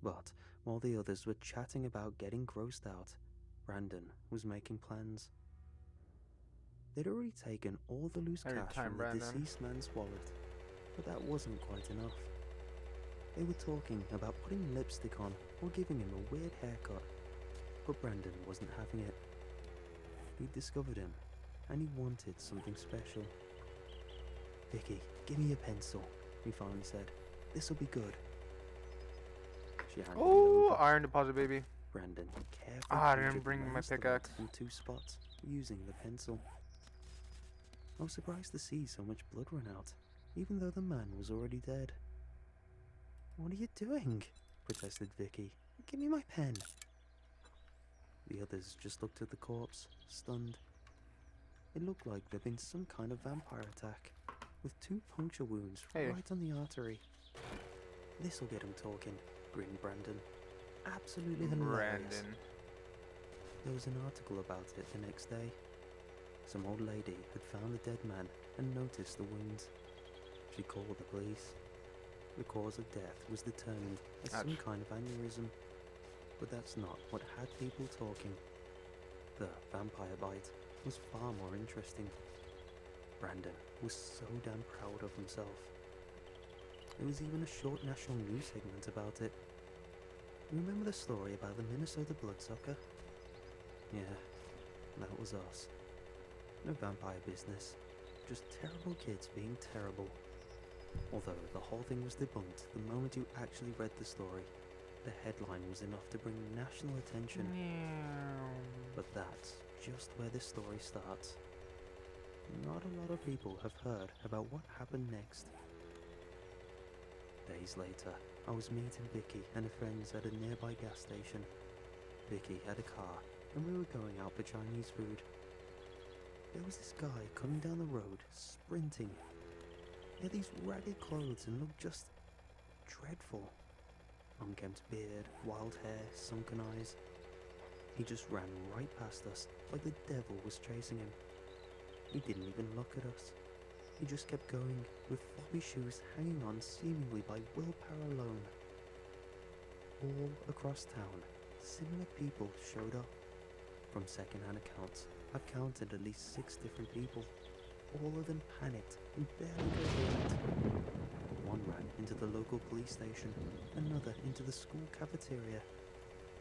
But while the others were chatting about getting grossed out, Brandon was making plans. They'd already taken all the loose Every cash time, from the Brandon. deceased man's wallet, but that wasn't quite enough. They were talking about putting lipstick on or giving him a weird haircut, but Brandon wasn't having it. He'd discovered him, and he wanted something special. "Vicky, give me a pencil," he finally said. "This'll be good." She handed it Oh, over. iron deposit, baby. Brandon carefully Ah, I didn't punctured bring my most of it pickaxe. in 2 spots using the pencil. I was surprised to see so much blood run out, even though the man was already dead. "What are you doing?" protested Vicky. "Give me my pen." The others just looked at the corpse, stunned. It looked like there'd been some kind of vampire attack, with 2 puncture wounds Hey, right on the artery. "This'll get him talking," grinned Brandon. "Absolutely hilarious." Brandon. There was an article about it the next day. Some old lady had found the dead man and noticed the wounds. She called the police. The cause of death was determined as some Ouch. kind of aneurysm, but that's not what had people talking. The vampire bite was far more interesting. Brandon was so damn proud of himself. There was even a short national news segment about it. Remember the story about the Minnesota bloodsucker? Yeah, that was us. No vampire business, just terrible kids being terrible. Although the whole thing was debunked the moment you actually read the story, the headline was enough to bring national attention. But that's just where the story starts. Not a lot of people have heard about what happened next. Days later, I was meeting Vicky and her friends at a nearby gas station. Vicky had a car, and we were going out for Chinese food. There was this guy coming down the road, sprinting. He had these ragged clothes and looked just dreadful. Unkempt beard, wild hair, sunken eyes. He just ran right past us like the devil was chasing him. He didn't even look at us. He just kept going, with floppy shoes hanging on seemingly by willpower alone. All across town, similar people showed up. From second-hand accounts, I've counted at least 6 different people, all of them panicked and barely coherent. One ran into the local police station, another into the school cafeteria.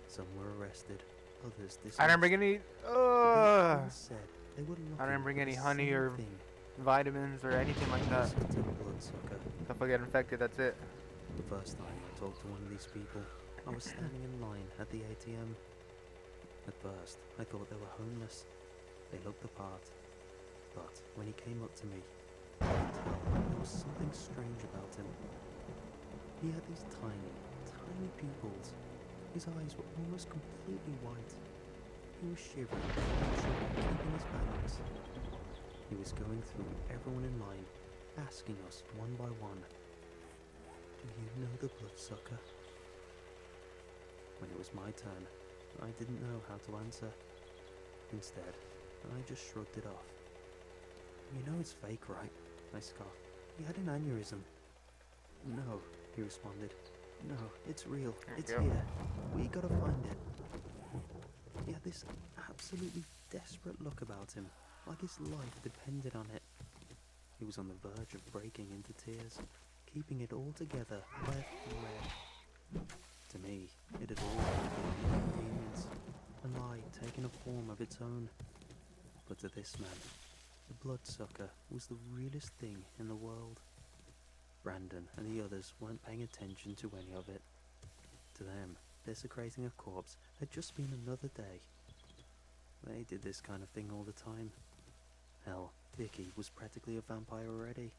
Some were arrested, others I didn't bring dismissed. any. They all said they were I didn't looking bring for the any honey same or thing: vitamins or anything like that. Minnesota bloodsucker. If I get infected, that's it. The first time I talked to one of these people, I was standing in line at the ATM. At first, I thought they were homeless. They looked the part. But when he came up to me, I could tell there was something strange about him. He had these tiny, tiny pupils. His eyes were almost completely white. He was shivering, keeping his balance. He was going through everyone in line, asking us one by one, "Do you know the bloodsucker?" When it was my turn, I didn't know how to answer. Instead, I just shrugged it off. "You know it's fake, right?" I scoffed. "He had an aneurysm." "No," he responded. "No, it's real. There you It's go. here. We gotta find it." He had this absolutely desperate look about him, like his life depended on it. He was on the verge of breaking into tears, keeping it all together by a thread. To me, it had all been an inconvenience, a lie taking a form of its own. But to this man, the bloodsucker was the realest thing in the world. Brandon and the others weren't paying attention to any of it. To them, desecrating a corpse had just been another day. They did this kind of thing all the time. Hell, Vicky was practically a vampire already.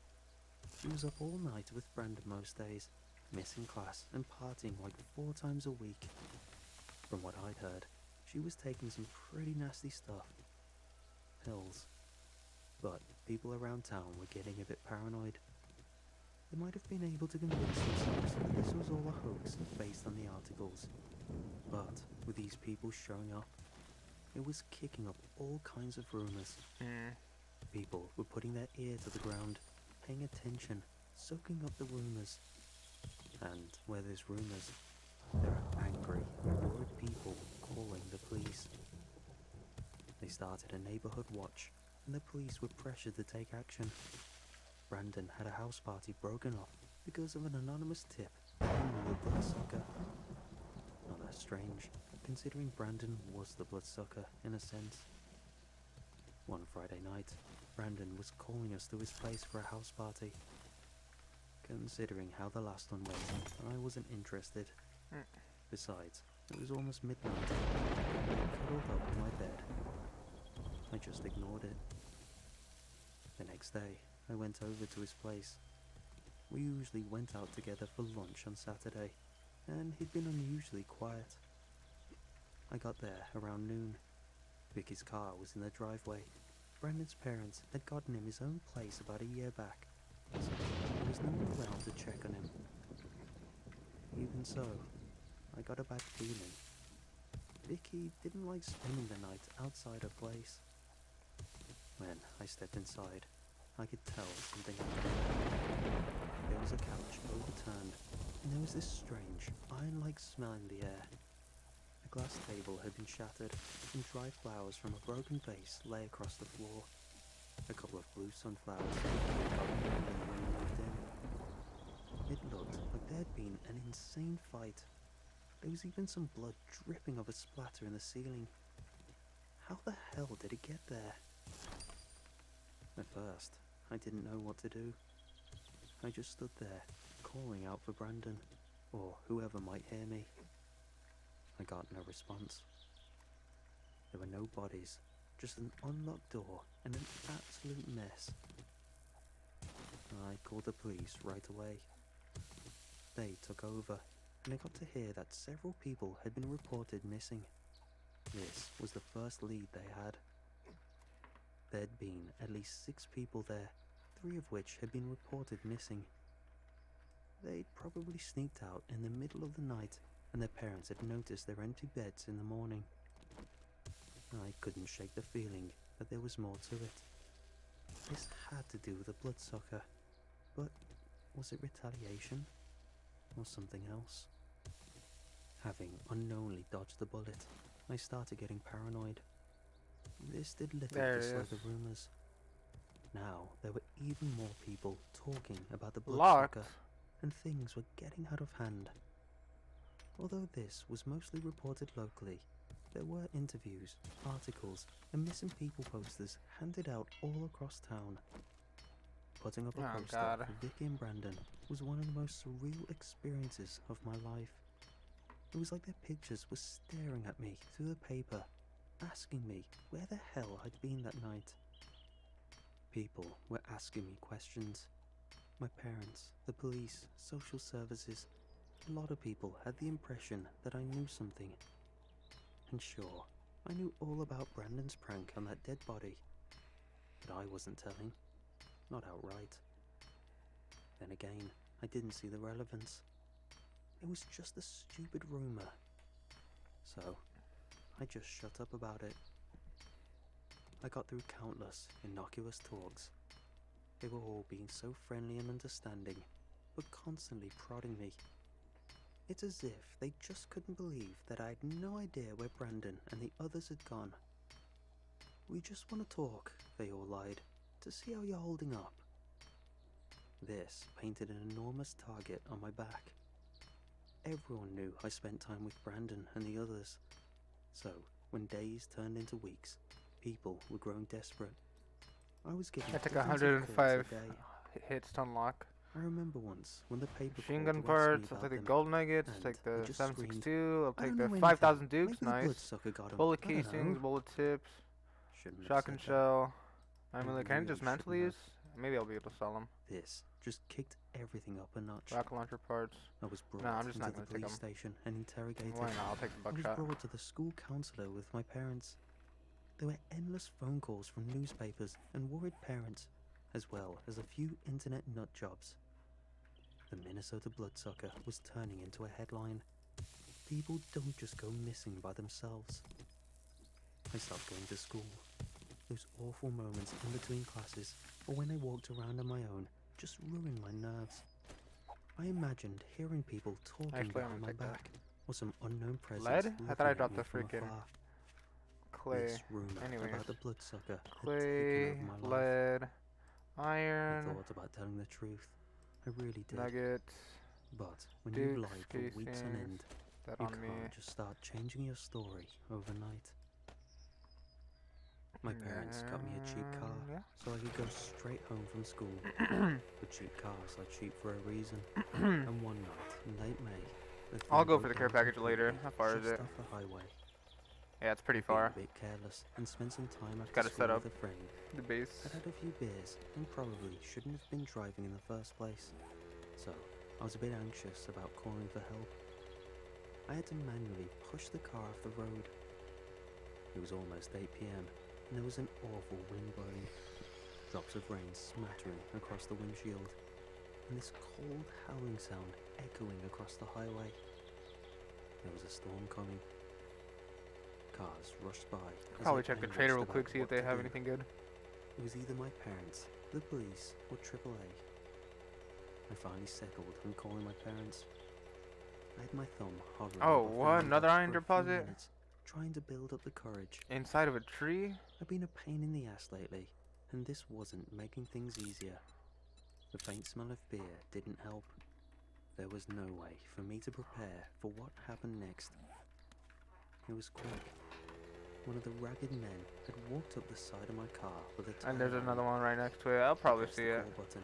She was up all night with Brandon most days, missing class and partying like 4 times a week. From what I'd heard, she was taking some pretty nasty stuff. Pills. But people around town were getting a bit paranoid. They might have been able to convince themselves that this was all a hoax based on the articles. But with these people showing up, it was kicking up all kinds of rumors. Mm. People were putting their ear to the ground, paying attention, soaking up the rumors. And where there's rumors, There are angry and worried people calling the police. They started a neighborhood watch, and the police were pressured to take action. Brandon had a house party broken off because of an anonymous tip he knew the bloodsucker. Not that strange, considering Brandon was the bloodsucker in a sense. One Friday night, Brandon was calling us to his place for a house party. Considering how the last one went, I wasn't interested. Besides, it was almost midnight. I cuddled up in my bed. I just ignored it. The next day, I went over to his place. We usually went out together for lunch on Saturday, and he'd been unusually quiet. I got there around noon. Vicky's car was in the driveway. Brandon's parents had gotten him his own place about a year back, so there was no one around to check on him. Even so, I got a bad feeling. Vicky didn't like spending the night outside her place. When I stepped inside, I could tell something had happened. There was a couch overturned, and there was this strange, iron-like smell in the air. A glass table had been shattered, and dry flowers from a broken vase lay across the floor. A couple of blue sunflowers had gotten Brandon when he moved in. It looked like there had been an insane fight. There was even some blood dripping of a splatter in the ceiling. How the hell did it get there? At first, I didn't know what to do. I just stood there, calling out for Brandon, or whoever might hear me. I got no response. There were no bodies, just an unlocked door and an absolute mess. I called the police right away. They took over, and I got to hear that several people had been reported missing. This was the first lead they had. There'd been at least 6 people there, 3 of which had been reported missing. They'd probably sneaked out in the middle of the night, and their parents had noticed their empty beds in the morning. I couldn't shake the feeling that there was more to it. This had to do with the bloodsucker, but was it retaliation or something else? Having unknowingly dodged the bullet, I started getting paranoid. This did little There to it slow is. the rumors. Now there were even more people talking about the Locked. bloodsucker, and things were getting out of hand. Although this was mostly reported locally, there were interviews, articles, and missing people posters handed out all across town. Putting up a Oh, poster God. for Vicky and Brandon was one of the most surreal experiences of my life. It was like their pictures were staring at me through the paper, asking me where the hell I'd been that night. People were asking me questions. My parents, the police, social services. A lot of people had the impression that I knew something. And sure, I knew all about Brandon's prank on that dead body. But I wasn't telling. Not outright. Then again, I didn't see the relevance. It was just a stupid rumor. So, I just shut up about it. I got through countless innocuous talks. They were all being so friendly and understanding, but constantly prodding me. It's as if they just couldn't believe that I had no idea where Brandon and the others had gone. We just want to talk, they all lied, to see how you're holding up. This painted an enormous target on my back. Everyone knew I spent time with Brandon and the others. So, when days turned into weeks, people were growing desperate. I was getting I took dozens of calls a 105 day. hits to unlock. I remember once when the paper Machine called gun to ask me parts, I'll about take the them, gold nuggets, and take I the just 762, I'll "I take don't the know anything. 5,000 dukes, Maybe the nice. bloodsucker got 'em. Bullet I don't know." casings, bullet tips, Shouldn't have shotgun said that. shell. I Can I really dismantle shouldn't these? Maybe I'll be able to sell them. This just kicked everything up a notch. Rocket launcher parts. I was brought No, I'm just into not the gonna take police 'em. station and interrogated. Why not? I'll take the I was buckshot. brought to the school counselor with my parents. There were endless phone calls from newspapers and worried parents, as well as a few internet nut jobs. The Minnesota bloodsucker was turning into a headline. People don't just go missing by themselves. I stopped going to school. Those awful moments in between classes, or when I walked around on my own, just ruined my nerves. I imagined hearing people talking Actually, I'm behind gonna my take that. back, or some unknown presence Lead? looking I thought I at dropped me the from freaking afar. clay. This rumor Anyways. about the bloodsucker had taken Clay, over my life. lead, I iron, thought about telling the truth. I really did. nuggets, But when you've dukes, lied for weeks on casings. end, That you on me. can't just start changing your story overnight. My parents got me a cheap car Yeah. so I could go straight home from school. But cheap cars are cheap for a reason. And one night in late May, the thing I'll go for broke the care down package later. completely How far is just it? off the highway. Yeah, it's pretty I'd been far. a bit careless and spent some time after Gotta school set up. with a friend. The base. I'd had a few beers and probably shouldn't have been driving in the first place. So I was a bit anxious about calling for help. I had to manually push the car off the road. It was almost 8 p.m. and there was an awful wind blowing. Drops of rain smattering across the windshield, and this cold howling sound echoing across the highway. There was a storm coming. Cars rushed by. as Probably I check the panicked trader real about quick, see if what they to have do. anything good. It was either my parents, the police, or AAA. I finally settled on calling my parents. I had my thumb hovering Oh, above the what? number Another iron for a few deposit? minutes, trying to build up the courage. Inside of a tree? I've been a pain in the ass lately, and this wasn't making things easier. The faint smell of beer didn't help. There was no way for me to prepare for what happened next. It was quick. One of the ragged men had walked up the side of my car with a And there's tire another iron. one right next to it. I'll I probably pressed see the it call button.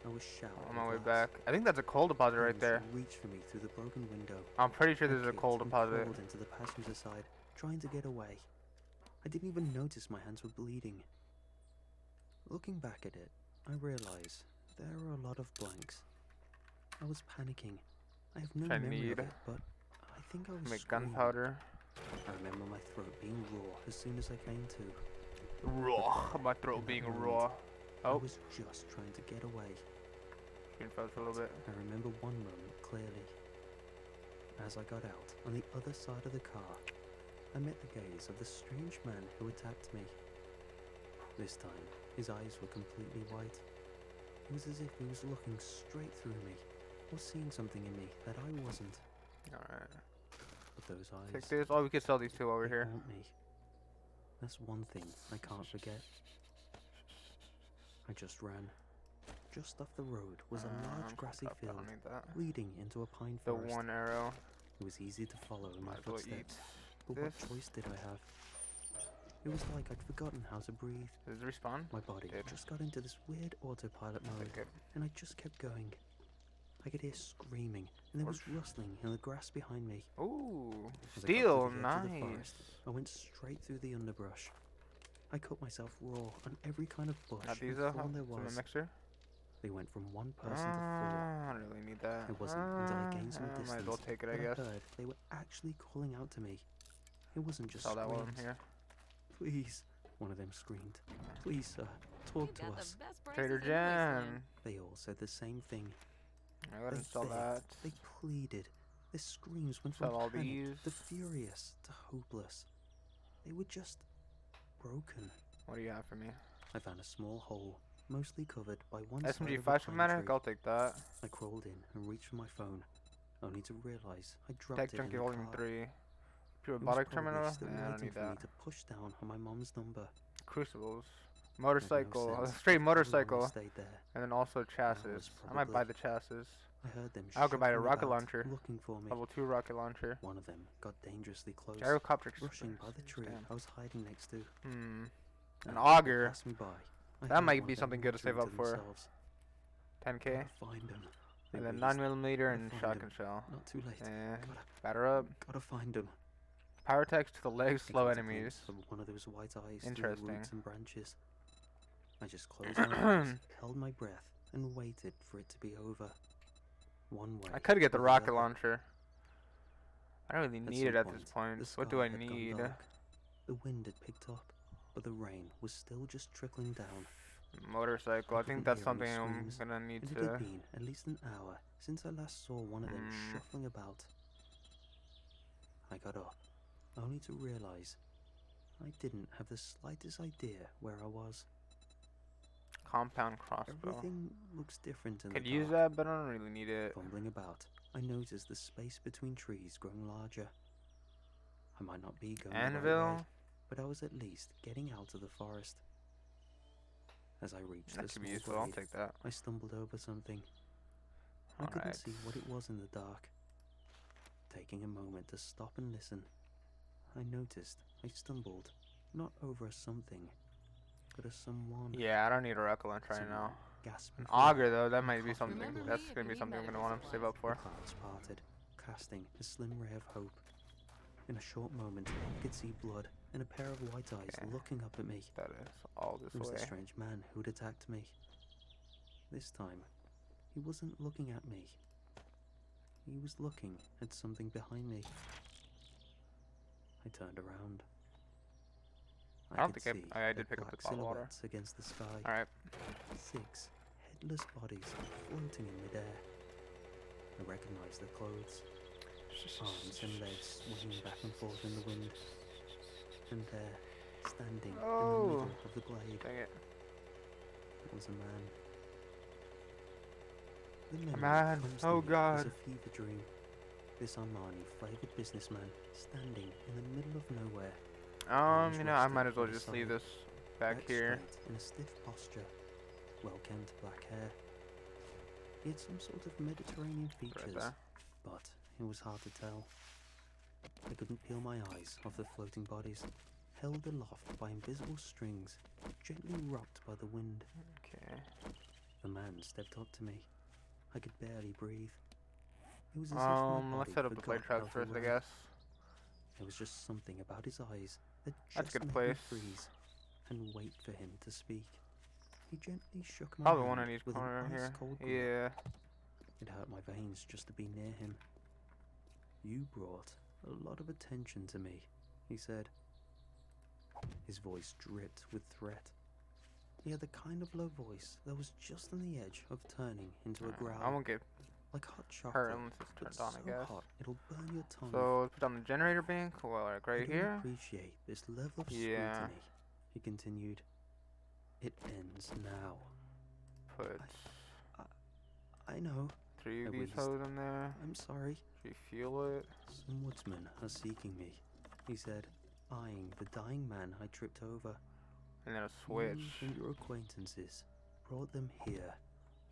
I was shouting on my way back. I think that's a coal deposit right there. Reached for me through the broken window. I'm pretty sure I this is a kicked coal and deposit. crawled into the passenger side, trying to get away. I didn't even notice my hands were bleeding. Looking back at it, I realize there are a lot of blanks. I was panicking. I have no Which I memory of need. it, but I think I was Make screaming. gunpowder. I remember my throat being raw as soon as I came to. Raw. My throat being raw. I Oh, was just trying to get away. screen froze for a little bit. I remember one moment clearly. As I got out on the other side of the car, I met the gaze of the strange man who attacked me. This time, his eyes were completely white. It was as if he was looking straight through me, or seeing something in me that I wasn't. Alright. But those eyes, Take this. Oh, we could sell these two over they here. haunt me. That's one thing I can't forget. I just ran. Just off the road was a large grassy I field don't need that. leading into a pine The forest. one arrow. It was easy to follow in my Might as well eat footsteps. But this. what choice did I have? It was like I'd forgotten how to breathe. Does it respawn? My body Did. just got into this weird autopilot mode, Okay. and I just kept going. I could hear screaming, and there was rustling in the grass behind me. Ooh, As I got to steel, the edge of the nice. forest, I went straight through the underbrush. I cut myself raw on every kind of bush Got these and though? thorn there From the was. mixer? They went from one person to four. I don't really need that. It wasn't until I gained some distance Might as well take it, I that guess. I heard they were actually calling out to me. It wasn't just Saw that while I'm screams. here. Please, one of them screamed. Please, sir, talk to us. Trader Jan. They all said the same thing. I gotta They install begged, that. They pleaded. Their screams went from Sell all panicked these. to furious to hopeless. They were just broken. What do you have for me? I found a small hole, mostly covered by one side SMG of a 5 pine schematic? tree. I'll take that. I crawled in and reached for my phone, only to realize I dropped Tech it in Junkie the Volume car. 3. It Pure was robotic probably terminal? still Yeah, I don't waiting need for me that. to push down on my mom's number. Crucibles. Made no Motorcycle. A sense straight how long I motorcycle. stayed there. And then also chassis. was I might buy probably- the chassis. I heard them I'll go buy a shuffling rocket about, launcher. looking for me. Level 2 rocket launcher. One of them got dangerously close, Gyrocopter rushing by the express. tree Damn. I was hiding next to. Hmm. An Now, auger. they passed me by. I That heard might one be of them something good to save muttering up for. themselves. 10k. Gotta find 'em. They And then wheezed. 9mm Gotta and find shotgun 'em. shell. Not too late. Eh. Gotta, Batter up. gotta find 'em. Pyrotex to the legs, I slow caught a enemies. glimpse of one of those white eyes through the Interesting. roots and branches. I just closed my eyes, held my breath, and waited for it to be over. One way. I could get the or rocket other. launcher. I don't really At need it some at this point, point. the What do sky I had gone need? dark. The wind had picked up, but the rain was still just trickling down. Motorcycle. I I think couldn't that's hear any something I'm screams, gonna need And it to. had been at least an hour since I last saw one of them shuffling about. I got up, only to realize I didn't have the slightest idea where I was. Compound crossbow. Everything looks different in Could the use dark. that, but I don't really need it. Fumbling about, I noticed the space between trees growing larger. I might not be going the right Anvil. way, but I was at least getting out of the forest. As I reached That the could be small useful. I'll glade, take that. I stumbled over something. I couldn't Alright. see what it was in the dark. Taking a moment to stop and listen, I noticed I stumbled not over a something, but a someone. Yeah, I don't need a Recklant right Someone now. gasping An for air auger though, that and might be coughing something. for blood. That's gonna be something I'm gonna want to save up The for. clouds parted, casting a slim ray of hope. In a short moment, I could see blood and a pair of white eyes Okay. looking up at me. That is all It this was the way. strange man who'd attacked me. This time, he wasn't looking at me. He was looking at something behind me. I turned around. I don't could think see I their did pick up the black bottle of water. silhouettes against the sky. Alright. 6 headless bodies floating in midair. I recognized their clothes. Arms and legs swinging back and forth in the wind. And there, standing in the middle of the glade, Dang it. was a man. The A memory man. comes to Oh me God. as a fever dream. This Armani-flavored businessman standing in the middle of nowhere. You know, I might as well just leave this back back here. straight in a stiff posture. Well-kempt black hair. He had some sort of Mediterranean Right features, there. but it was hard to tell. I couldn't peel my eyes off the floating bodies, held aloft by invisible strings, gently rocked by the wind. Okay. The man stepped up to me. I could barely breathe. It was as if my Let's body set up the plate forgot traps how to first, I run. guess. There was just something about his eyes that That's a just good made place. me freeze and wait for him to speak. He gently shook my Probably hand one in each with corner an here. ice-cold grip. Yeah. It hurt my veins just to be near him. You brought a lot of attention to me, he said. His voice dripped with threat. He had the kind of low voice that was just on the edge of turning into a growl, I won't get like hot chocolate, hurt unless it's but turned on, so I guess. hot it'll burn your tongue. So let's put on the generator bank. Well, like I right don't here. appreciate this level of Yeah. scrutiny, he continued. It ends now. Put I know. 3 I of these wheezed. hoes in there. I'm sorry. Refuel it. Some woodsmen are seeking me, he said, eyeing the dying man I tripped over. And then a switch. You and your acquaintances brought them here.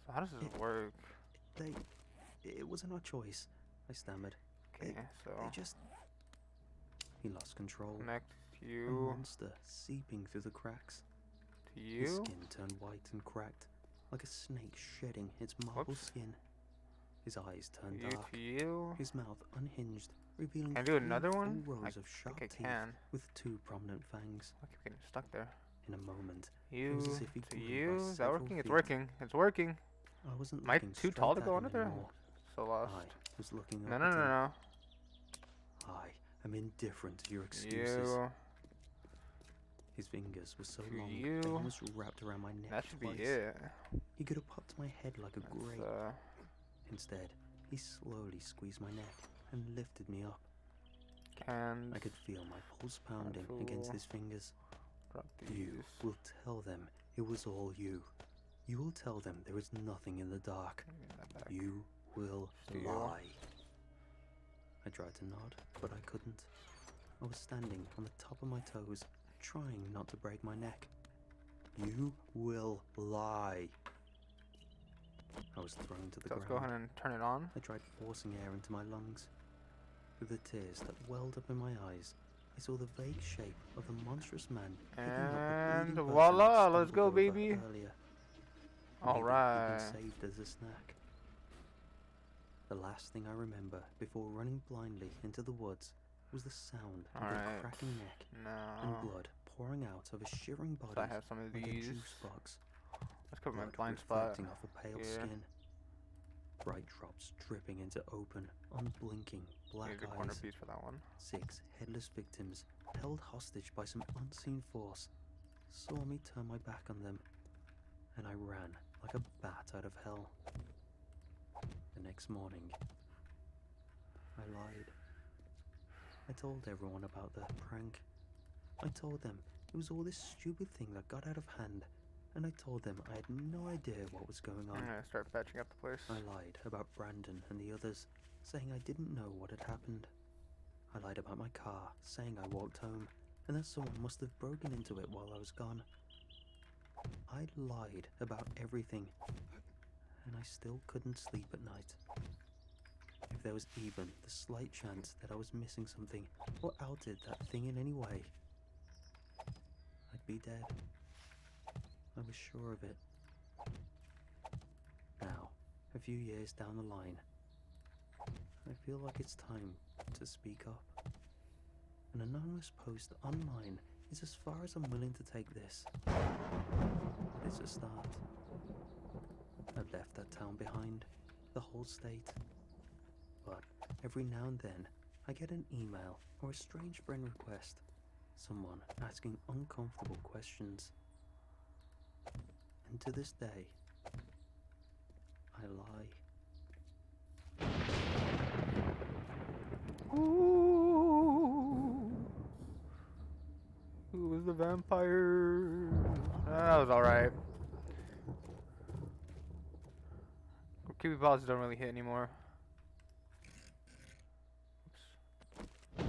So how does this work? It wasn't our choice, I stammered. Okay, so They just... He lost control. connect A you monster seeping through the cracks. to His you. skin turned white and cracked, like a snake shedding its marble Whoops. skin. His eyes turned You dark. to you. His mouth unhinged, revealing Can I do another three one? full I rows of sharp think I teeth can. with 2 prominent fangs. I keep getting stuck there. In a moment, You was as if he to grew by you. Is that several working? It's feet. working. It's working. I wasn't Am I looking too straight tall to at go him under there? anymore. So lost. I was looking No, up no, at no, him. no. I am indifferent to your excuses. You. His fingers were so To long, you. they almost wrapped around my neck That should twice. be it. He could have popped my head like a That's, grape. Instead, he slowly squeezed my neck and lifted me up. cans. I could feel my pulse pounding against Rifle. his fingers. Drop You these. will tell them it was all you. You will tell them there is nothing in the dark. Give me that back. You will Steal. lie. I tried to nod, but I couldn't. I was standing on the top of my toes, trying not to break my neck. You will lie. I was thrown to the So let's ground. go ahead and turn it on. I tried forcing air into my lungs. With the tears that welled up in my eyes, I saw the vague shape of a monstrous man picking up the And bleeding person voila, I'd let's go, stumbled over baby. earlier. All Maybe right. he'd been saved as a snack. The last thing I remember before running blindly into the woods was the sound of a Alright. cracking neck and No. blood pouring out of a shivering body So I have some of like a these. juice box. Let's cover my Blood blind spot. reflecting off a pale here. skin. Bright drops dripping into open, unblinking black Use the corner eyes. piece for that one. 6 headless victims, held hostage by some unseen force, saw me turn my back on them, and I ran like a bat out of hell. The next morning, I lied. I told everyone about the prank. I told them it was all this stupid thing that got out of hand, and I told them I had no idea what was going on. I'm gonna start patching up the place. I lied about Brandon and the others. saying I didn't know what had happened. I lied about my car, saying I walked home, and that someone must have broken into it while I was gone. I lied about everything, and I still couldn't sleep at night. If there was even the slight chance that I was missing something or outed that thing in any way, I'd be dead. I was sure of it. Now, a few years down the line, I feel like it's time to speak up. An anonymous post online is as far as I'm willing to take this. It's a start. I've left that town behind, the whole state. But every now and then, I get an email or a strange friend request. Someone asking uncomfortable questions. And to this day, I lie. Ooh. Who was the vampire? That was alright. Creepypastas don't really hit anymore. Oops.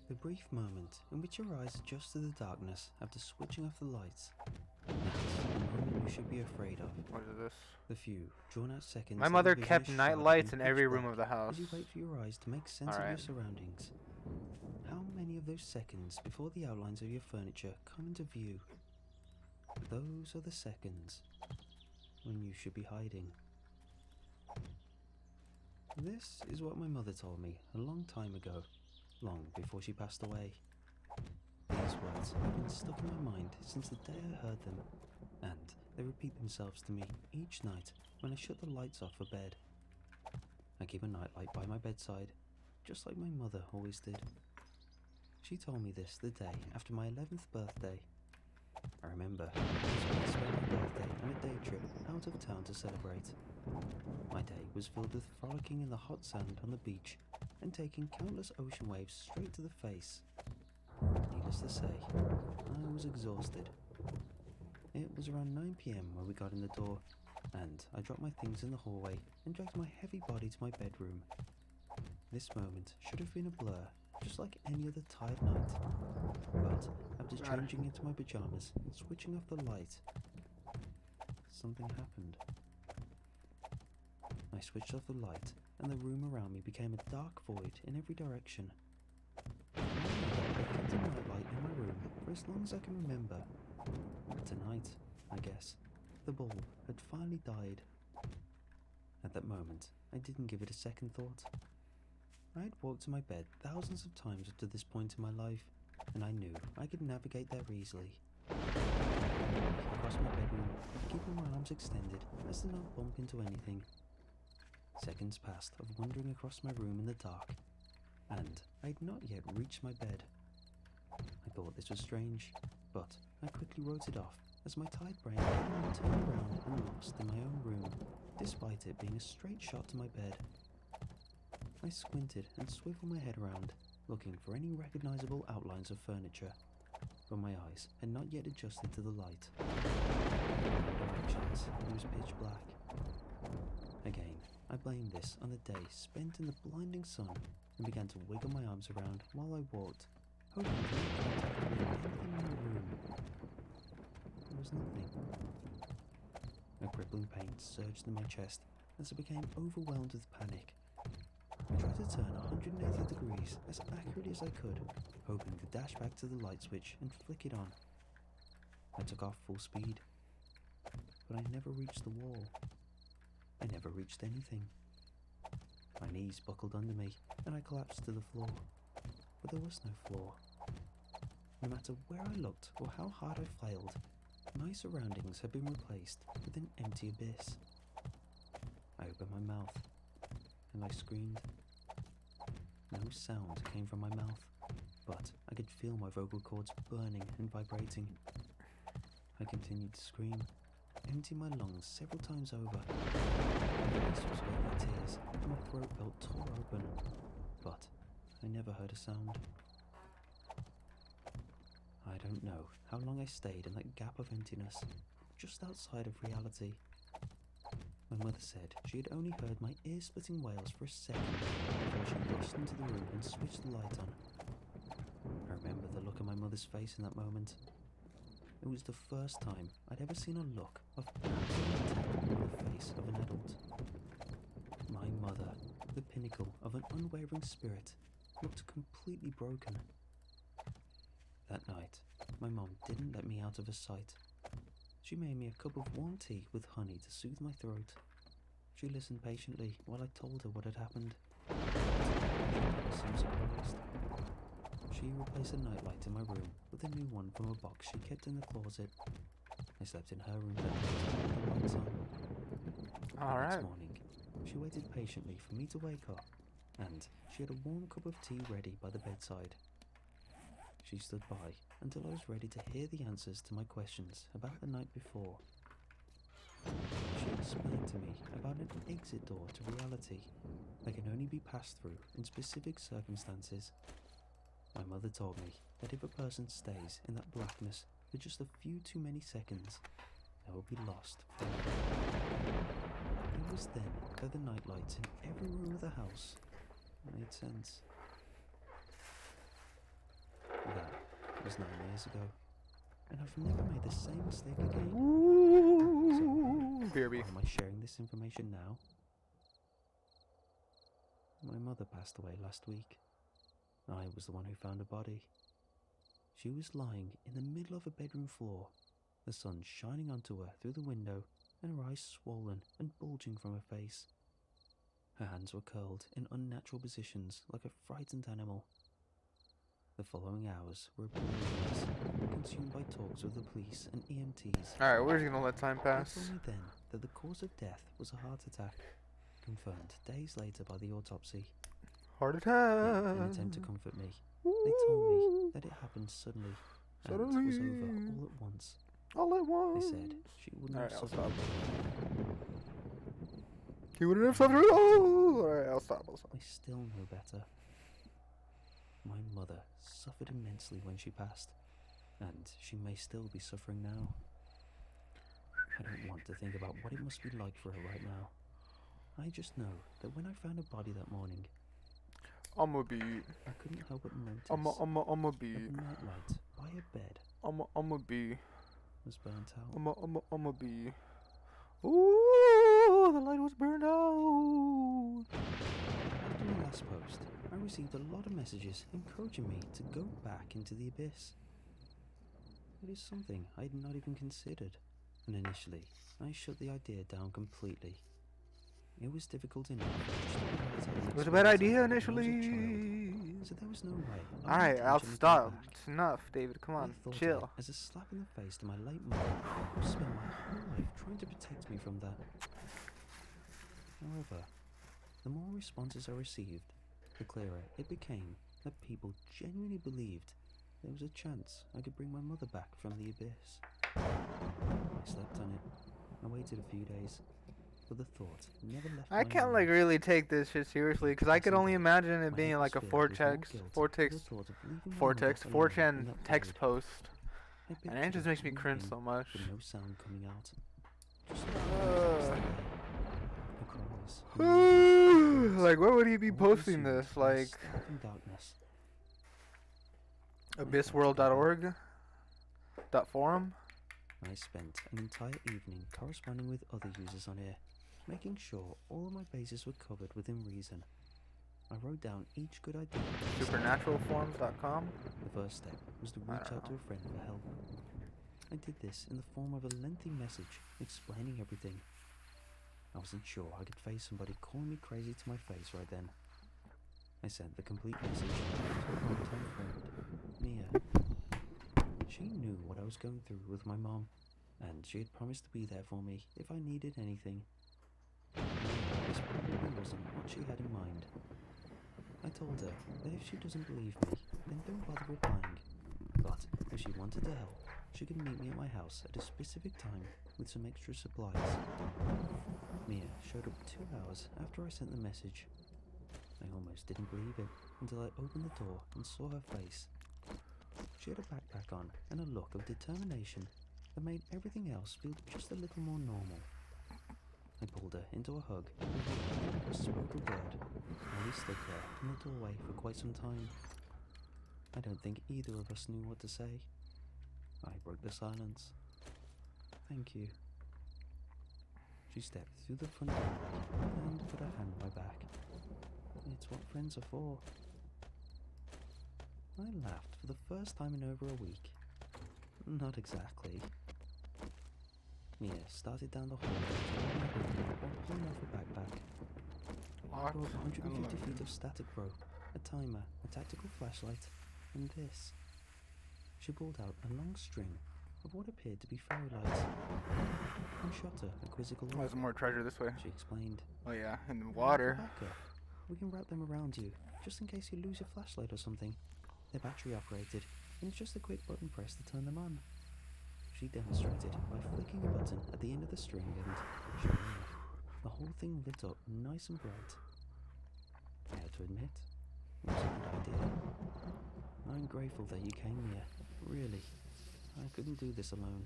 The brief moment in which your eyes adjust to the darkness after switching off the lights. That's the moment you should be afraid of. What is this? The few, drawn-out seconds. My that mother your vision kept is night shrouded lights in in pitch every room black of the house. as you wait for your eyes to make sense of your Alright. surroundings. How many of those seconds before the outlines of your furniture come into view? Those are the seconds when you should be hiding. This is what my mother told me a long time ago, long before she passed away. These words have been stuck in my mind since the day I heard them, and they repeat themselves to me each night when I shut the lights off for bed. I keep a nightlight by my bedside, just like my mother always did. She told me this the day after my 11th birthday. I remember I was going to spend my birthday on a day trip out of town to celebrate. My day was filled with frolicking in the hot sand on the beach and taking countless ocean waves straight to the face. Needless to say, I was exhausted. It was around 9 PM when we got in the door, and I dropped my things in the hallway and dragged my heavy body to my bedroom. This moment should have been a blur, just like any other tired night. But after changing into my pajamas and switching off the light, something happened. I switched off the light, and the room around me became a dark void in every direction. My mother had kept a nightlight in my room for as long as I can remember. Tonight, I guess, the bulb had finally died. At that moment, I didn't give it a second thought. I had walked to my bed thousands of times up to this point in my life, and I knew I could navigate there easily. Across my bedroom, keeping my arms extended as to not bump into anything. Seconds passed of wandering across my room in the dark, and I had not yet reached my bed. I thought this was strange, but I quickly wrote it off as my tired brain kept me turned around and lost in my own room, despite it being a straight shot to my bed. I squinted and swiveled my head around, looking for any recognizable outlines of furniture, but my eyes had not yet adjusted to the light. In all directions, it was pitch black. Again, I blamed this on the day spent in the blinding sun and began to wiggle my arms around while I walked, hoping to make contact with anything in the room. There was nothing. A crippling pain surged in my chest as I became overwhelmed with panic. I tried to turn 180 degrees as accurately as I could, hoping to dash back to the light switch and flick it on. I took off full speed, but I never reached the wall. I never reached anything. My knees buckled under me and I collapsed to the floor, but there was no floor. No matter where I looked or how hard I flailed, my surroundings had been replaced with an empty abyss. I opened my mouth and I screamed. No sound came from my mouth, but I could feel my vocal cords burning and vibrating. I continued to scream, emptying my lungs several times over. My face was wet by tears and my throat felt tore open, but I never heard a sound. I don't know how long I stayed in that gap of emptiness, just outside of reality. My mother said she had only heard my ear-splitting wails for a second before she rushed into the room and switched the light on. I remember the look on my mother's face in that moment. It was the first time I'd ever seen a look of absolute terror on the face of an adult. My mother, the pinnacle of an unwavering spirit, looked completely broken. That night, my mom didn't let me out of her sight. She made me a cup of warm tea with honey to soothe my throat. She listened patiently while I told her what had happened. She seemed surprised. She replaced a nightlight in my room with a new one from a box she kept in the closet. I slept in her room that night with the lights on. Alright. Next morning, she waited patiently for me to wake up, and she had a warm cup of tea ready by the bedside. She stood by until I was ready to hear the answers to my questions about the night before. She explained to me about an exit door to reality that can only be passed through in specific circumstances. My mother told me that if a person stays in that blackness for just a few too many seconds, they will be lost forever. It was then that the nightlights in every room of the house made sense. That was 9 years ago, and I've never made the same mistake again. Ooh, So, BRB. why am I sharing this information now? My mother passed away last week. I was the one who found her body. She was lying in the middle of a bedroom floor, the sun shining onto her through the window and her eyes swollen and bulging from her face. Her hands were curled in unnatural positions like a frightened animal. The following hours were oblivious, consumed by talks with the police and EMTs. Alright, we're just gonna let time They pass. told me then that the cause of death was a heart attack, confirmed days later by the autopsy. Heart In an attack. attempt to comfort me, they told me that it happened suddenly and was over Suddenly. all at once. All at They once. said she wouldn't Alright, have I'll suffered. He wouldn't have suffered at all. Alright, I'll stop. I still know better. My mother suffered immensely when she passed, and she may still be suffering now. I don't want to think about what it must be like for her right now. I just know that when I found her body that morning, I'ma be. I couldn't help but notice I'ma that be. the nightlight by her bed I'ma be. was burnt out. I'ma be. Ooh, the light was burned out. After my last post, I received a lot of messages encouraging me to go back into the abyss. It is something I had not even considered, and initially I shut the idea down completely. It was difficult enough just to realize how the It was a bad experience idea I had when I was a initially. child, so there was no way I would Alright, I'll intentionally go stop. back. It's enough, David. Come on, I thought chill. of it as a slap in the face to my late mother, who spent my whole life trying to protect me from that. However, the more responses I received, the clearer it became that people genuinely believed there was a chance I could bring my mother back from the abyss. I slept on it. I waited a few days, but the thought never left I my can't mind. like really take this shit seriously because I could only imagine it My being head like a was filled with more vortex, guilt vortex, at the thought of leaving my vortex, mother alone 4chan in that text void. post, I and it pictured just her makes me coming cringe in so much. with no sound coming out. Just the silence there. Her cries. her movements, her Like, where would he be all posting consumed this? by a Like, stark darkness. abyssworld.org? .forum? I spent an entire evening corresponding with other users on here, making sure all of my bases were covered within reason. I wrote down each good idea. Supernaturalforms.com? The first step was to I reach don't out to know. a friend for help. I did this in the form of a lengthy message explaining everything. I wasn't sure I could face somebody calling me crazy to my face right then. I sent the complete message to a longtime friend, Mia. She knew what I was going through with my mom, and she had promised to be there for me if I needed anything. I knew this probably wasn't what she had in mind. I told her that if she doesn't believe me, then don't bother replying. But if she wanted to help, she could meet me at my house at a specific time with some extra supplies. Mia showed up 2 hours after I sent the message. I almost didn't believe it. until I opened the door and saw her face. She had a backpack on and a look of determination that made everything else feel just a little more normal. I pulled her into a hug and neither of us spoke a word while we stood there in the doorway for quite some time. I don't think either of us knew what to say. I broke the silence. Thank you. She stepped through the front doorway and put her hand on my back. It's what friends are for. I laughed for the first time in over a week. Not exactly. Mia started down the hall while pulling off her backpack. Locked. Over 150 Unlocked. feet of static rope, a timer, a tactical flashlight, and this. She pulled out a long string of what appeared to be fairy lights and shot her a quizzical look. There's more treasure this way. She explained. Oh yeah, and the water. For backup, we can wrap them around you, just in case you lose your flashlight or something. They're battery operated, and it's just a quick button press to turn them on. She demonstrated by flicking a button at the end of the string and, sure enough, the whole thing lit up nice and bright. I had to admit, it was a good idea. I'm grateful that you came here, really. I couldn't do this alone.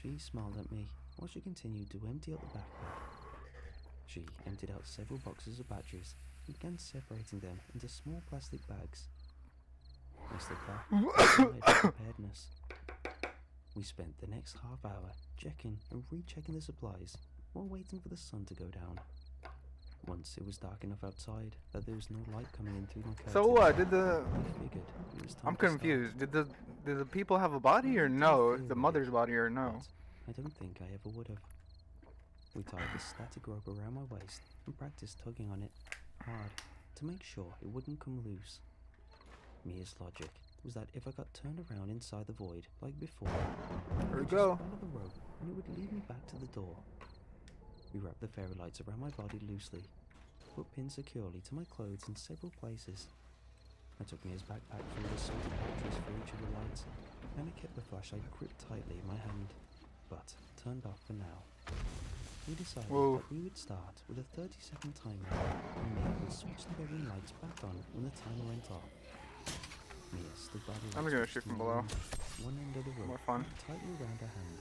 She smiled at me while she continued to empty out the backpack. She emptied out several boxes of batteries and began separating them into small plastic bags. I stood back and for preparedness. We spent the next half hour checking and rechecking the supplies while waiting for the sun to go down. Once it was dark enough outside that there was no light coming in through my curtains, So what? Did the? I figured it was time I'm to start. confused. Did the people have a body or no? The mother's body or no? But I don't think I ever would have. We tied the static rope around my waist and practiced tugging on it hard to make sure it wouldn't come loose. Mia's logic was that if I got turned around inside the void like before, I Here we could go. just follow the rope and it would lead me back to the door. We wrapped the fairy lights around my body loosely, put pins securely to my clothes in several places. I took Mia's backpack full of assorted batteries for each of the lights, and I kept the flashlight gripped tightly in my hand, but turned off for now. We decided Whoa. that we would start with a 30-second timer, and Mia would switch the bedroom lights back on when the timer went off. Mia stood by the I'm light gonna switch shoot from in my below. room, one end of the rope More fun. tightly around her hand.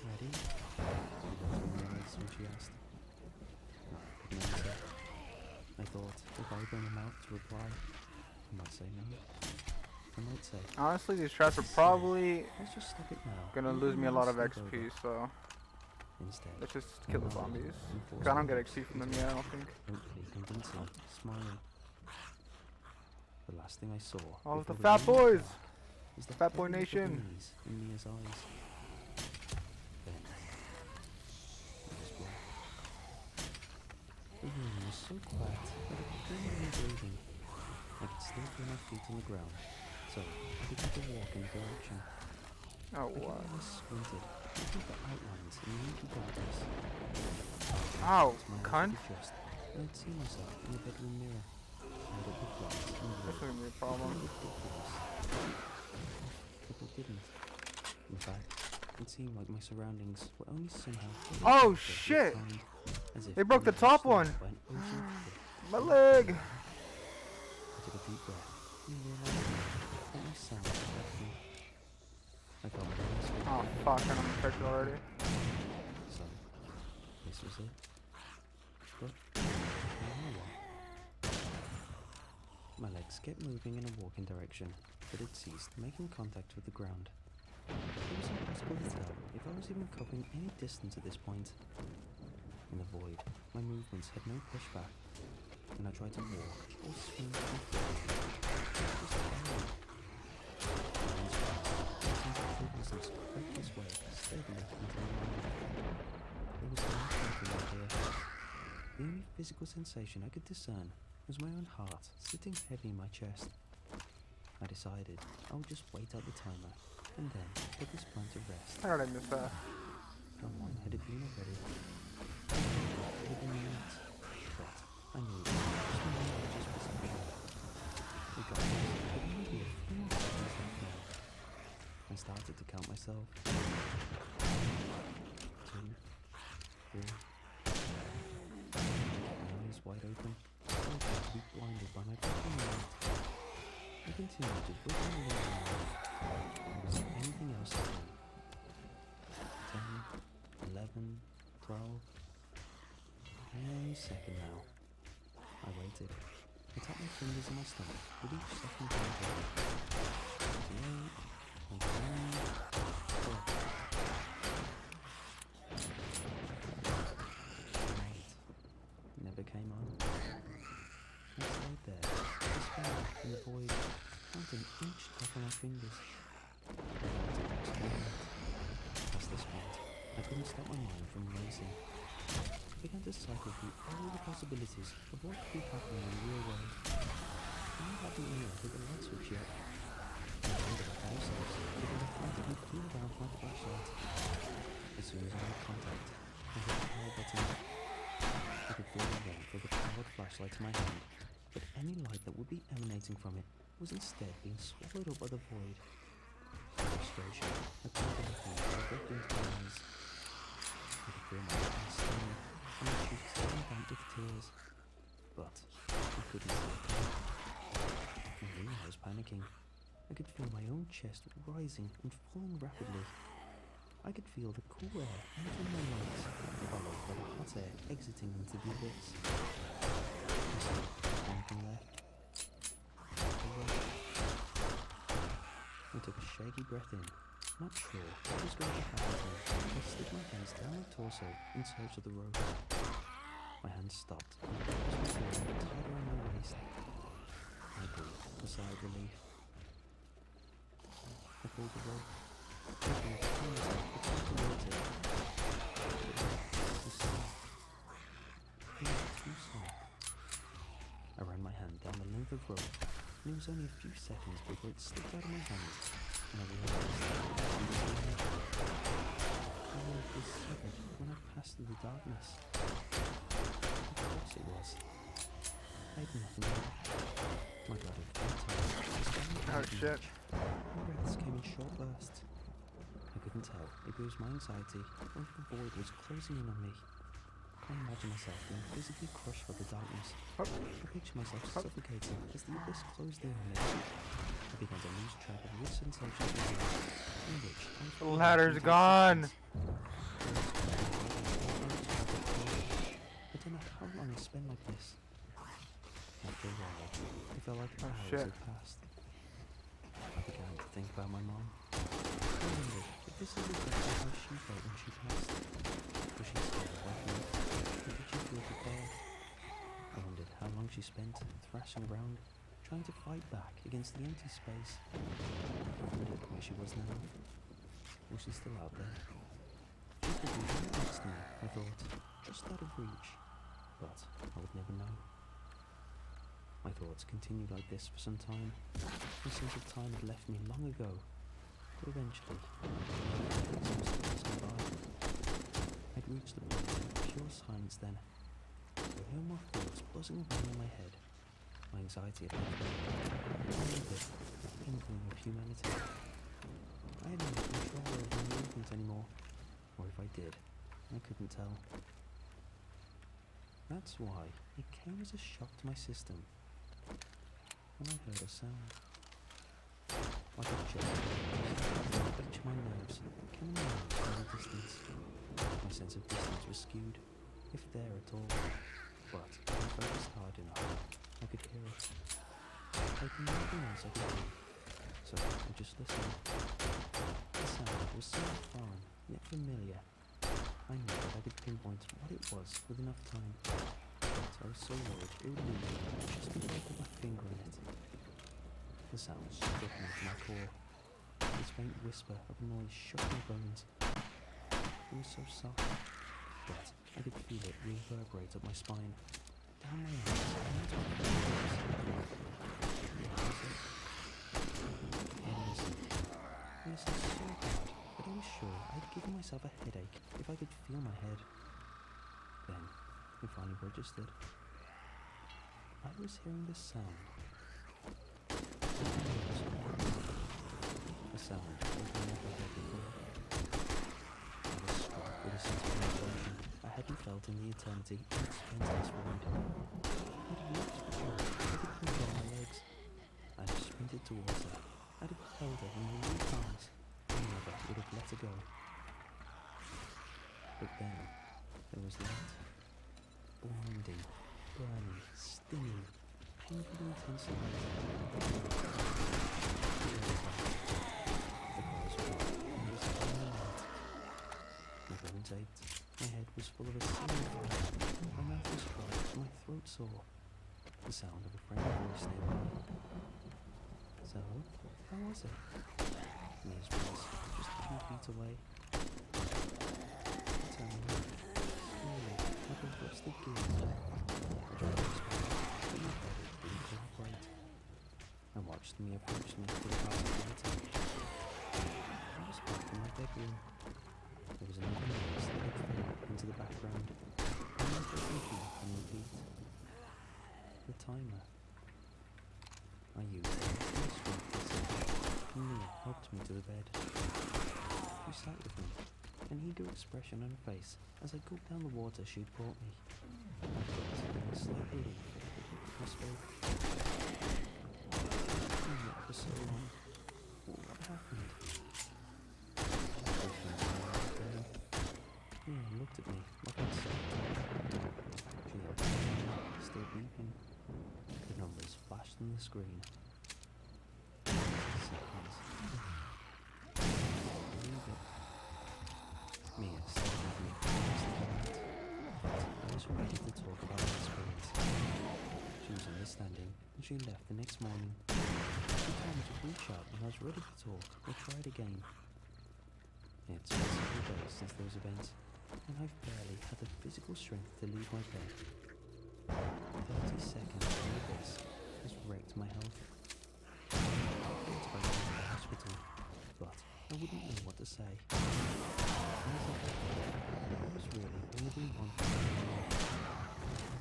Ready? She looked at my eyes when she asked. I couldn't answer. I thought if I opened my mouth to reply, I might say no. I might say, Honestly, these traps are probably let's just stop it now. gonna and lose me a lot of start over." XP, so Instead, let's just kill the zombies. and 'Cause I don't get XP from them yet, I don't think. hopefully convincing, smiling. The last thing I saw Oh, before the the fat room went boys! dark was the Fat Boy heavy look of Nation. unease in Mia's eyes. Then it was black. The room was so quiet that I could feel my breathing. I could still feel my feet on the ground, so I began to walk in the direction. Oh I wow. always squinted, looking for outlines in the inky darkness. Ow, My eyes cunt. would adjust, and I'd see myself in the bedroom mirror, tied up with flies and That's rope. gonna be a It problem. felt ridiculous. But it didn't. In fact, it seemed like my surroundings were only somehow Oh, perfectly shit! timed, as if They broke they the were top slowed one. by an ocean of foot. My leg! I took a deep breath and realized that my sound was deafening. I felt my voice was Oh fuck, I'm infected already. So, this was it. But, now what? My legs kept moving in a walking direction, but had ceased making contact with the ground. It was impossible to tell if I was even covering any distance at this point. In the void, my movements had no pushback, and I tried to walk or swing or fall. It was scary. My hands crossed, seemed like the distance crept this way steadily until I landed. There was no thinking out there. The only physical sensation I could discern was my own heart sitting heavy in my chest. I decided I would just wait out the timer and then put this plan to rest. How did I miss that? How long had it been already? It had been minutes, but I knew it was just my religious perception. Regardless, it could only be a few more seconds left now. I started to count myself. 2, 3. My eyes wide open. Okay. be blinded by my breaking light. I continued just waiting a little more. Was there anything else to do? 10, 11, 12. Any second now. I waited. I tapped my fingers on my stomach with each second counting. 28, 29, 30. Never came on. I stayed there, suspended in the void, counting each tap on my fingers. Past this point, I couldn't stop my mind from racing. I began to cycle through all the possibilities of what could be happening in the real world. I hadn't realized that the light switch yet. I wondered at ourselves, because I frantically flew around my flashlight. As soon as I made contact, I hit the power button. I could feel the warmth of the powered flashlight in my hand, but any light that would be emanating from it was instead being swallowed up by the void. Frustration, I pulled everything directly into my eyes. I could feel my eyes stinging, and my cheeks getting damp with tears. But I couldn't see it. I knew I was panicking. I could feel my own chest rising and falling rapidly. I could feel the cool air entering my lungs, followed by the hot air exiting into the abyss. One thing left. I took a shaky breath in, not sure what was going to happen to me. I slid my hands down my torso in search of the rope. My hands stopped, and the ropes were tied around my waist. I breathed a sigh of relief. I pulled the rope. I ran my hand down the length of rope, and it was only a few seconds before it slipped out of my hands, and I realized the rope was severed when I passed through the darkness. Of course it was. I had nothing more. My blood had fainted. Oh shit. My breaths came in short bursts. I couldn't tell if it was my anxiety or if the void was closing in on me. I imagined myself being physically crushed by the darkness. I pictured myself suffocating as the abyss closed in on me. I began to lose track of which sensations were real, in which I was The ladder's gone. I don't know how long I spent like this. After a while, it felt like hours Shit. had passed. I began to think about my mom. I wondered if this is exactly how she felt when she passed. Was she scared like me? Or did she feel prepared? I wondered how long she spent thrashing around, trying to fight back against the empty space. I wondered where she was now. Was she still out there? She could be right next to me, I thought, just out of reach. But I would never know. My thoughts continued like this for some time. The sense of time had left me long ago. But eventually, some seconds went by. I'd reached the point of pure silence then. There were no more thoughts buzzing around in my head. My anxiety had left me. I remembered the inkling of humanity. I had no control over my movements anymore. Or if I did, I couldn't tell. That's why it came as a shock to my system when I heard a sound. Like a jet, just each of my nerves came in from a distance. My sense of distance was skewed, if there at all. But if I focused hard enough, I could hear it. Like nothing else I could do, so I just listened. The sound was so foreign, yet familiar. I knew that I could pinpoint what it was with enough time, but I was so worried it would leave me just before I put my finger in it. The sound struck me to my core. This faint whisper of noise shook my bones. It was so soft, but I could feel it reverberate up my spine, down my arms, and into my fingers. What was it? I listened. I listened so hard that I was sure I'd given myself a headache if I could feel my head. Then, it finally registered. I was hearing this sound. A sound I'd never heard before. I was struck with a sense of emotion I hadn't felt in the eternity I'd spent in this void. It had looked I could feel it on my legs. I'd have sprinted towards her. I'd have held her in my weak arms. I never would have let her go. But then, there was light. Blinding, burning, stinging, painfully intense light. The girls fell, and it was burning light. My bones ached. My head was full of a stinging fire. My mouth was dry, my throat sore. The sound of a friendly voice nearby. So, how was it? Mia's voice, just a few feet away. I turned around, slowly, like a rusted gear. I tried to explain, but my body didn't cooperate. I watched Mia approach me for the past later. I was back in my bedroom. There was another noise that had faded into the background. And I took repeat and repeat. The timer. I used it as a strength message. Mia helped me to the bed. She sat with me, an eager expression on her face as I gulped down the water she'd brought me. I felt a slight relief. I spoke. Mia, for so long. What happened? Mia looked at me like I'd slept. She held her hand, still beeping. The numbers flashed on the screen. Seconds. Believe it. Mia stayed with me for the rest of the night, but I was ready to talk about my experience. She was understanding, and she left the next morning. She told me to reach out when I was ready to talk or try it again. It's been several days since those events, and I've barely had the physical strength to leave my bed. 30 seconds of this has wrecked my health. I thought about going to the hospital, but I wouldn't know what to say. I was really only one thing.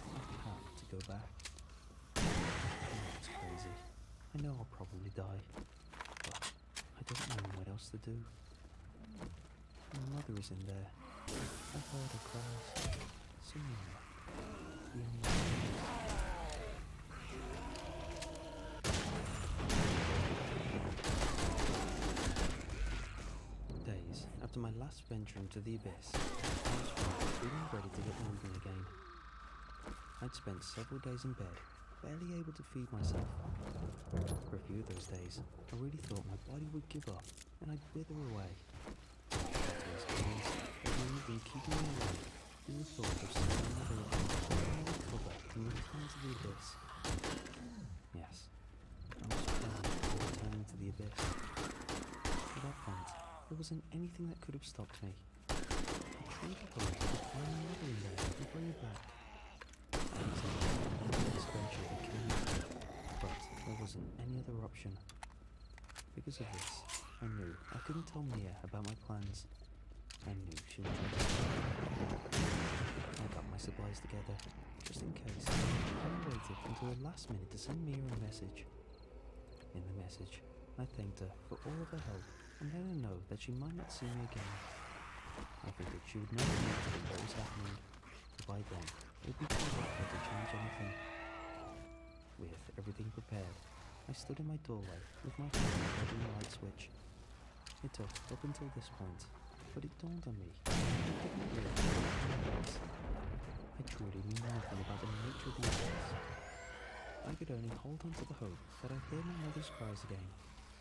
I have to go back. I know it's crazy. I know I'll probably die, but I don't know what else to do. My mother is in there. I heard her cries. Somewhere. Beyond my ears. Days after my last venture into the abyss, I was feeling ready to get moving again. I'd spent several days in bed, barely able to feed myself. For a few of those days, I really thought my body would give up and I'd wither away. Those days had only been keeping me alive in the thought of seeing another recover to return to the abyss. Yes, I was planning for returning to the abyss. At that point, there wasn't anything that could have stopped me. I truly hoped I could find my mother in there and bring her back. This venture would kill me, but there wasn't any other option. Because of this, I knew I couldn't tell Mia about my plans. I knew she would try to stop me. I got my supplies together, just in case, and I waited until the last minute to send Mia a message. In the message, I thanked her for all of her help and let her know that she might not see me again. I figured she would never know what was happening, but by then, it would be too late for her to change anything. With everything prepared, I stood in my doorway with my hand on the light switch. It took up until this point, but it dawned on me I didn't realize what it was. I truly knew nothing about the nature of the events. I could only hold on to the hope that I'd hear my mother's cries again,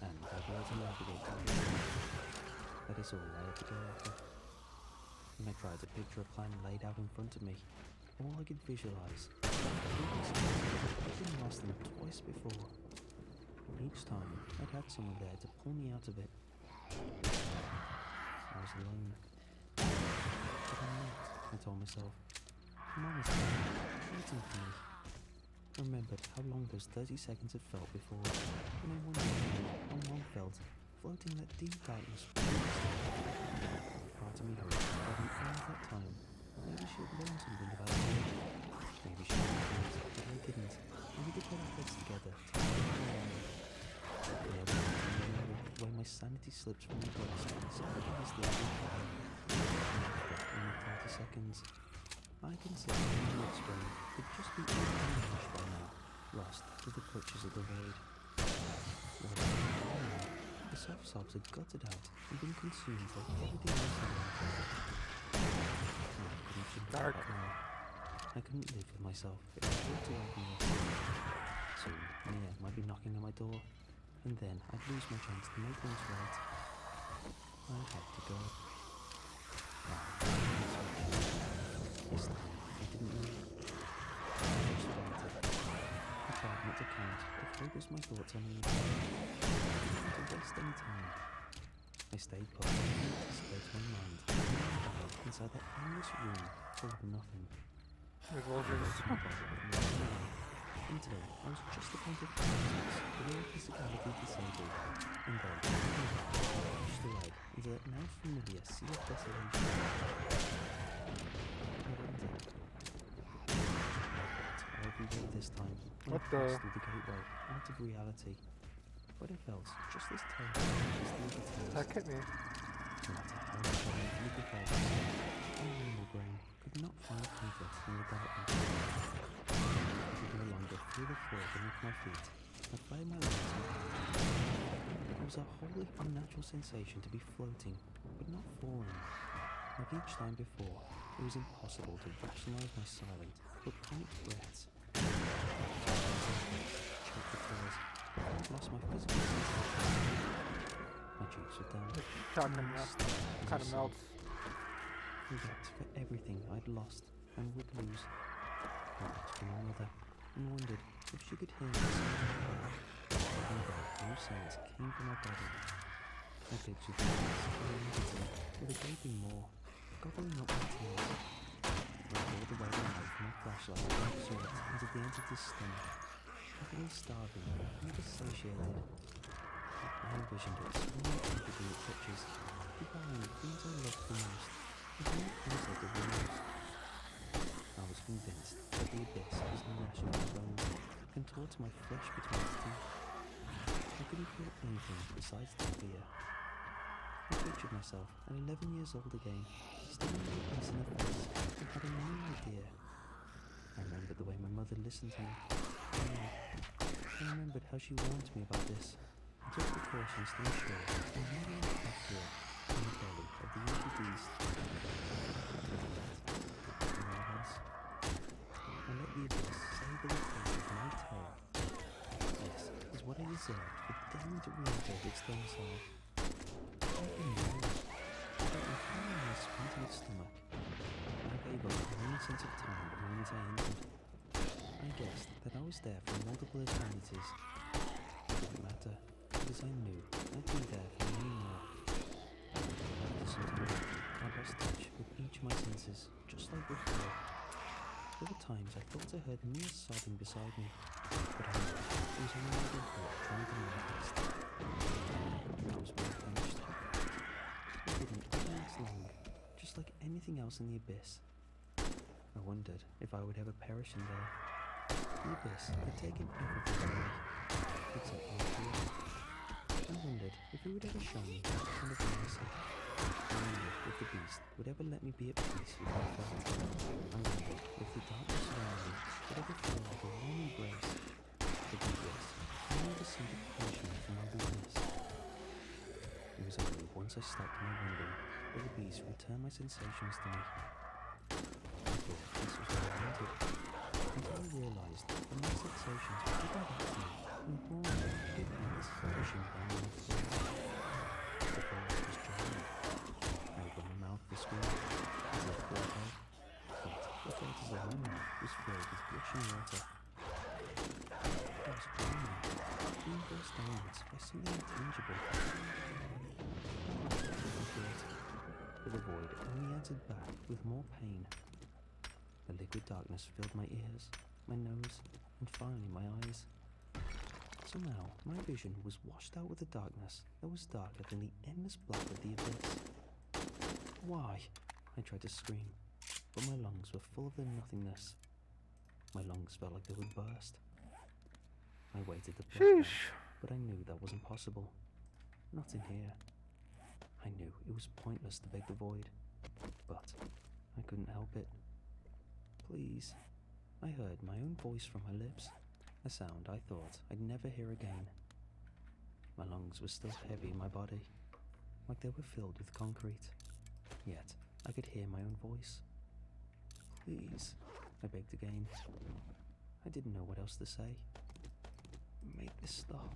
and I'd be able to navigate through this. That is all I had to go after. When I tried to picture a plan laid out in front of me, all I could visualize was I'd been lost in twice before. Each time, I'd had someone there to pull me out of it. I was alone. But I'm not, I told myself. Mom is there, waiting for me. I remembered how long those 30 seconds had felt before, and I wondered how Mom felt, floating that deep darkness. Part of me hoped that by the end of that time, maybe she had learned something about me. Maybe she had things that I didn't, and we could put our heads together to make it better. The way my sanity slips from my grasp so easily as it can. After only 30 seconds, I consider my next brain could just be unhinged by now. lost to the clutches of the void. What a moment. The soft sobs had gutted out and been consumed like everything else in my life. I couldn't think about Dark. that now. I couldn't live with myself if I walked away from this. Soon, Mia might be knocking at my door, and then I'd lose my chance to make things right. I had to go. This time, I didn't move. I just waited. I tried not to count or focus my thoughts on anything. I didn't want to waste any time. I stayed put and anticipated my mind inside that endless room full of nothing. Revolvers. Until I was just upon the precipice of all physicality disabled, and then pushed away into that now familiar sea of desolation. I waited. I would be ready this time when What I the? passed through the gateway out of reality. But it felt just as terrible as the other times. That hit me. No matter how much I mentally prepared myself, my normal brain could not find comfort in the darkness. I could no longer feel the floor beneath my feet, and find my legs and hands. It was a wholly unnatural sensation to be floating, but not falling. Like each time before, it was impossible to rationalize my silent but panicked breaths. Choked the floors. I'd lost my physical sensation. My cheeks were down. Kind of melts. I wept for everything I'd lost and would lose. I wept for my mother and wondered if she could hear me somehow. Even though no sounds came from my body, I pictured the face of an entity with a gaping maw, gobbling up my tears. I poured away the light from my flashlight and saw it into the entity's stomach, happily starving, never satiated. I envisioned it swimming comfortably at touches, devouring things I loved the most, with no concept of remorse. I was convinced that the abyss was gnashing my bones, contoured to my flesh between its teeth. I couldn't feel anything besides the fear. I pictured myself at 11 years old again, staring at the abyss in the face, and had no idea. I remembered the way my mother listened to me. I remembered how she warned me about this. I took precautions to ensure I never went back here in the belly of the evil beast. I let the abyss savor the taste of my terror. This is what I deserved for daring to re-enter its domicile. I didn't know. I felt my hand spun to its stomach. I gave up any sense of time the moment I entered. I guessed that I was there for multiple eternities. It didn't matter, because I knew I'd be there for many more. I listened to it. I lost touch with each of my senses, just like before. There were times I thought I heard Mia sobbing beside me, but I knew it was only my heart trying to manifest. I was well finished. It didn't last long, just like anything else in the abyss. I wondered if I would ever perish in there. The abyss had taken everything away, except my fear. I wondered if it would ever show me that kind of mercy. I wondered if the beast would ever let me be at peace with my fate. I wondered if the darkness around me would ever feel like a warm embrace. But the abyss never seemed to punish me for my weakness. It was only once I stopped my wondering that the beast returned my sensations to me. I thought this was what I wanted, until I realized that my sensations were given back to me in warm, big hands pushing down my throat. The forest was dry. I opened my mouth to scream, as if for help, but I felt as though my mouth was filled with rushing water. I was drowning, being forced downwards by something intangible. But the void only answered back with more pain. The liquid darkness filled my ears, my nose, and finally my eyes. Somehow, my vision was washed out with a darkness that was darker than the endless black of the abyss. Why? I tried to scream, but my lungs were full of the nothingness. My lungs felt like they would burst. I waited to breath out, but I knew that wasn't possible. Not in here. I knew it was pointless to beg the void, but I couldn't help it. Please, I heard my own voice from my lips. a sound I thought I'd never hear again. My lungs were still heavy in my body, like they were filled with concrete, yet I could hear my own voice. Please, I begged again. I didn't know what else to say. Make this stop.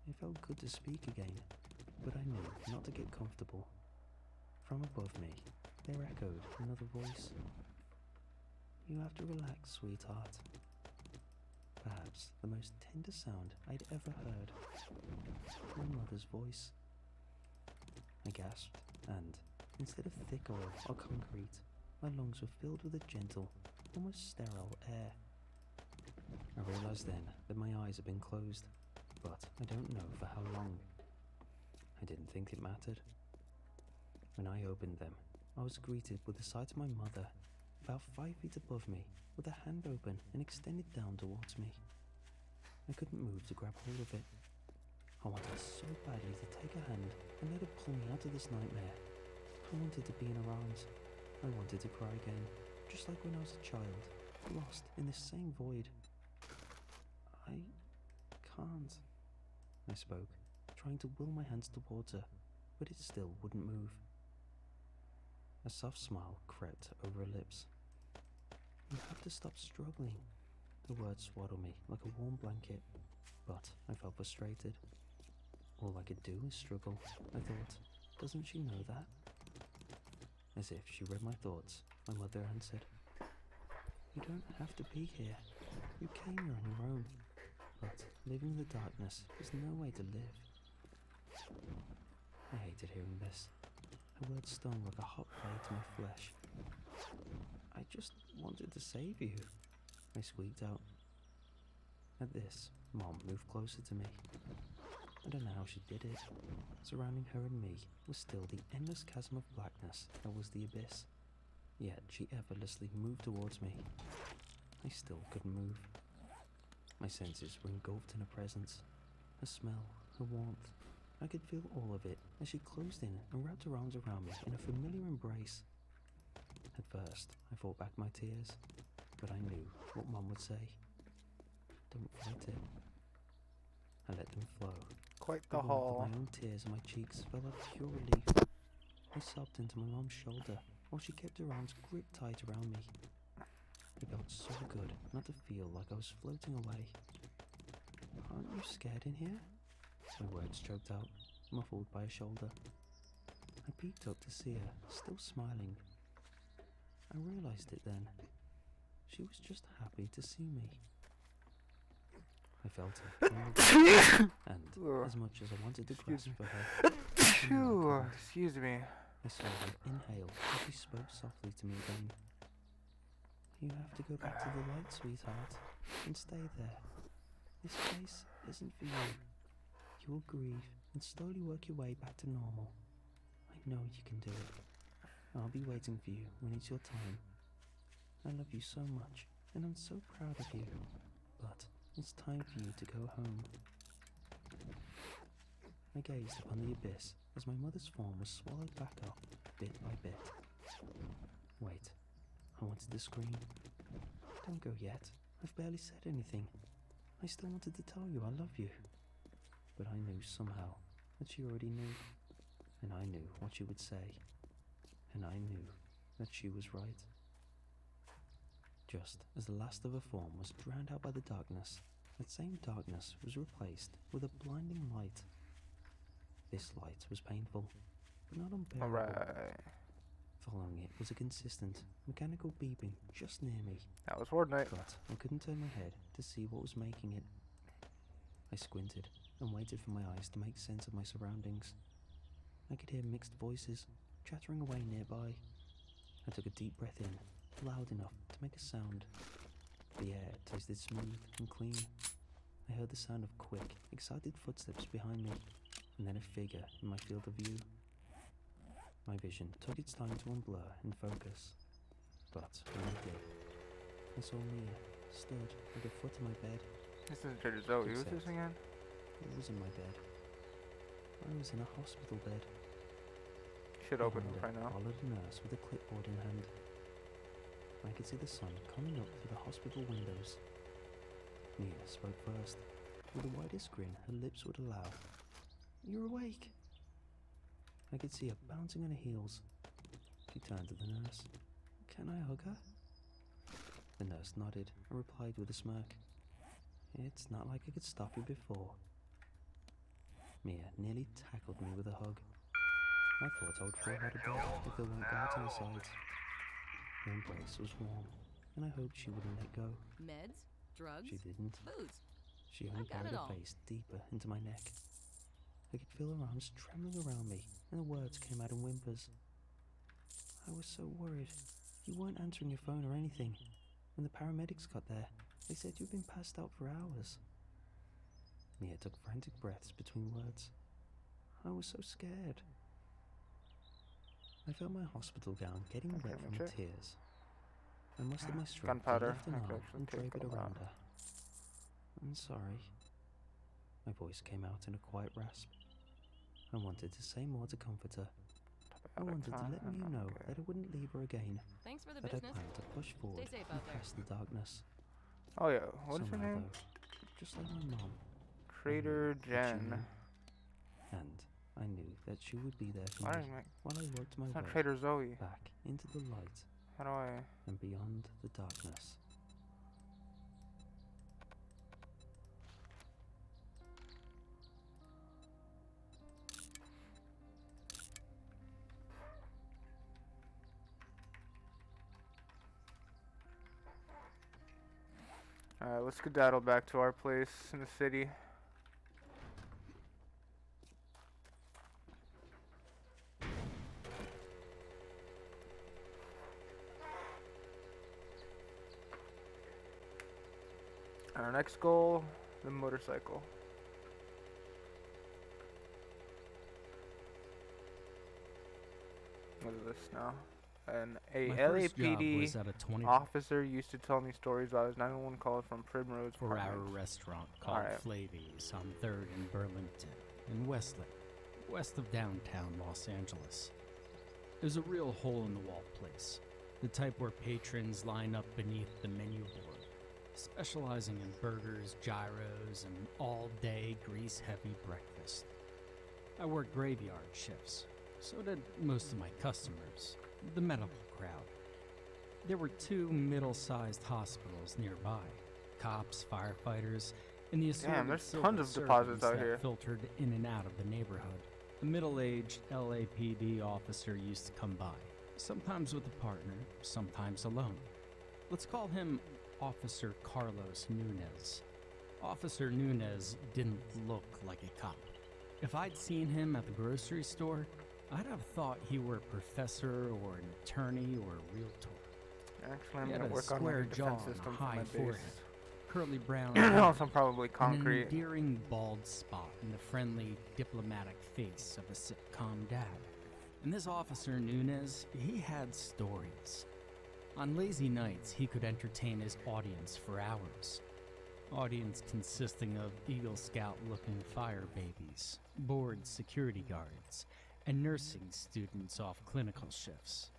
It felt good to speak again, but I knew not to get comfortable. From above me, there echoed another voice. You have to relax, sweetheart. Perhaps the most tender sound I'd ever heard. My mother's voice. I gasped, and instead of thick oil or concrete, my lungs were filled with a gentle, almost sterile air. I realized then that my eyes had been closed, but I don't know for how long. I didn't think it mattered. When I opened them, I was greeted with the sight of my mother, about 5 feet above me, with a hand open and extended down towards me. I couldn't move to grab hold of it. I wanted so badly to take her hand and let her pull me out of this nightmare. I wanted to be in her arms. I wanted to cry again, just like when I was a child, lost in this same void. I can't, I spoke, trying to will my hands towards her, but it still wouldn't move. A soft smile crept over her lips. You have to stop struggling. The words swaddled me like a warm blanket, but I felt frustrated. All I could do was struggle, I thought. Doesn't she know that? As if she read my thoughts, my mother answered, You don't have to be here. You came here on your own. But living in the darkness is no way to live. I hated hearing this. Her words stung like a hot blade to my flesh. I just wanted to save you, I squeaked out. At this, Mom moved closer to me. I don't know how she did it. Surrounding her and me was still the endless chasm of blackness that was the abyss. Yet she effortlessly moved towards me. I still couldn't move. My senses were engulfed in her presence. Her smell, her warmth. I could feel all of it as she closed in and wrapped her arms around me in a familiar embrace. At first, I fought back my tears, but I knew what Mum would say. Don't fight it. I let them flow. Quite The the warmth of haul. my own tears on my cheeks felt like pure relief. I sobbed into my mum's shoulder while she kept her arms gripped tight around me. It felt so good not to feel like I was floating away. Aren't you scared in here? My words choked out, muffled by a shoulder. I peeked up to see her, still smiling. I realized it then. She was just happy to see me. I felt her on the ground, and as much as I wanted to grasp for her, Phew, excuse me. I saw her inhale as she spoke softly to me again. You have to go back to the light, sweetheart, and stay there. This place isn't for you. You will grieve and slowly work your way back to normal. I know you can do it. I'll be waiting for you when it's your time. I love you so much, and I'm so proud of you. But it's time for you to go home. I gazed upon the abyss as my mother's form was swallowed back up, bit by bit. Wait, I wanted to scream. Don't go yet. I've barely said anything. I still wanted to tell you I love you. But I knew somehow that she already knew. And I knew what she would say. And I knew that she was right. Just as the last of her form was drowned out by the darkness, that same darkness was replaced with a blinding light. This light was painful, but not unbearable. Alright. Following it was a consistent, mechanical beeping just near me, That was Fortnite. but I couldn't turn my head to see what was making it. I squinted and waited for my eyes to make sense of my surroundings. I could hear mixed voices, chattering away nearby. I took a deep breath in, loud enough to make a sound. The air tasted smooth and clean. I heard the sound of quick, excited footsteps behind me, and then a figure in my field of view. My vision took its time to unblur and focus, but when it did, I saw Mia stood at the foot of my bed. This is Judge Zoe. Who's this again? It was in my bed. I was in a hospital bed. Should open Behind it her right now. followed a nurse with a clipboard in hand. I could see the sun coming up through the hospital windows. Mia spoke first, with the widest grin her lips would allow. "You're awake." I could see her bouncing on her heels. She turned to the nurse. "Can I hug her?" The nurse nodded and replied with a smirk. "It's not like I could stop you before." Mia nearly tackled me with a hug. I thought I would fall out of bed if there weren't guards on the sides. Her embrace was warm, and I hoped she wouldn't let go. Meds? Drugs? She didn't. Booze? She only I've got buried it her all. face deeper into my neck. I could feel her arms trembling around me, and the words came out in whimpers. "I was so worried. You weren't answering your phone or anything. When the paramedics got there, they said you'd been passed out for hours." Mia took frantic breaths between words. "I was so scared." I felt my hospital gown getting Okay, wet from mature. the tears. I mustered my strength to Gunpowder. lift an I could arm actually and take drape it a lot. around her. "I'm sorry." My voice came out in a quiet rasp. I wanted to say more to comfort her. I wanted to let Mia know that I wouldn't leave her again, Thanks for the that I business. planned to push forward safe and out there. past the darkness. Oh yeah, what is her Somehow, name? though, just like my mom, Crater that she Jen. knew. And I knew that she would be there for Why me did I make? while I worked my It's not way Trader Zoe. back into the light How do I? and beyond the darkness. Alright, let's skedaddle back to our place in the city. Our next goal, the motorcycle. What is this now? A My first job LAPD was at a 24-hour officer used to tell me stories about his 911 call from Primrose Apartments. restaurant called Alright. Flavy's on 3rd and Burlington in Westlake, west of downtown Los Angeles. It was a real hole-in-the-wall place, the type where patrons line up beneath the menu board, specializing in burgers, gyros, and all-day grease-heavy breakfast. I worked graveyard shifts, so did most of my customers, the medical crowd. There were 2 middle-sized hospitals nearby, cops, firefighters, and the assorted there's civil tons of deposits servants out that here. filtered in and out of the neighborhood. A middle-aged LAPD officer used to come by, sometimes with a partner, sometimes alone. Let's call him Officer Carlos Nunez. Officer Nunez didn't look like a cop. If I'd seen him at the grocery store, I'd have thought he were a professor or an attorney or a realtor. Actually, I'm He had gonna a work on my square defense jaw and system for high my forehead, base. curly brown hair, Also, probably and an concrete. endearing bald spot in the friendly, diplomatic face of a sitcom dad. And this Officer Nunez, he had stories. On lazy nights, he could entertain his audience for hours. Audience consisting of Eagle Scout-looking fire babies, bored security guards, and nursing students off clinical shifts.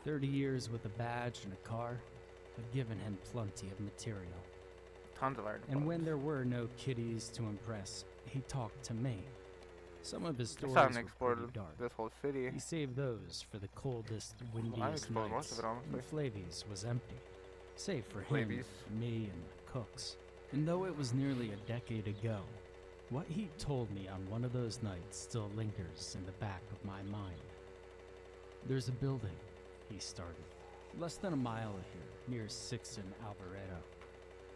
30 years with a badge and a car had given him plenty of material. Tons of art. And when there were no kiddies to impress, he talked to me. Some of his I stories still haven't were explored pretty dark. this whole city. He saved those for the coldest, I windiest explored most nights of it, honestly. when Flavy's was empty, save for him, Flavy's. me, and the cooks. And though it was nearly a decade ago, what he told me on one of those nights still lingers in the back of my mind. There's a building, he started, less than a mile here, near 6th and Alvarado.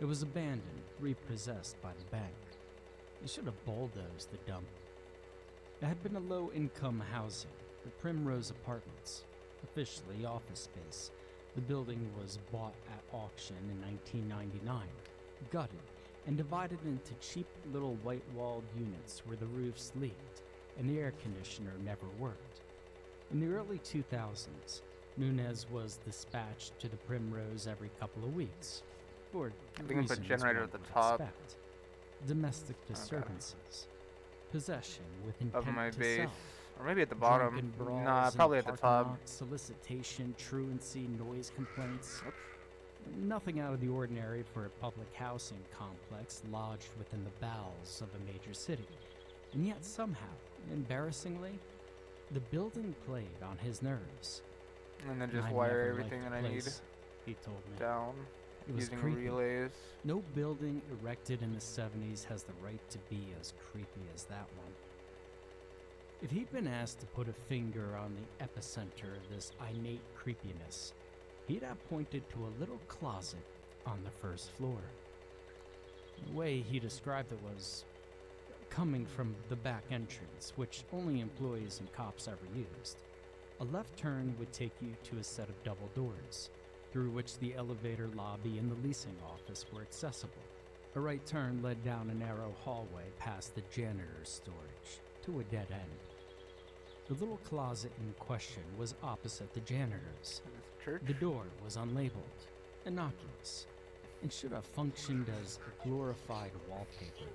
It was abandoned, repossessed by the bank. They should have bulldozed the dump. It had been a low-income housing, the Primrose Apartments, officially office space. The building was bought at auction in 1999, gutted, and divided into cheap little white-walled units where the roofs leaked and the air conditioner never worked. In the early 2000s, Nunez was dispatched to the Primrose every couple of weeks, for I think I put reasons generator one at the would top. expect. Domestic disturbances, possession with Of intent my to base. sell, Or maybe at the Drunken bottom. brawls Nah, in probably at the parking top. lot, solicitation, truancy, noise complaints. Oops. Nothing out of the ordinary for a public housing complex lodged within the bowels of a major city. And yet somehow, embarrassingly, the building played on his nerves. And then just I wire never everything liked that the I need place, he told me. down It was using creepy. relays. No building erected in the 70s has the right to be as creepy as that one. If he'd been asked to put a finger on the epicenter of this innate creepiness, he'd have pointed to a little closet on the first floor. The way he described it was coming from the back entrance, which only employees and cops ever used. A left turn would take you to a set of double doors, through which the elevator lobby and the leasing office were accessible. A right turn led down a narrow hallway past the janitor's storage to a dead end. The little closet in question was opposite the janitor's. This church. The door was unlabeled, innocuous, and should have functioned as glorified wallpaper.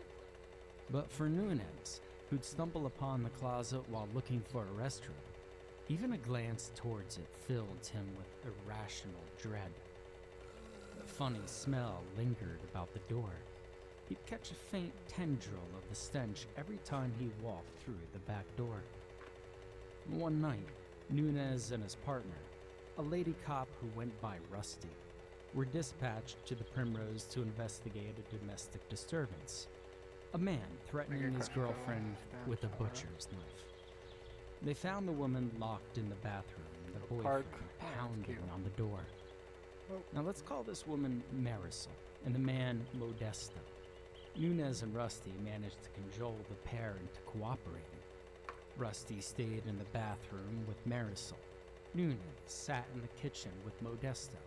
But for Nunez, who'd stumble upon the closet while looking for a restroom, even a glance towards it filled him with irrational dread. A funny smell lingered about the door. He'd catch a faint tendril of the stench every time he walked through the back door. One night, Nunez and his partner, a lady cop who went by Rusty, were dispatched to the Primrose to investigate a domestic disturbance. A man threatening his girlfriend with a butcher's knife. They found the woman locked in the bathroom and the boyfriend pounding on the door. Now let's call this woman Marisol and the man Modesto. Nunez and Rusty managed to cajole the pair into cooperating. Rusty stayed in the bathroom with Marisol. Nunez sat in the kitchen with Modesto.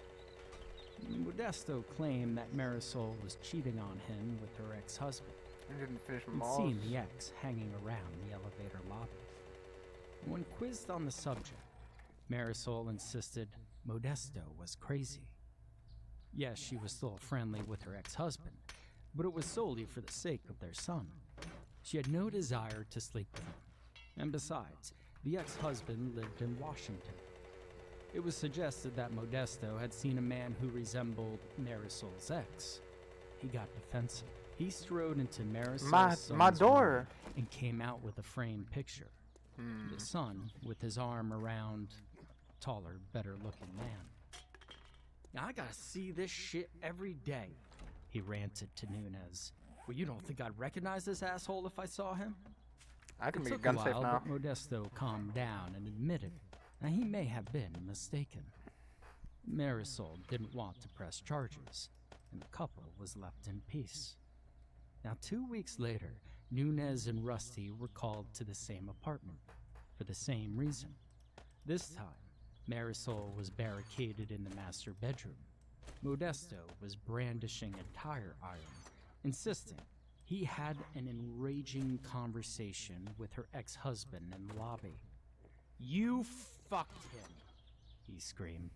Modesto claimed that Marisol was cheating on him with her ex-husband. I didn't finish He'd malls. seen the ex hanging around the elevator lobby. When quizzed on the subject, Marisol insisted Modesto was crazy. Yes, she was still friendly with her ex-husband, but it was solely for the sake of their son. She had no desire to sleep with him. And besides, the ex-husband lived in Washington. It was suggested that Modesto had seen a man who resembled Marisol's ex. He got defensive. He strode into Marisol's My son's door. room and came out with a framed picture. The son with his arm around a taller, better-looking man. Now I gotta see this shit every day, he ranted to Nunez. Well, you don't think I'd recognize this asshole if I saw him? I can It be took gun a safe while, now. but Modesto calmed down and admitted that he may have been mistaken. Marisol didn't want to press charges, and the couple was left in peace. Now, 2 weeks later, Nunez and Rusty were called to the same apartment for the same reason. This time, Marisol was barricaded in the master bedroom. Modesto was brandishing a tire iron, insisting he had an enraging conversation with her ex-husband in the lobby. "You fucked him," he screamed.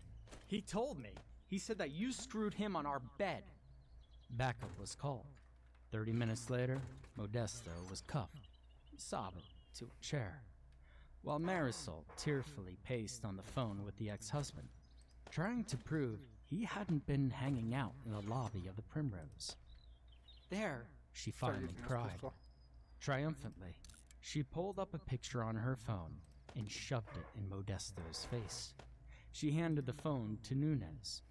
"He told me. He said that you screwed him on our bed." Backup was called. 30 minutes later, Modesto was cuffed, sobbing, to a chair, while Marisol tearfully paced on the phone with the ex-husband, trying to prove he hadn't been hanging out in the lobby of the Primrose. "There," she Start finally using this cried. pistol. Triumphantly, she pulled up a picture on her phone and shoved it in Modesto's face. She handed the phone to Nunez.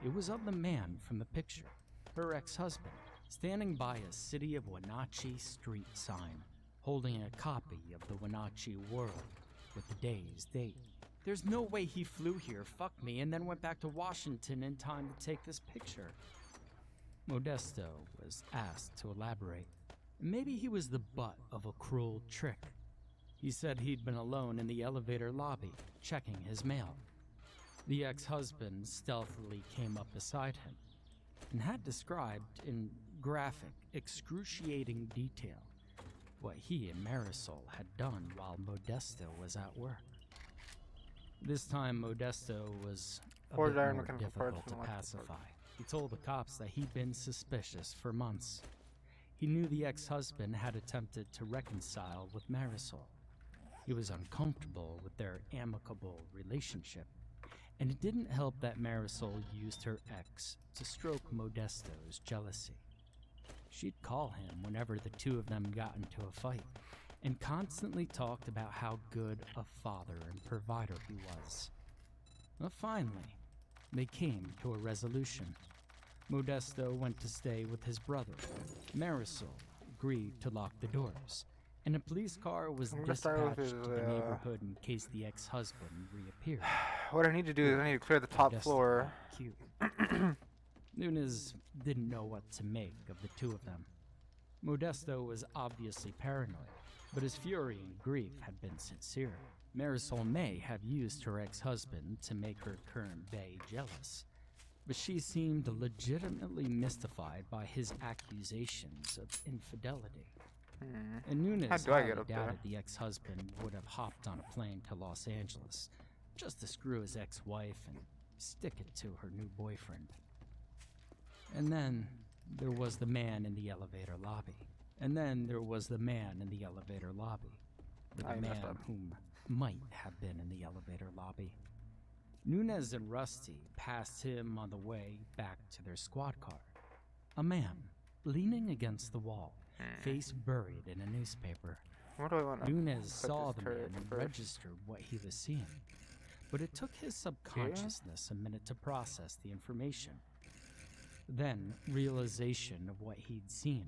It was of the man from the picture, her ex-husband, standing by a City of Wenatchee street sign, holding a copy of the Wenatchee World with the day's date. "There's no way he flew here, fucked me, and then went back to Washington in time to take this picture." Modesto was asked to elaborate. Maybe he was the butt of a cruel trick. He said he'd been alone in the elevator lobby, checking his mail. The ex-husband stealthily came up beside him and had described in graphic, excruciating detail what he and Marisol had done while Modesto was at work. This time, Modesto was a Forged bit iron more mechanical difficult parts to and electrical parts. pacify. He told the cops that he'd been suspicious for months. He knew the ex-husband had attempted to reconcile with Marisol. He was uncomfortable with their amicable relationship, and it didn't help that Marisol used her ex to stroke Modesto's jealousy. She'd call him whenever the two of them got into a fight, and constantly talked about how good a father and provider he was. But finally, they came to a resolution. Modesto went to stay with his brother. Marisol agreed to lock the doors, and a police car was I'm gonna start with dispatched to the his, neighborhood in case the ex-husband reappeared. What I need to do is I need to clear the top Modesto floor. got cute. Nunez didn't know what to make of the two of them. Modesto was obviously paranoid, but his fury and grief had been sincere. Marisol may have used her ex-husband to make her current bae jealous, but she seemed legitimately mystified by his accusations of infidelity. And How Nunez do I highly get up there? doubted the ex-husband would have hopped on a plane to Los Angeles just to screw his ex-wife and stick it to her new boyfriend. And then there was the man in the elevator lobby. And then there was the man in the elevator lobby. Or I the messed man up. whom might have been in the elevator lobby. Nunez and Rusty passed him on the way back to their squad car. A man leaning against the wall, face buried in a newspaper. What do I want to Nunez saw this the turret man and first? registered what he was seeing. But it took his subconsciousness a minute to process the information. Then, realization of what he'd seen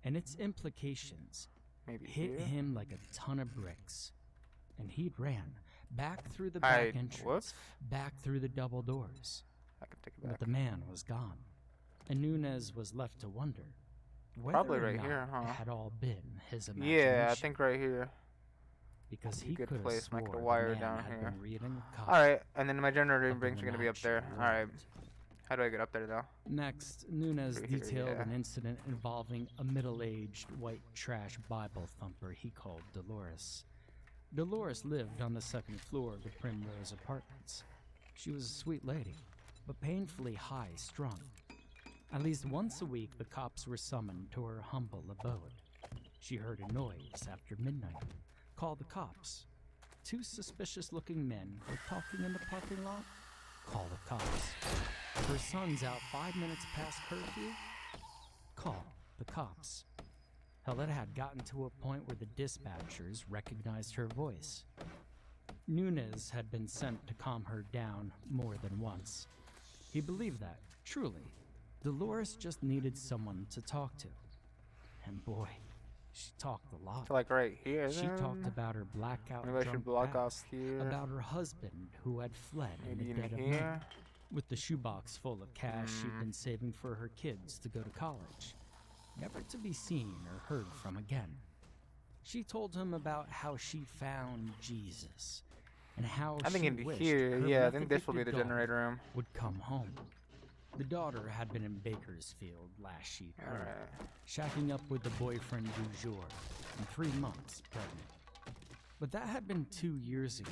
and its implications Maybe hit here? him like a ton of bricks. And he ran back through the back entrance, Whoops. back through the double doors. I can take it But back. the man was gone, and Nunez was left to wonder whether Probably or right not here, huh? it had all been his imagination. Yeah, I think right here. because be a he good could have place. swore Make the the wire man down had here. been reading a copy Alright, and then my generator of the brinks are gonna be up there. Wenatchee Alright, World. how do I get up there though? Next, Nunez Through here, detailed yeah. an incident involving a middle-aged white trash Bible thumper he called Dolores. Dolores lived on the second floor of the Primrose Apartments. She was a sweet lady, but painfully high-strung. At least once a week, the cops were summoned to her humble abode. She heard a noise after midnight. Called the cops. Two suspicious-looking men were talking in the parking lot. Call the cops. Her son's out 5 minutes past curfew. Call the cops. Hell, it had gotten to a point where the dispatchers recognized her voice. Nunez had been sent to calm her down more than once. He believed that, truly, Dolores just needed someone to talk to. And boy, she talked a lot. So like right here She then? talked about her blackout Maybe I drunk should block off past, here. about her husband who had fled Maybe in the in dead of here? night, with the shoebox full of cash she'd been saving for her kids to go to college, never to be seen or heard from again. She told him about how she found Jesus, and how I think she in wished here, her yeah, I think this will be meth-addicted the daughter generator room. would come home. The daughter had been in Bakersfield last she'd heard, Alright. shacking up with the boyfriend du jour, and 3 months pregnant. But that had been 2 years ago,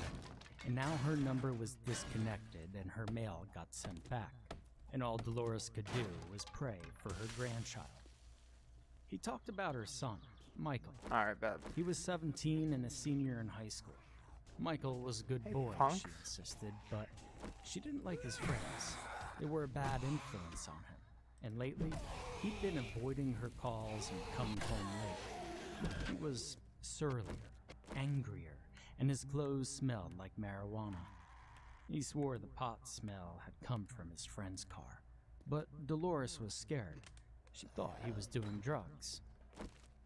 and now her number was disconnected and her mail got sent back, and all Dolores could do was pray for her grandchild. He talked about her son, Michael. Alright, bad. He was 17 and a senior in high school. Michael was a good Hey, boy, punk. she insisted, but she didn't like his friends. They were a bad influence on him, and lately, he'd been avoiding her calls and coming home late. He was surlier, angrier, and his clothes smelled like marijuana. He swore the pot smell had come from his friend's car, but Dolores was scared. She thought he was doing drugs.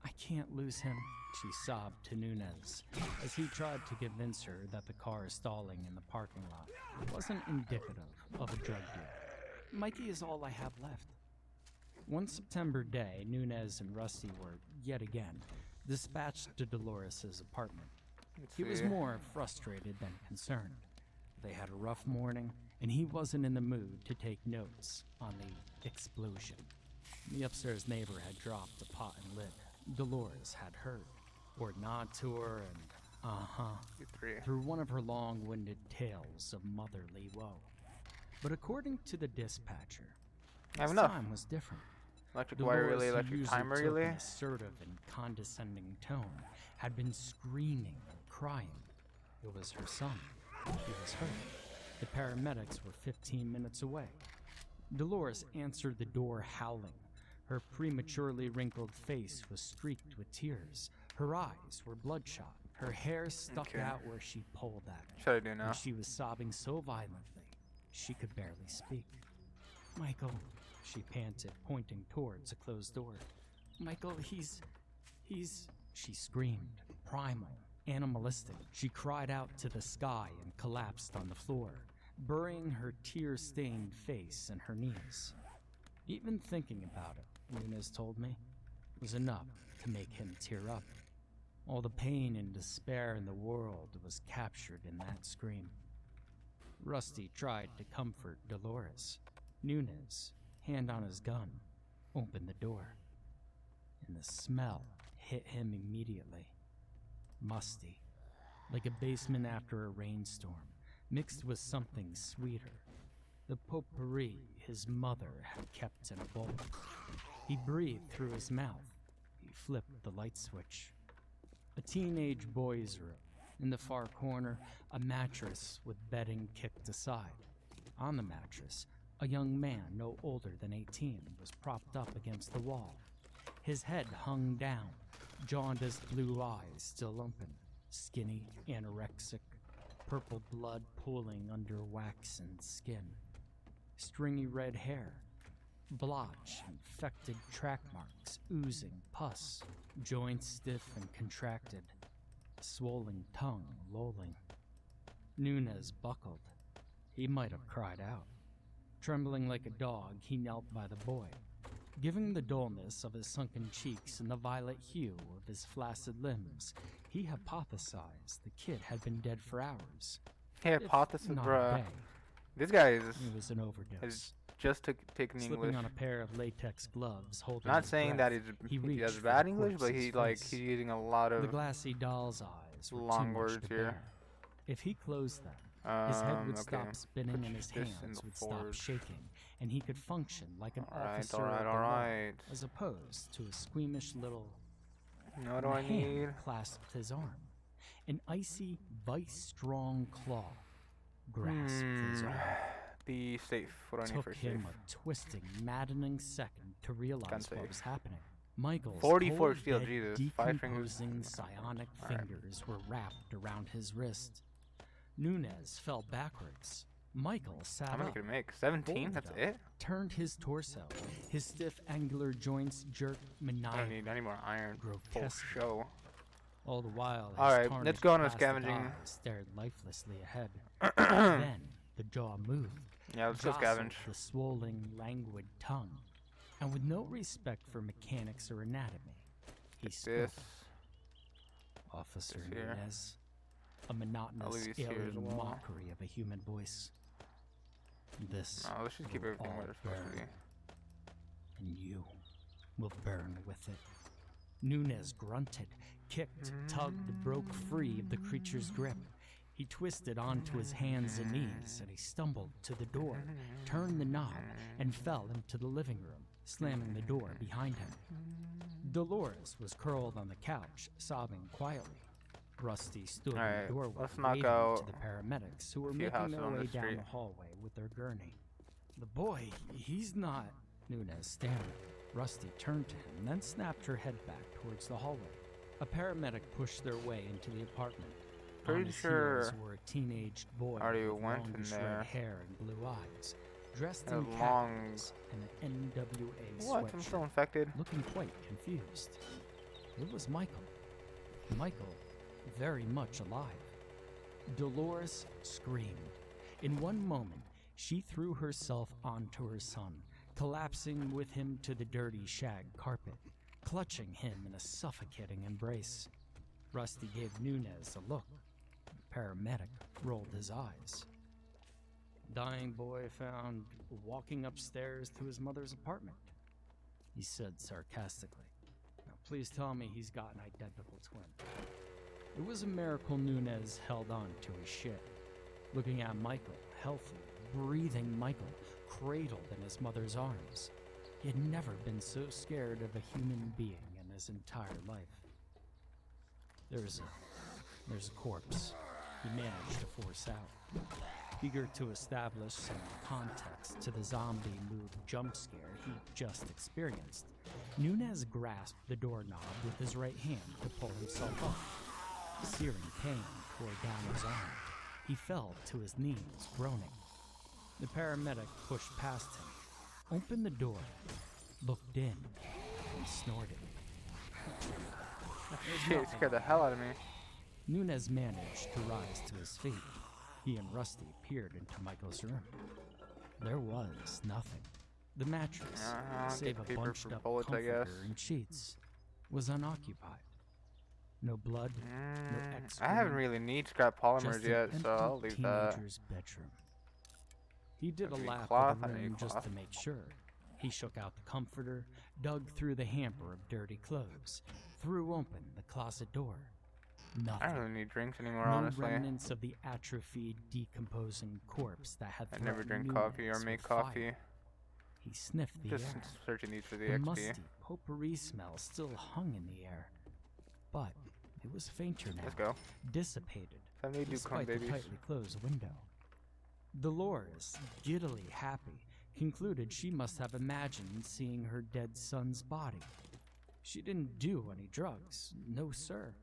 I can't lose him, she sobbed to Nunez, as he tried to convince her that the car stalling in the parking lot wasn't indicative of a drug deal. Mikey is all I have left. One September day, Nunez and Rusty were, yet again, dispatched to Dolores' apartment. Let's He was see. more frustrated than concerned. They had a rough morning, and he wasn't in the mood to take notes on the explosion. The upstairs neighbor had dropped the pot and lid. Dolores had heard, or nod to her, and Three. through one of her long-winded tales of motherly woe. But according to the dispatcher, I have this enough. time was different. Electric The wire voice relay, who electric usually timer took relay. an assertive and condescending tone had been screaming and crying. It was her son. He was hurt. The paramedics were 15 minutes away. Dolores answered the door howling. Her prematurely wrinkled face was streaked with tears. Her eyes were bloodshot. Her hair stuck Okay. out where she pulled at it. Should I do now? And she was sobbing so violently, she could barely speak. Michael, she panted, pointing towards a closed door. Michael, he's... She screamed, primal, animalistic. She cried out to the sky and collapsed on the floor, burying her tear-stained face in her knees. Even thinking about it, Nunez told me, was enough to make him tear up. All the pain and despair in the world was captured in that scream. Rusty tried to comfort Dolores. Nunez, hand on his gun, opened the door, and the smell hit him immediately. Musty, like a basement after a rainstorm, mixed with something sweeter. The potpourri his mother had kept in a bowl. He breathed through his mouth. He flipped the light switch. A teenage boy's room. In the far corner, a mattress with bedding kicked aside. On the mattress, a young man no older than 18 was propped up against the wall. His head hung down, jaundiced blue eyes still open, skinny, anorexic, purple blood pooling under waxen skin. Stringy red hair, blotch, infected track marks, oozing pus, joints stiff and contracted, swollen tongue lolling. Nunez buckled. He might have cried out. Trembling like a dog, he knelt by the boy. Giving the dullness of his sunken cheeks and the violet hue of his flaccid limbs, he hypothesized the kid had been dead for hours. Hey, if hypothesis, not a bruh. day. This guy is It was an overdose. just taking Slipping English. on a pair of latex gloves, holding Not his saying breath, that he reached has for bad the English, but corpse's he's face. he's using a lot The of glassy doll's eyes were long too much words to here. bear. If he closed them, his head would okay. stop spinning Put and his this in hands the would stop forward. shaking, and he could function like an Alright, officer of the law, alright. as opposed to a squeamish little What do I hand need? clasped his arm. An icy, vice-strong claw grasped his arm. Be safe. What do I need Took for safe? him a twisting, maddening second to realize what safe. was happening. Michael's 44 cold, steel, dead, Jesus. 5 fingers. decomposing psionic Alright. fingers were wrapped around his wrist. Nunez fell backwards. Michael sat How many up, can I make? 17? folded That's up, it? turned his torso. His stiff, angular joints jerked I maniacally. need more iron. Full Grotesque. show. All the while, his Alright, let's tarnished go on a plastic scavenging. eyes stared lifelessly ahead. Then the jaw moved. Yeah, let's go Jostled scavenge. the swollen, languid tongue, and with no respect for mechanics or anatomy, he spoke. This. Officer this here. Nunez, a monotonous leave these here as alien well. mockery of a human voice. This No, let's just keep will everything all where it's supposed to be. burn, and you will burn with it. Nunez grunted, kicked, tugged, broke free of the creature's grip. He twisted onto his hands and knees, and he stumbled to the door, turned the knob, and fell into the living room, slamming the door behind him. Dolores was curled on the couch, sobbing quietly. Rusty stood in Alright, the doorway, let's knock waving out to the paramedics who were a few making houses their on way the down street. the hallway with their gurney. The boy, he's not... Nunez stammered. Rusty turned to him, then snapped her head back towards the hallway. A paramedic pushed their way into the apartment. On Pretty his sure heels were a teenaged boy already with went in longish there. red hair and blue eyes, dressed A in long- khakis and an NWA What? I'm still sweatshirt, infected? looking quite confused. It was Michael. Michael, very much alive. Dolores screamed. In one moment, she threw herself onto her son, collapsing with him to the dirty shag carpet, clutching him in a suffocating embrace. Rusty gave Nunez a look. The paramedic rolled his eyes. Dying boy found walking upstairs to his mother's apartment, he said sarcastically. Now please tell me he's got an identical twin. It was a miracle Nunez held on to his shit, looking at Michael, healthy, breathing Michael, cradled in his mother's arms. He had never been so scared of a human being in his entire life. There's a corpse he managed to force out. Eager to establish some context to the zombie move jump scare he just experienced, Nunez grasped the doorknob with his right hand to pull himself up. Searing pain tore down his arm. He fell to his knees, groaning. The paramedic pushed past him, opened the door, looked in, and snorted. Shit, it scared the hell out of me. Nunez managed to rise to his feet. He and Rusty peered into Michael's room. There was nothing. The mattress, save a paper bunched for up bullets, I comforter guess. and sheets, was unoccupied. No blood, no I excrement, haven't really need scrap polymers just an yet, so I'll empty leave that. teenager's bedroom. He did a Any lap cloth? of the I need room just cloth. to make sure. He shook out the comforter, dug through the hamper of dirty clothes, threw open the closet door. I Nothing. don't really need drinks anymore, No honestly. remnants of the atrophied, decomposing corpse that had I never threatened drink coffee or Nunez make with fire. coffee. He sniffed the Just air. searching these for the The XP. musty, potpourri smell still hung in the air, but it was fainter now, Let's go. dissipated, 70 do come, despite the babies. tightly closed window. Dolores, giddily happy, concluded she must have imagined seeing her dead son's body. She didn't do any drugs, no sir.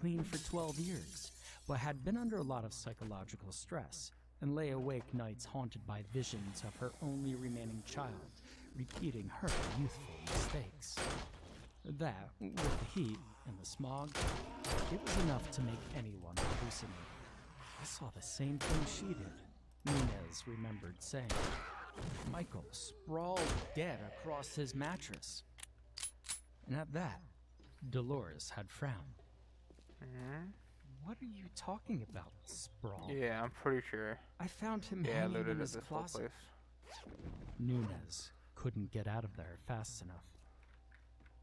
Clean for 12 years, but had been under a lot of psychological stress and lay awake nights haunted by visions of her only remaining child, repeating her youthful mistakes. That, with the heat and the smog, it was enough to make anyone hallucinate. I saw the same thing she did, Nunez remembered saying. Michael sprawled dead across his mattress. And at that, Dolores had frowned. What are you talking about, sprawl? Yeah, I'm pretty sure. I found him Yeah, I hanging looted in at his this whole closet. place. Nunez couldn't get out of there fast enough.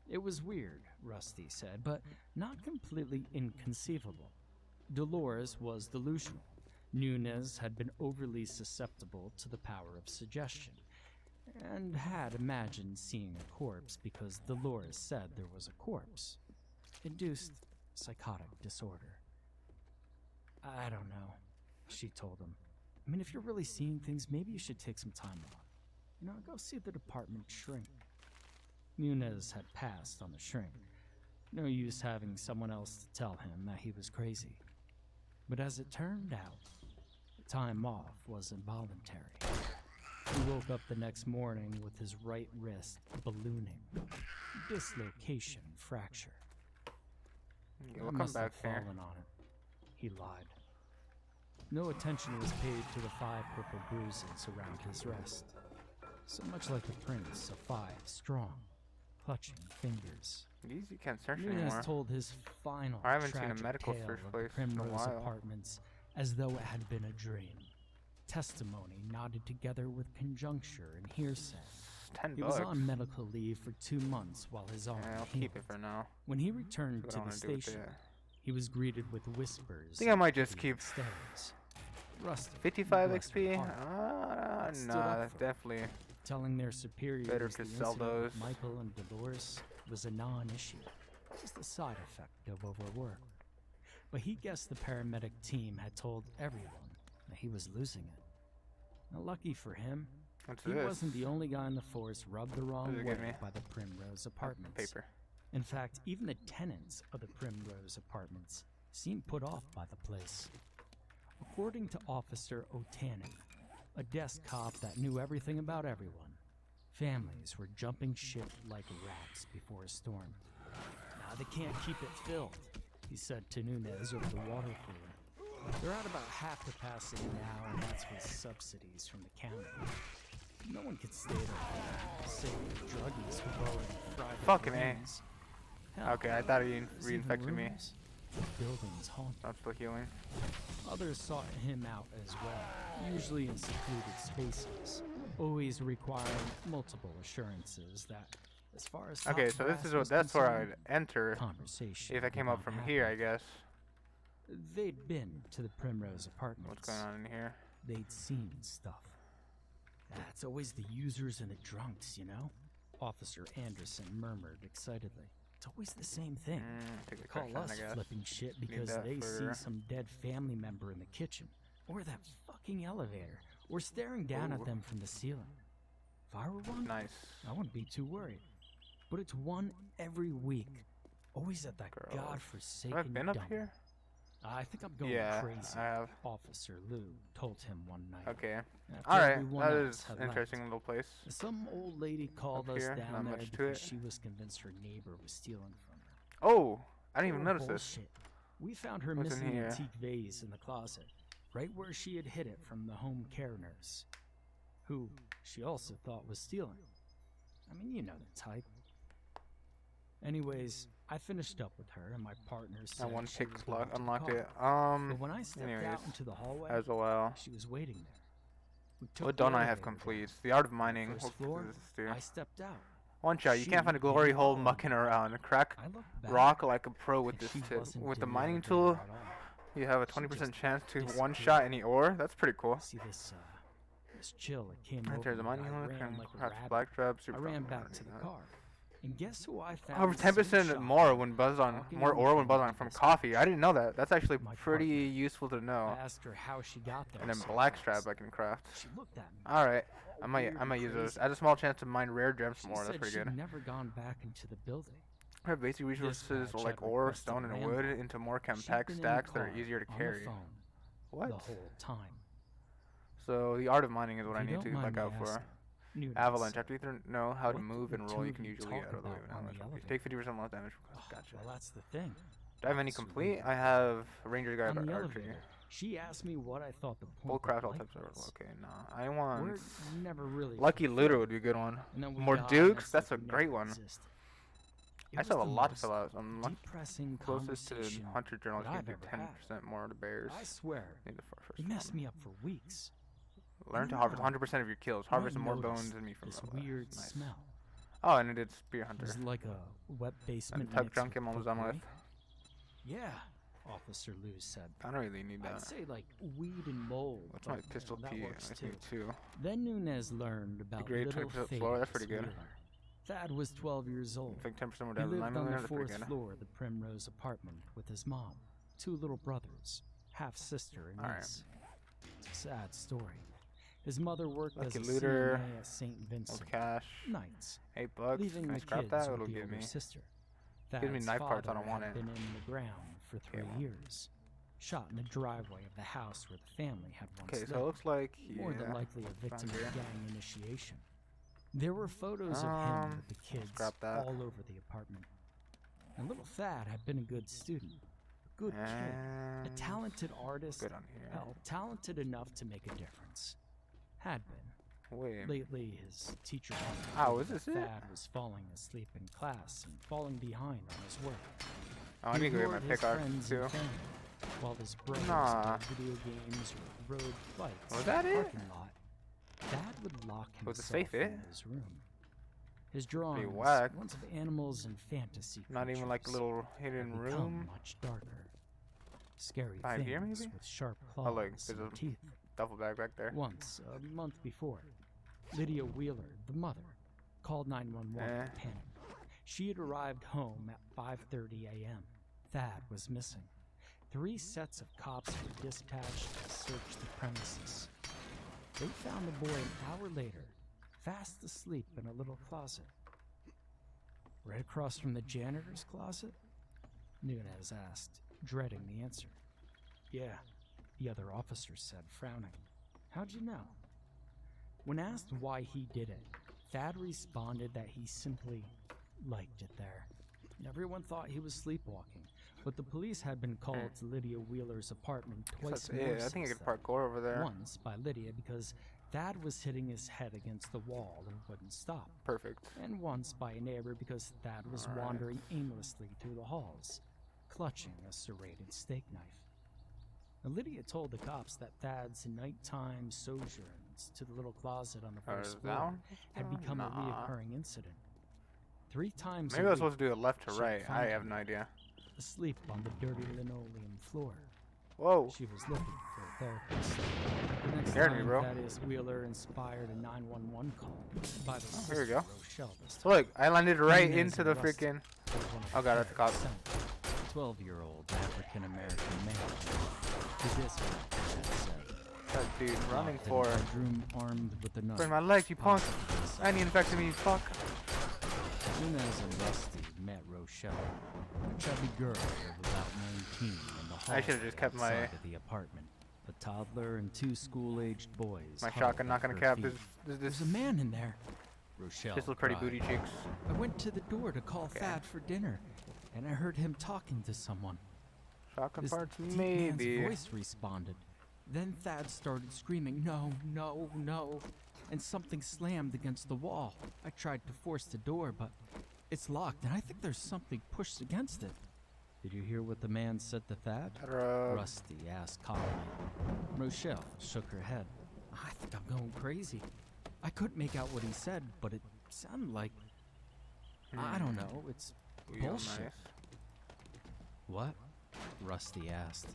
It was weird, Rusty said, but not completely inconceivable. Dolores was delusional. Nunez had been overly susceptible to the power of suggestion, and had imagined seeing a corpse because Dolores said there was a corpse. Induced psychotic disorder. I don't know, she told him. I mean, if you're really seeing things, maybe you should take some time off. You know, go see the department shrink. Nunez had passed on the shrink. No use having someone else to tell him that he was crazy. But as it turned out, the time off was involuntary. He woke up the next morning with his right wrist ballooning. Dislocation fracture. Yeah, I we'll come must back have here. fallen on it. He lied. No attention was paid to the 5 purple bruises around his wrist. So much like the prints of 5 strong, clutching fingers. These you can't search Nunez anymore. told his final I haven't seen a tragic medical tale search of place the in a Primrose while. Apartments as though it had been a dream. Testimony knotted together with conjuncture and hearsay. $10 He was on medical leave for 2 months while his arm Yeah, I'll healed. keep it for now. When he returned What to I the wanna do with station, it. he was greeted with whispers. I think I might and just keep stares. Rusty, 55 bless her XP? heart, stood Nah, up that's for it. definitely. telling their superiors Better the to sell incident with those. Michael and Dolores was a non-issue, just a side effect of overwork. But he guessed the paramedic team had told everyone that he was losing it. Now, lucky for him, What's he this? wasn't the only guy in the force rubbed the wrong does it way give me? by the Primrose Apartments. Paper. In fact, even the tenants of the Primrose Apartments seemed put off by the place. According to Officer O'Tannen, a desk cop that knew everything about everyone, families were jumping ship like rats before a storm. Now they can't keep it filled, he said to Nunez over the water cooler. They're at about half capacity now, and that's with subsidies from the county. No one could stay there, save the druggies who already fried their Fucking A. brains. Hell, Okay, I thought he there's even reinfected me. rumors the building's haunted. I'm still healing. Others sought him out as well, usually in secluded spaces, always requiring multiple assurances that, as far as Okay, top so this brass is what was that's where concerned, I'd enter conversation if I did came up not from happen. here, I guess. They'd been to the Primrose Apartments. What's going on in here? They'd seen stuff. That's always the users and the drunks, you know? Officer Anderson murmured excitedly. It's always the same thing. Take the Call correction, us I guess. flipping shit because that they see for- some dead family member in the kitchen, or that fucking elevator, or staring down at Ooh. them from the ceiling. If I were one, Nice. I wouldn't be too worried. But it's one every week, always at that Gross. godforsaken Have I been up dump. here? I think I'm going Yeah, crazy, I have. Officer Lou told him one night. Okay. after Alright, everyone that else is had interesting left. little place. Some old lady called Up us here, down not there much to because it. she was convinced her neighbor was stealing from her. Oh, I didn't even Pure notice this. bullshit. We found her What's in missing here? antique vase in the closet, right where she had hid it from the home care nurse, who she also thought was stealing. I mean, you know the type. Anyways, I finished up with her, and my partner said And one she kick was going to the unlocked car. it. But when I stepped anyways, out into the hallway, as well. she was waiting there. We took What the don't I have elevator complete? down. The art of On mining. the first What floor, does this do? I stepped out. One shot. You She can't find a didn't glory hole follow me. mucking around. Crack I looked back, rock like a pro with and this she tip. wasn't With the in mining elevator tool, at all. you have a She 20% just chance to disappeared. one-shot any ore. That's pretty cool. See this chill that came over Enters the me, mining I hook ran and like a crafts rabbit. blackstrap. I Super ran power, back don't to need the that. car. And guess who I found? Over in the same 10% shop, more when buzzed walking more on ore when the buzzed on from basement. coffee. I didn't know that. That's actually My pretty partner. useful to know. I asked her how she got there. And then so blackstrap fast. I can craft. She looked at me. All right, I all might weird and use those. crazy. Add a small chance to mine rare gems She more. That's said pretty she'd good. never gone back into the building. I have basic resources batch like had ore, requested stone, and Rambo. wood into more She'd compact been in the stacks that are car, easier to on carry. the phone What? the whole time. So the art of mining is what If I you need don't to mind look me out for. asking, Nunez Avalanche. said, After you know how to what move did and the roll, two you of can you usually talk get out of the way. about on the elevator? Take 50% less damage. Gotcha. Well, that's the thing. Do I have any Officer complete? Lee. I have Ranger Guide On the Archery. elevator, she asked me what I thought the point Bullcraft, of all life types of. was. Okay, no. I want. We're never really Lucky fulfilled. Looter would be a good one. And then we More die, and Dukes? it's That's like a we great never one. existed. It I was still have a the lot to most fill out. I'm depressing closest to conversation Hunter Journal. that Can I've do ever had. 10% more to bears. I swear, Need the first it messed one. me up for weeks. Learn to You harvest know, 100% of your kills. you might Harvest more notice bones than me from this the weird nice. smell. Oh, and it did Spear It Hunter. was like a wet And basement. Tuck mixed Junk I'm with almost done with. potpourri. Yeah, Officer Lou said. I don't really need I'd that. say like weed and mold. What's but, my pistol that P? works I too. need 2. Then Nunez learned about Degrade little 20% floor, that's Thaddeus pretty good. Wheeler. Thad was 12 years old. I think 10% more He damage. lived on the That's pretty 4th good. floor of the Primrose apartment with his mom, 2 little brothers, half-sister and Alright. niece. It's a sad story. His mother worked Lucky as a Looter. CNA at St. Vincent. Old cash. Nights, $8. leaving Can I the scrap kids that? with It'll the give older me. sister. Gives me Thad's knife parts, I father don't want had it. been in the ground for 3 Okay, well. years, shot in the driveway of the house where the family had once Okay, lived. so it looks like More than yeah. likely a victim Found of it. gang initiation. There were photos of him with the kids scrap that. all over the apartment. And little Thad had been a good student, a good kid, a And talented artist, good on here. hell, talented enough to make a difference. Had been. Wait. Lately, his teacher Oh, reported is this that it? Thad was falling asleep in class and falling behind on his work. Oh, I He need to go get my ignored his pickaxe friends too. and family, while his brothers Nah. played video games or rode bikes Was in that the it? parking lot. Dad would lock Was the himself safe it? in his room. His drawings, whack. once of animals and fantasy Not even like a creatures, little had hidden become room. much darker. Scary Behind things here, maybe? with sharp Oh, claws look, there's and a teeth. duffel bag back there. Once, a month before, Lydia Wheeler, the mother, called 911 Eh. in panic. She had arrived home at 5:30 a.m. Thad was missing. 3 sets of cops were dispatched to search the premises. They found the boy an hour later, fast asleep in a little closet. Right across from the janitor's closet? Nunez asked, dreading the answer. Yeah, the other officer said, frowning. How'd you know? When asked why he did it, Thad responded that he simply liked it there. Everyone thought he was sleepwalking, but the police had been called to Lydia Wheeler's apartment twice That's more it. I think I since could then. parkour over there. Once by Lydia because Thad was hitting his head against the wall and wouldn't stop. Perfect. And once by a neighbor because Thad was Alright. wandering aimlessly through the halls, clutching a serrated steak knife. Now, Lydia told the cops that Thad's nighttime sojourns to the little closet on the first Is that floor one? had become Nah. a reoccurring incident. 3 times Maybe a I was week, supposed to do it left to she'd right. I find have him no idea. asleep on the dirty linoleum floor. Whoa. She was looking for a therapist. The next Scared me, time, bro. Thaddeus Wheeler inspired a 911 call by the Oh, here we sister go. Rochelle this time. Look, I landed right Nunez into the and Rusty freaking. was one of Oh god, that's a cop. 12-year-old African-American male. The dispatch had said. That dude running Locked in for a it. bedroom armed with a knife. Bring my legs, you punk. Possibly And he infected me, fuck. Nunez and Rusty met Rochelle, a chubby girl of about 19, in the hall I should've just kept my- outside of the apartment. A toddler and two school-aged boys. My huddled shotgun not at gonna her cap feet. this. There's a man in there. Rochelle This little pretty cried. booty cheeks. I went to the door to call Okay. Thad for dinner, and I heard him talking to someone. Shotgun This parts, deep maybe. man's voice responded. Then Thad started screaming, "No, no, no," and something slammed against the wall. I tried to force the door, but it's locked, and I think there's something pushed against it. Did you hear what the man said to Thad? Rusty asked calmly. Rochelle shook her head. I think I'm going crazy. I couldn't make out what he said, but it sounded like, I don't know, it's Real bullshit. nice. What? Rusty asked.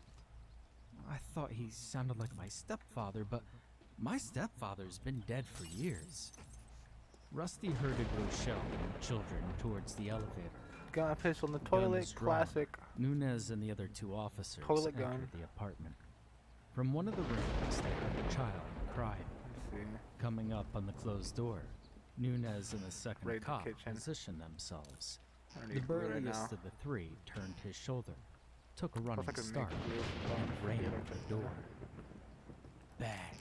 I thought he sounded like my stepfather, but my stepfather's been dead for years. Rusty herded Rochelle and the children towards the elevator. Gun a pistol in the Gun toilet, was drawn. classic. Nunez and the other two officers Toilet entered gun. the apartment. From one of the rooms, they heard a child crying. Let's see. Coming up on the closed door, Nunez and the second Raid the cop kitchen. positioned themselves. I don't The need glue right now. burliest of the three turned his shoulder, took a running Plus I could start, make glue. and ran Yeah, to the door. Bang!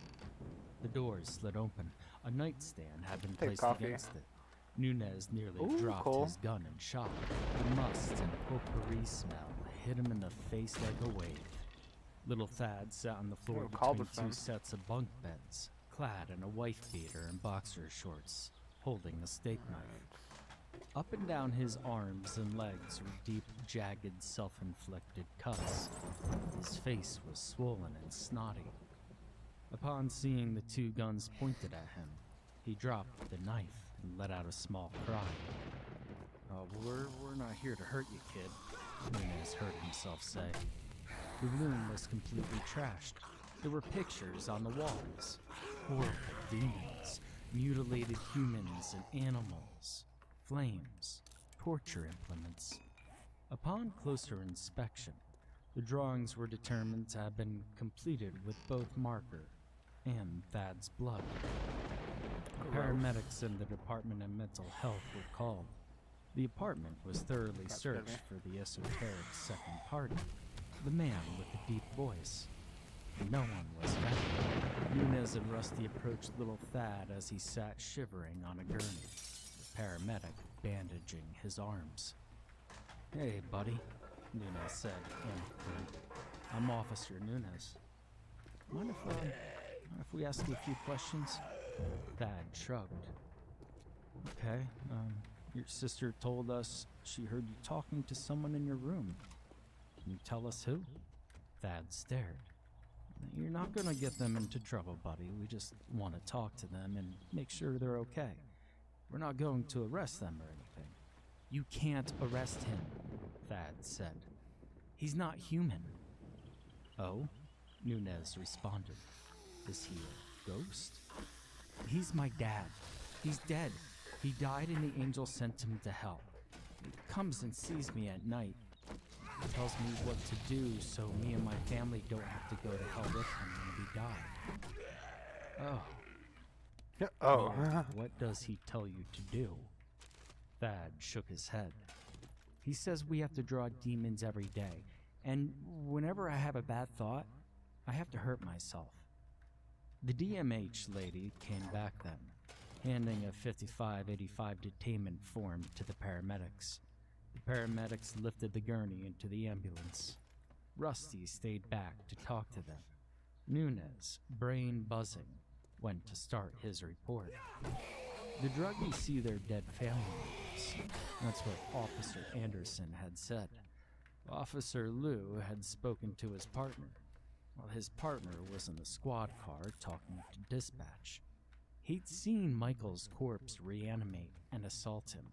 The doors slid open. A nightstand had been Take placed coffee. against it. Nunez nearly Ooh, dropped cool. his gun in shock. The must and potpourri smell hit him in the face like a wave. Little Thad sat on the floor Ooh, between cobblestone. two sets of bunk beds, clad in a wife beater and boxer shorts, holding a steak knife. Up and down his arms and legs were deep, jagged, self-inflicted cuts. His face was swollen and snotty. Upon seeing the two guns pointed at him, he dropped the knife and let out a small cry. Oh, we're not here to hurt you, kid, Nunez heard himself say. The room was completely trashed. There were pictures on the walls. Horrible demons, mutilated humans and animals, flames, torture implements. Upon closer inspection, the drawings were determined to have been completed with both marker and Thad's blood. The paramedics in the Department of Mental Health were called. The apartment was thoroughly That's searched heavy. for the esoteric second party, the man with the deep voice. No one was found. Nunez and Rusty approached little Thad as he sat shivering on a gurney, the paramedic bandaging his arms. Hey, buddy, Nunez said amicably. I'm Officer Nunez. Mind if we ask you a few questions? Thad shrugged. Okay, your sister told us she heard you talking to someone in your room. Can you tell us who? Thad stared. You're not gonna get them into trouble, buddy. We just want to talk to them and make sure they're okay. We're not going to arrest them or anything. You can't arrest him, Thad said. He's not human. Oh? Nunez responded. Is he a ghost? He's my dad. He's dead. He died and the angel sent him to hell. He comes and sees me at night. He tells me what to do so me and my family don't have to go to hell with him when we die. Oh. Yeah. Oh. Well, what does he tell you to do? Thad shook his head. He says we have to draw demons every day, and whenever I have a bad thought, I have to hurt myself. The DMH lady came back then, handing a 5585 detainment form to the paramedics. The paramedics lifted the gurney into the ambulance. Rusty stayed back to talk to them. Nunez, brain buzzing, went to start his report. The druggies see their dead family members. That's what Officer Anderson had said. Officer Liu had spoken to his partner, while his partner was in the squad car talking to dispatch. He'd seen Michael's corpse reanimate and assault him.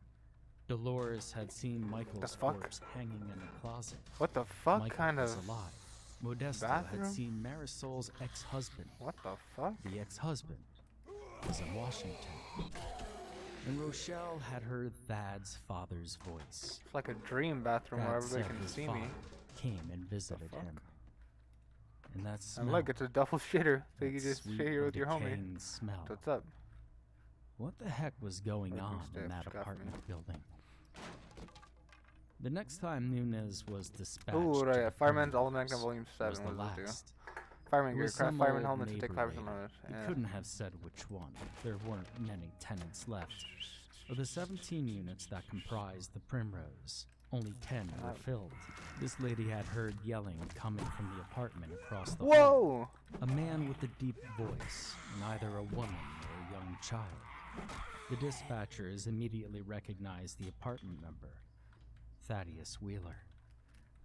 Dolores had seen Michael's fuck? corpse hanging in a closet. What the fuck Michael kind was of alive, Modesto Bathroom? had seen Marisol's ex-husband. What the fuck? The ex-husband was in Washington. And Rochelle had heard Thad's father's voice. It's like a dream bathroom where Thad everybody said can his see father me. came and visited fuck? him. And that smell, And look, it's a double shitter. So you that can just sweet shit here and with your homie. decaying smell. What's up? What the heck was going Fucking on in stiff, that scuff me. apartment building? The next time Nunez was dispatched. Ooh, to right. the Fireman's Primrose Almanac Volume 7. was the What does it do? last. Fireman It gear, was craft some fireman old helmets, and take neighbor fire from lady. others. He Yeah. couldn't have said which one. There weren't many tenants left. Of the 17 units that comprised the Primrose, only 10 were filled. This lady had heard yelling coming from the apartment across the hall. Whoa! A man with a deep voice, neither a woman or a young child. The dispatchers immediately recognized the apartment number, Thaddeus Wheeler.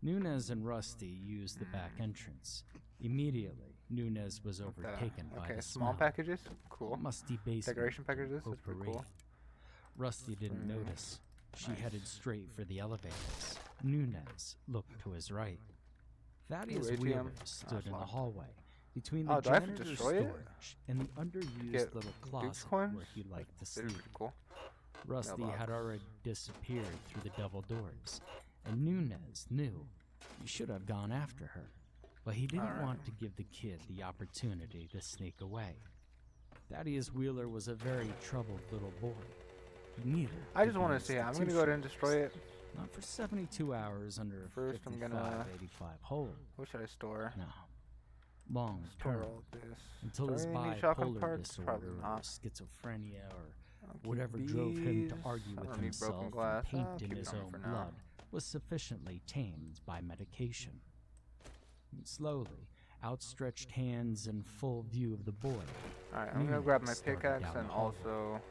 Nunez and Rusty used the back entrance. Immediately, Nunez was overtaken by Okay, the small smell. packages? Cool. Musty basement. Decoration packages? That's pretty potpourri. cool. Rusty didn't notice. She headed straight for the elevators. Nunez looked to his right. Thaddeus ATM. Wheeler Oh, stood it's in the locked. hallway between the Oh, do I have to janitor's destroy it? storage and the underused Get little Duke's closet coins? where he liked to That's sleep. pretty cool. Rusty Mailbox. had already disappeared through the double doors, and Nunez knew he should have gone after her, but he didn't Alright. want to give the kid the opportunity to sneak away. Thaddeus Wheeler was a very troubled little boy. He needed I to just be want to see it. I'm gonna go ahead and destroy it. not for 72 hours under a First, I'm 55, gonna- 85 hold. What should I store? No. Long Store term. all this. Until Do his I need shotgun bipolar parts? disorder Probably or not. schizophrenia or I'll keep whatever drove him to these. argue I with don't need broken himself glass. and paint I'll in keep it his on me own for now. blood was sufficiently tamed by medication. And slowly, outstretched hands in full view of the boy, Alright, I'm gonna grab my started pickaxe down and the hallway. also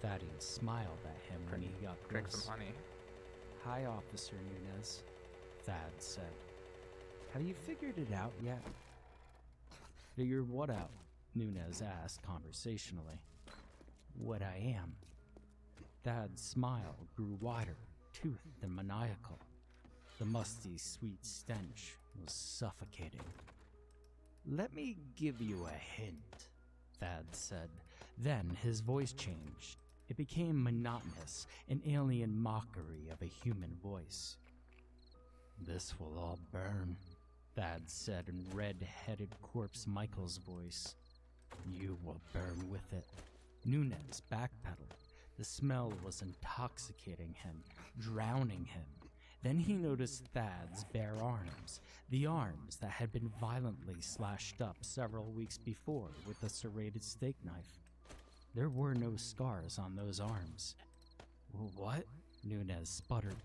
Thaddeus smiled at him when he got drink close. some honey. Hi, Officer Nunez, Thad said. Have you figured it out yet? Figured what out? Nunez asked conversationally. What I am. Thad's smile grew wider, toothed and maniacal. The musty, sweet stench was suffocating. Let me give you a hint, Thad said. Then his voice changed. It became monotonous, an alien mockery of a human voice. This will all burn, Thad said in red-headed corpse Michael's voice. You will burn with it. Nunez backpedaled. The smell was intoxicating him, drowning him. Then he noticed Thad's bare arms, the arms that had been violently slashed up several weeks before with a serrated steak knife. There were no scars on those arms. What? Nunez sputtered.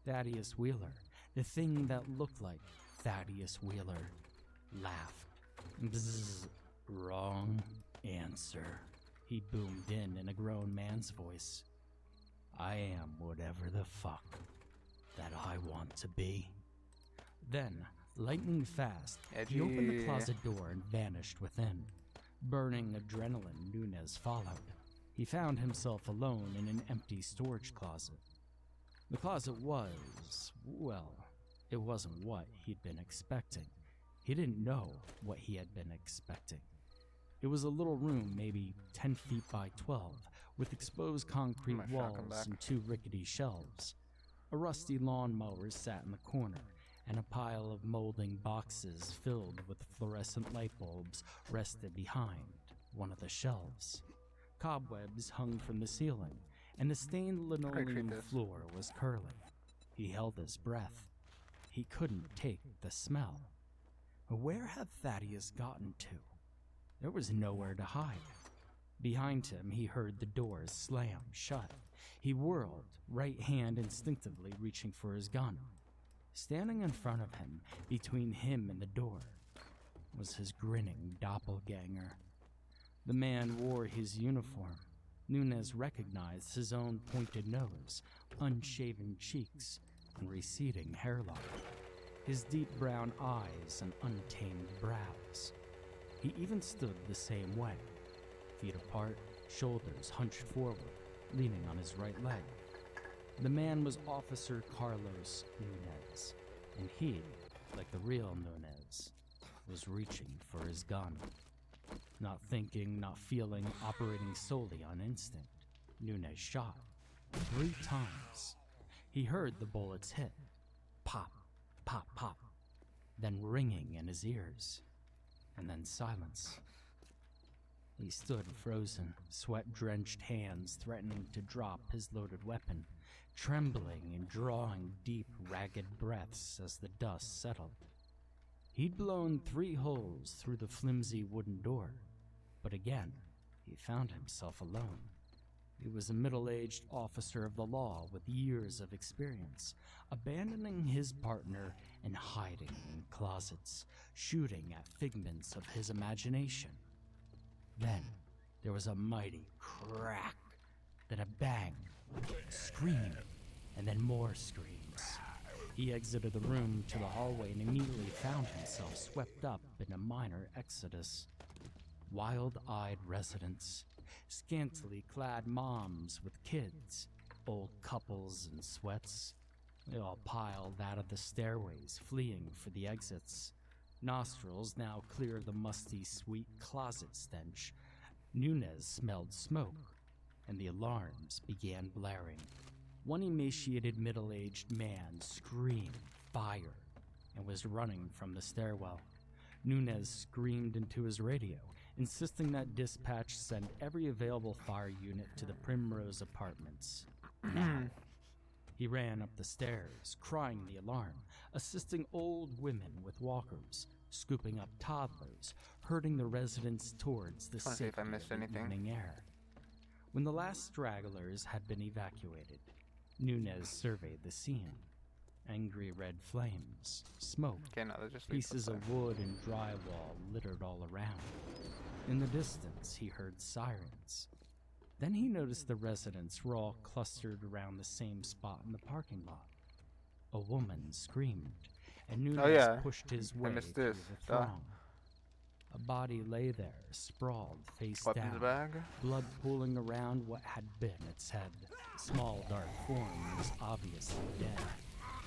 Thaddeus Wheeler, the thing that looked like Thaddeus Wheeler, laughed. Bzzz. Wrong answer, he boomed in a grown man's voice. I am whatever the fuck that I want to be. Then, lightning fast, he opened the Edgy. closet door and vanished within. Burning adrenaline, Nunez followed. He found himself alone in an empty storage closet. The closet was, well, it wasn't what he'd been expecting. He didn't know what he had been expecting. It was a little room, maybe 10 feet by 12, with exposed concrete My shotgun walls back. and 2 rickety shelves. A rusty lawnmower sat in the corner, and a pile of molding boxes filled with fluorescent light bulbs rested behind one of the shelves. Cobwebs hung from the ceiling, and the stained linoleum this. floor was curling. He held his breath. He couldn't take the smell. Where had Thaddeus gotten to? There was nowhere to hide. Behind him, he heard the doors slam shut. He whirled, right hand instinctively reaching for his gun. Standing in front of him, between him and the door, was his grinning doppelganger. The man wore his uniform. Nunez recognized his own pointed nose, unshaven cheeks, and receding hairline. His deep brown eyes and untamed brows. He even stood the same way, feet apart, shoulders hunched forward, leaning on his right leg. The man was Officer Carlos Nunez, and he, like But the real Nunez was reaching for his gun. Not thinking, not feeling, operating solely on instinct, Nunez shot 3 times. He heard the bullets hit. Pop, pop, pop. Then ringing in his ears. And then silence. He stood frozen, sweat-drenched hands threatening to drop his loaded weapon, trembling and drawing deep, ragged breaths as the dust settled. He'd blown 3 holes through the flimsy wooden door, but again, he found himself alone. He was a middle-aged officer of the law with years of experience, abandoning his partner and hiding in closets, shooting at figments of his imagination. Then, there was a mighty crack, then a bang, scream, and then more screams. He exited the room to the hallway and immediately found himself swept up in a minor exodus. Wild-eyed residents, scantily clad moms with kids, old couples in sweats. They all piled out of the stairways, fleeing for the exits. Nostrils now clear of the musty, sweet closet stench. Nunez smelled smoke, and the alarms began blaring. One emaciated middle-aged man screamed fire and was running from the stairwell. Nunez screamed into his radio, insisting that dispatch send every available fire unit to the Primrose Apartments. Now. He ran up the stairs, crying the alarm, assisting old women with walkers, scooping up toddlers, herding the residents towards the Let's see if I safety missed of the anything. evening air. When the last stragglers had been evacuated, Nunez surveyed the scene. Angry red flames, smoke, Okay, no, they're just leave pieces up of wood and drywall littered all around. In the distance, he heard sirens. Then he noticed the residents were all clustered around the same spot in the parking lot. A woman screamed, and Nunez yeah. pushed his I way missed through this. the throng. A body lay there, sprawled face Weapons down, bag. blood pooling around what had been its head. Small dark form was obviously dead.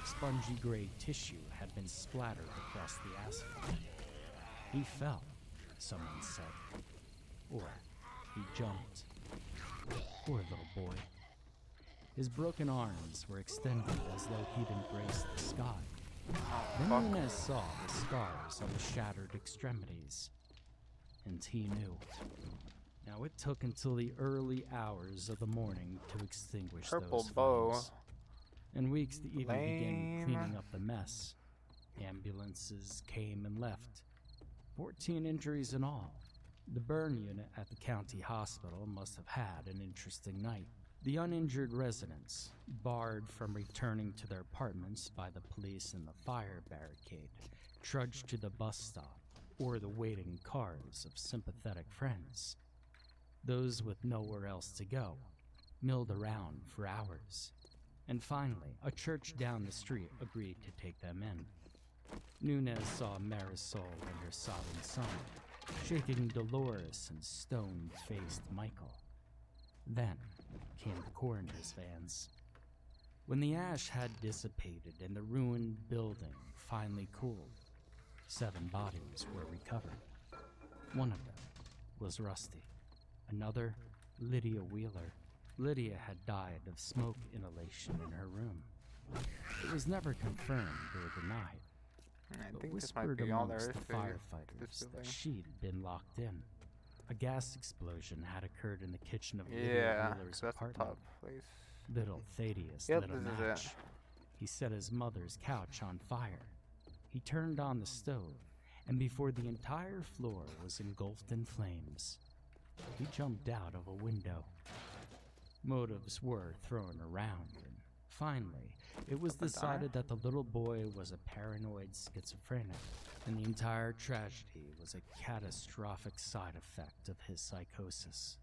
Spongy gray tissue had been splattered across the asphalt. He fell, someone said. Or he jumped. Poor little boy. His broken arms were extended as though he'd embraced the sky. Then Fuck. Nunez saw the scars on the shattered extremities. And he knew. Now it took until the early hours of the morning to extinguish Purple those bow. flames. And weeks to even begin Lame. cleaning up the mess. Ambulances came and left. 14 injuries in all. The burn unit at the county hospital must have had an interesting night. The uninjured residents, barred from returning to their apartments by the police and the fire barricade, trudged to the bus stop or the waiting cars of sympathetic friends. Those with nowhere else to go milled around for hours. And finally, a church down the street agreed to take them in. Nunez saw Marisol and her sobbing son, shaking Dolores and stone-faced Michael. Then came the coroner's vans. When the ash had dissipated and the ruined building finally cooled, 7 bodies were recovered. One of them was Rusty. Another, Lydia Wheeler. Lydia had died of smoke inhalation in her room. It was never confirmed or denied, I but think this might whispered be all there amongst is the to firefighters this that building. she'd been locked in. A gas explosion had occurred in the kitchen of Yeah, Lydia Wheeler's 'cause that's the apartment. top place. Little Thaddeus Yep, lit a this is match. it. He set his mother's couch on fire. He turned on the stove, and before the entire floor was engulfed in flames, he jumped out of a window. Motives were thrown around, and finally, it was Up and decided that the little boy was a paranoid schizophrenic, and the entire tragedy was a catastrophic side effect of his psychosis.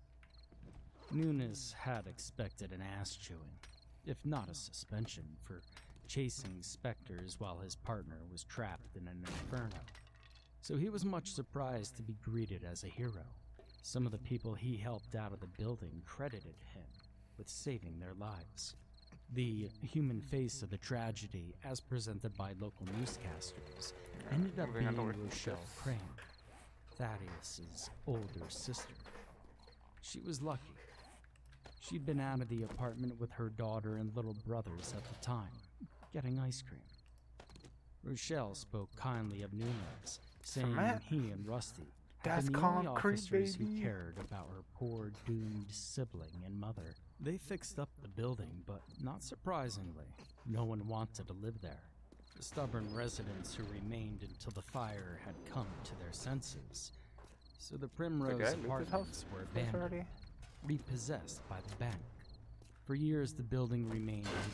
Nunez had expected an ass chewing, if not a suspension, for chasing specters while his partner was trapped in an inferno. So he was much surprised to be greeted as a hero. Some of the people he helped out of the building credited him with saving their lives. The human face of the tragedy, as presented by local newscasters, ended up Moving on being to Rochelle Crane, Thaddeus's older sister. She was lucky. She'd been out of the apartment with her daughter and little brothers at the time, getting ice cream. Rochelle spoke kindly of Nunez, saying Matt, he and Rusty that's had been the only concrete, officers who baby. cared about her poor, doomed sibling and mother. They fixed up the building, but not surprisingly, no one wanted to live there. The stubborn residents who remained until the fire had come to their senses. So the Primrose Lucas' apartments house were Place abandoned, already? repossessed by the bank. For years, the building remained empty,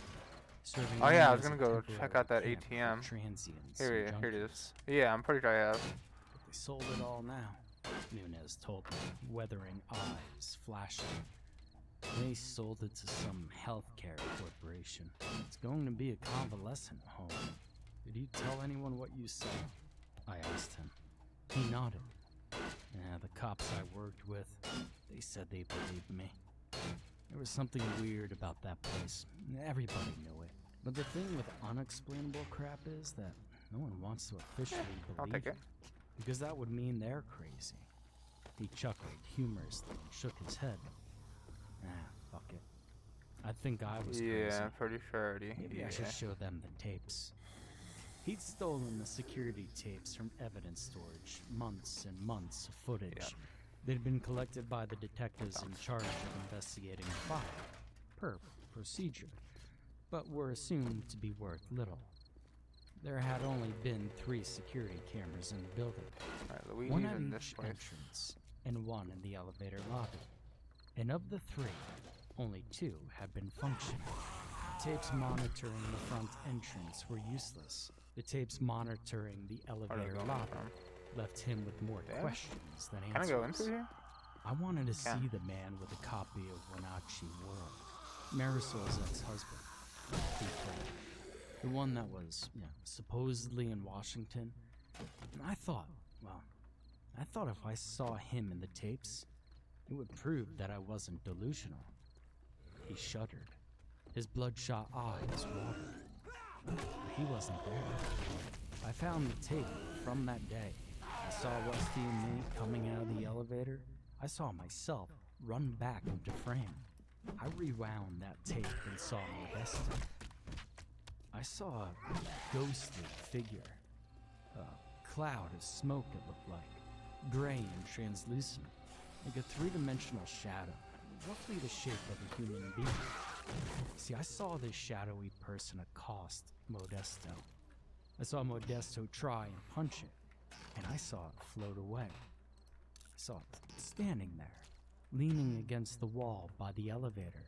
serving Oh yeah, I only was as gonna a go temporary check out that camp for ATM. transients Here, and here it junkies. is. Yeah, I'm pretty sure I have. But they sold it all now, Nunez told me, weathering eyes flashing. They sold it to some healthcare corporation. It's going to be a convalescent home. Did you tell anyone what you saw? I asked him. He nodded. Yeah, the cops I worked with, they said they believed me. There was something weird about that place. Everybody knew it. But the thing with unexplainable crap is that no one wants to officially I'll believe take it. because that would mean they're crazy. He chuckled humorously and shook his head. Fuck it. I think I was crazy. Yeah, I'm pretty sure already. Maybe Yeah. I should show them the tapes. He'd stolen the security tapes from evidence storage, months and months of footage. Yeah. They'd been collected by the detectives in charge of investigating the fire, per procedure, but were assumed to be worth little. There had only been 3 security cameras in the building, Alright, one Luigi's at in this each place. entrance and one in the elevator lobby. And of the 3, only 2 had been functioning. The tapes monitoring the front entrance were useless. The tapes monitoring the Where do I elevator go lobby from? left him with more There? questions than Can I answers. go into here? I wanted to Yeah. see the man with a copy of Wenatchee World, Marisol's ex-husband, he told. The one that was, supposedly in Washington. And I thought if I saw him in the tapes, it would prove that I wasn't delusional. He shuddered. His bloodshot eyes watered. But he wasn't there. I found the tape from that day. I saw Rusty and me coming out of the elevator. I saw myself run back into frame. I rewound that tape and saw Modesto. I saw a ghostly figure. A cloud of smoke, it looked like. Gray and translucent. Like a 3-dimensional shadow. Roughly the shape of a human being. See, I saw this shadowy person accost Modesto. I saw Modesto try and punch it, and I saw it float away. I saw it standing there, leaning against the wall by the elevator.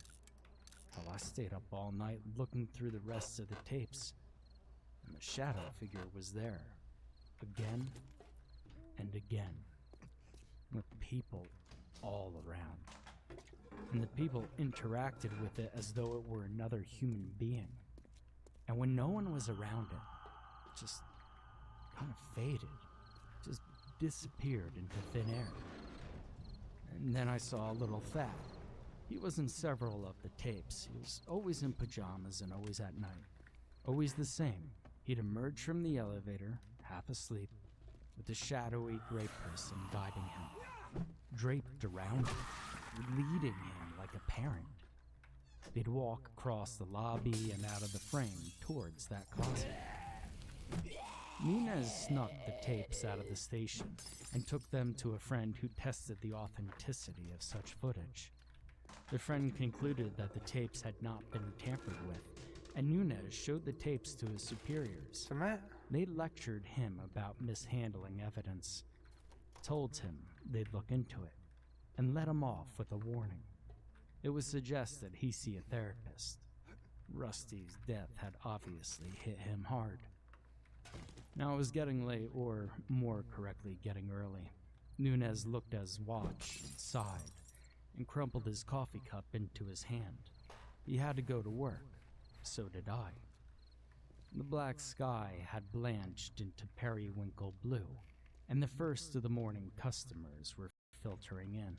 Well, I stayed up all night looking through the rest of the tapes, and the shadow figure was there, again and again, with people all around. And the people interacted with it as though it were another human being. And when no one was around it just kind of faded, just disappeared into thin air. And then I saw a little Thad. He was in several of the tapes. He was always in pajamas and always at night. Always the same. He'd emerge from the elevator, half asleep, with a shadowy gray person guiding him, draped around him, leading him like a parent. They'd walk across the lobby and out of the frame towards that closet. Nunez snuck the tapes out of the station and took them to a friend who tested the authenticity of such footage. The friend concluded that the tapes had not been tampered with, and Nunez showed the tapes to his superiors. So Matt? They lectured him about mishandling evidence, told him they'd look into it, and let him off with a warning. It was suggested he see a therapist. Rusty's death had obviously hit him hard. Now it was getting late, or more correctly, getting early. Nunez looked at his watch and sighed, and crumpled his coffee cup into his hand. He had to go to work. So did I. The black sky had blanched into periwinkle blue, and the first of the morning customers were filtering in.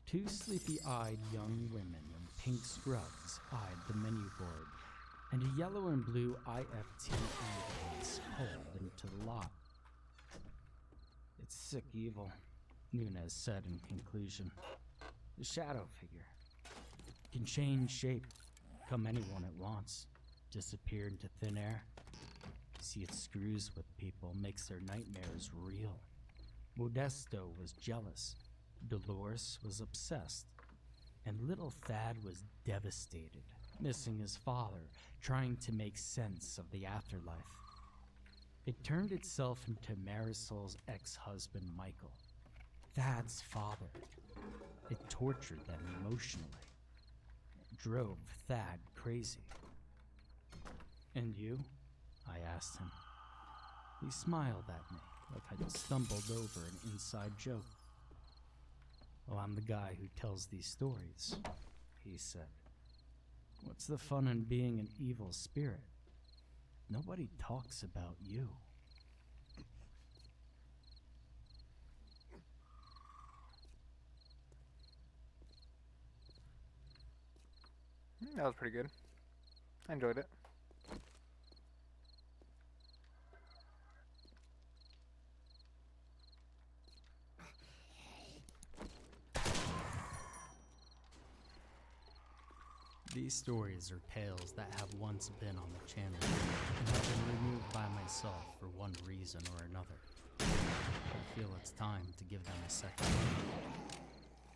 Two sleepy-eyed young women in pink scrubs eyed the menu board, and a yellow and blue IFT ambulance pulled into the lot. "It's sick evil," Nunez said in conclusion. "The shadow figure can change shape, come anyone it wants, disappear into thin air. See, it screws with people, makes their nightmares real. Modesto was jealous, Dolores was obsessed, and little Thad was devastated, missing his father, trying to make sense of the afterlife. It turned itself into Marisol's ex-husband, Michael, Thad's father. It tortured them emotionally. It drove Thad crazy. And you? I asked him. He smiled at me like I'd stumbled over an inside joke. "Oh, I'm the guy who tells these stories," he said. "What's the fun in being an evil spirit? Nobody talks about you." That was pretty good. I enjoyed it. These stories are tales that have once been on the channel and have been removed by myself for one reason or another. I feel it's time to give them a second life.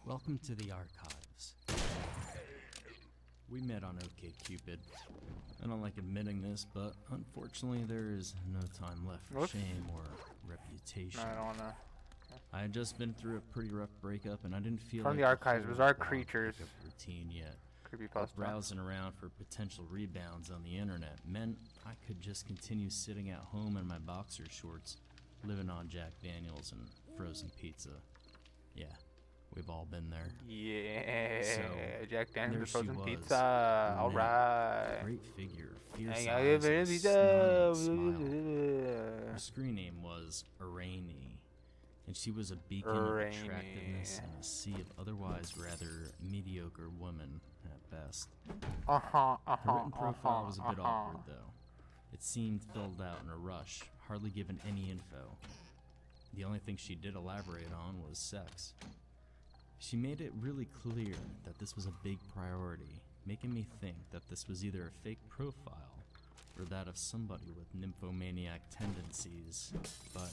Welcome to the archives. We met on OkCupid. I don't like admitting this, but unfortunately there is no time left for Whoops. shame or reputation. No, I don't wanna. I had just been through a pretty rough breakup, and I didn't feel From like the archives, whole bizarre blog creatures. pickup routine yet. Creepypasta. Browsing around for potential rebounds on the internet meant I could just continue sitting at home in my boxer shorts, living on Jack Daniels and frozen pizza. Yeah, we've all been there. Yeah. So, Jack there Daniels she frozen was, pizza. All brunette, right. Great figure, fierce Hey, eyes, and a pizza. snarling smile. Her screen name was Arainy, and she was a beacon of attractiveness in a sea of otherwise rather mediocre women at best. Her written profile was a bit awkward, though. It seemed filled out in a rush, hardly given any info. The only thing she did elaborate on was sex. She made it really clear that this was a big priority, making me think that this was either a fake profile or that of somebody with nymphomaniac tendencies, but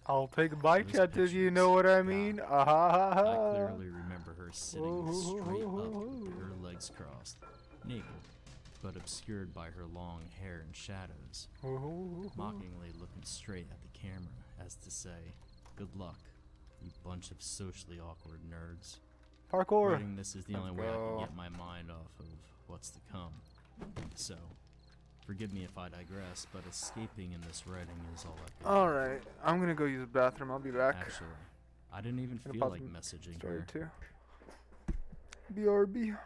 I'll take a bite those shot if you pictures, know what I God, mean. I clearly remember her sitting straight up with her legs crossed, naked, but obscured by her long hair and shadows, mockingly looking straight at the camera as to say, "Good luck, you bunch of socially awkward nerds." Parkour. Writing this is the Let's only way I go. can get my mind off of what's to come. So, forgive me if I digress, but escaping in this writing is all I can do. Alright, I'm gonna go use the bathroom. I'll be back. Actually, I didn't even Gonna feel pause like the messaging Story her. 2. BRB.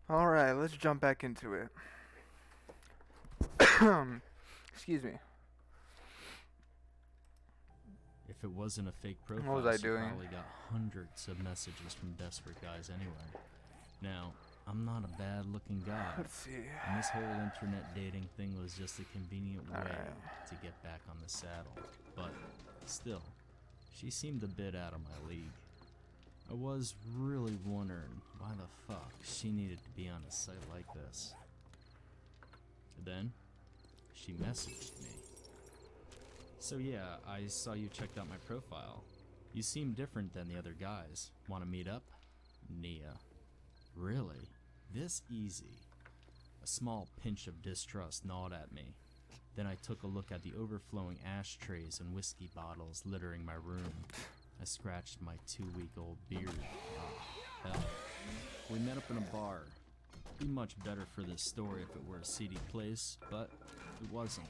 Alright, let's jump back into it. Excuse me. If it wasn't a fake profile, What was I she doing? probably got hundreds of messages from desperate guys anyway. Now, I'm not a bad-looking guy, Let's see. and this whole internet dating thing was just a convenient way Alright. to get back on the saddle. But still, she seemed a bit out of my league. I was really wondering why the fuck she needed to be on a site like this. Then, she messaged me. So yeah, I saw you checked out my profile. You seem different than the other guys. Want to meet up? Nia. Really? This easy? A small pinch of distrust gnawed at me. Then I took a look at the overflowing ashtrays and whiskey bottles littering my room. I scratched my 2-week-old beard. Oh, hell. We met up in a bar. Be much better for this story if it were a seedy place, but it wasn't.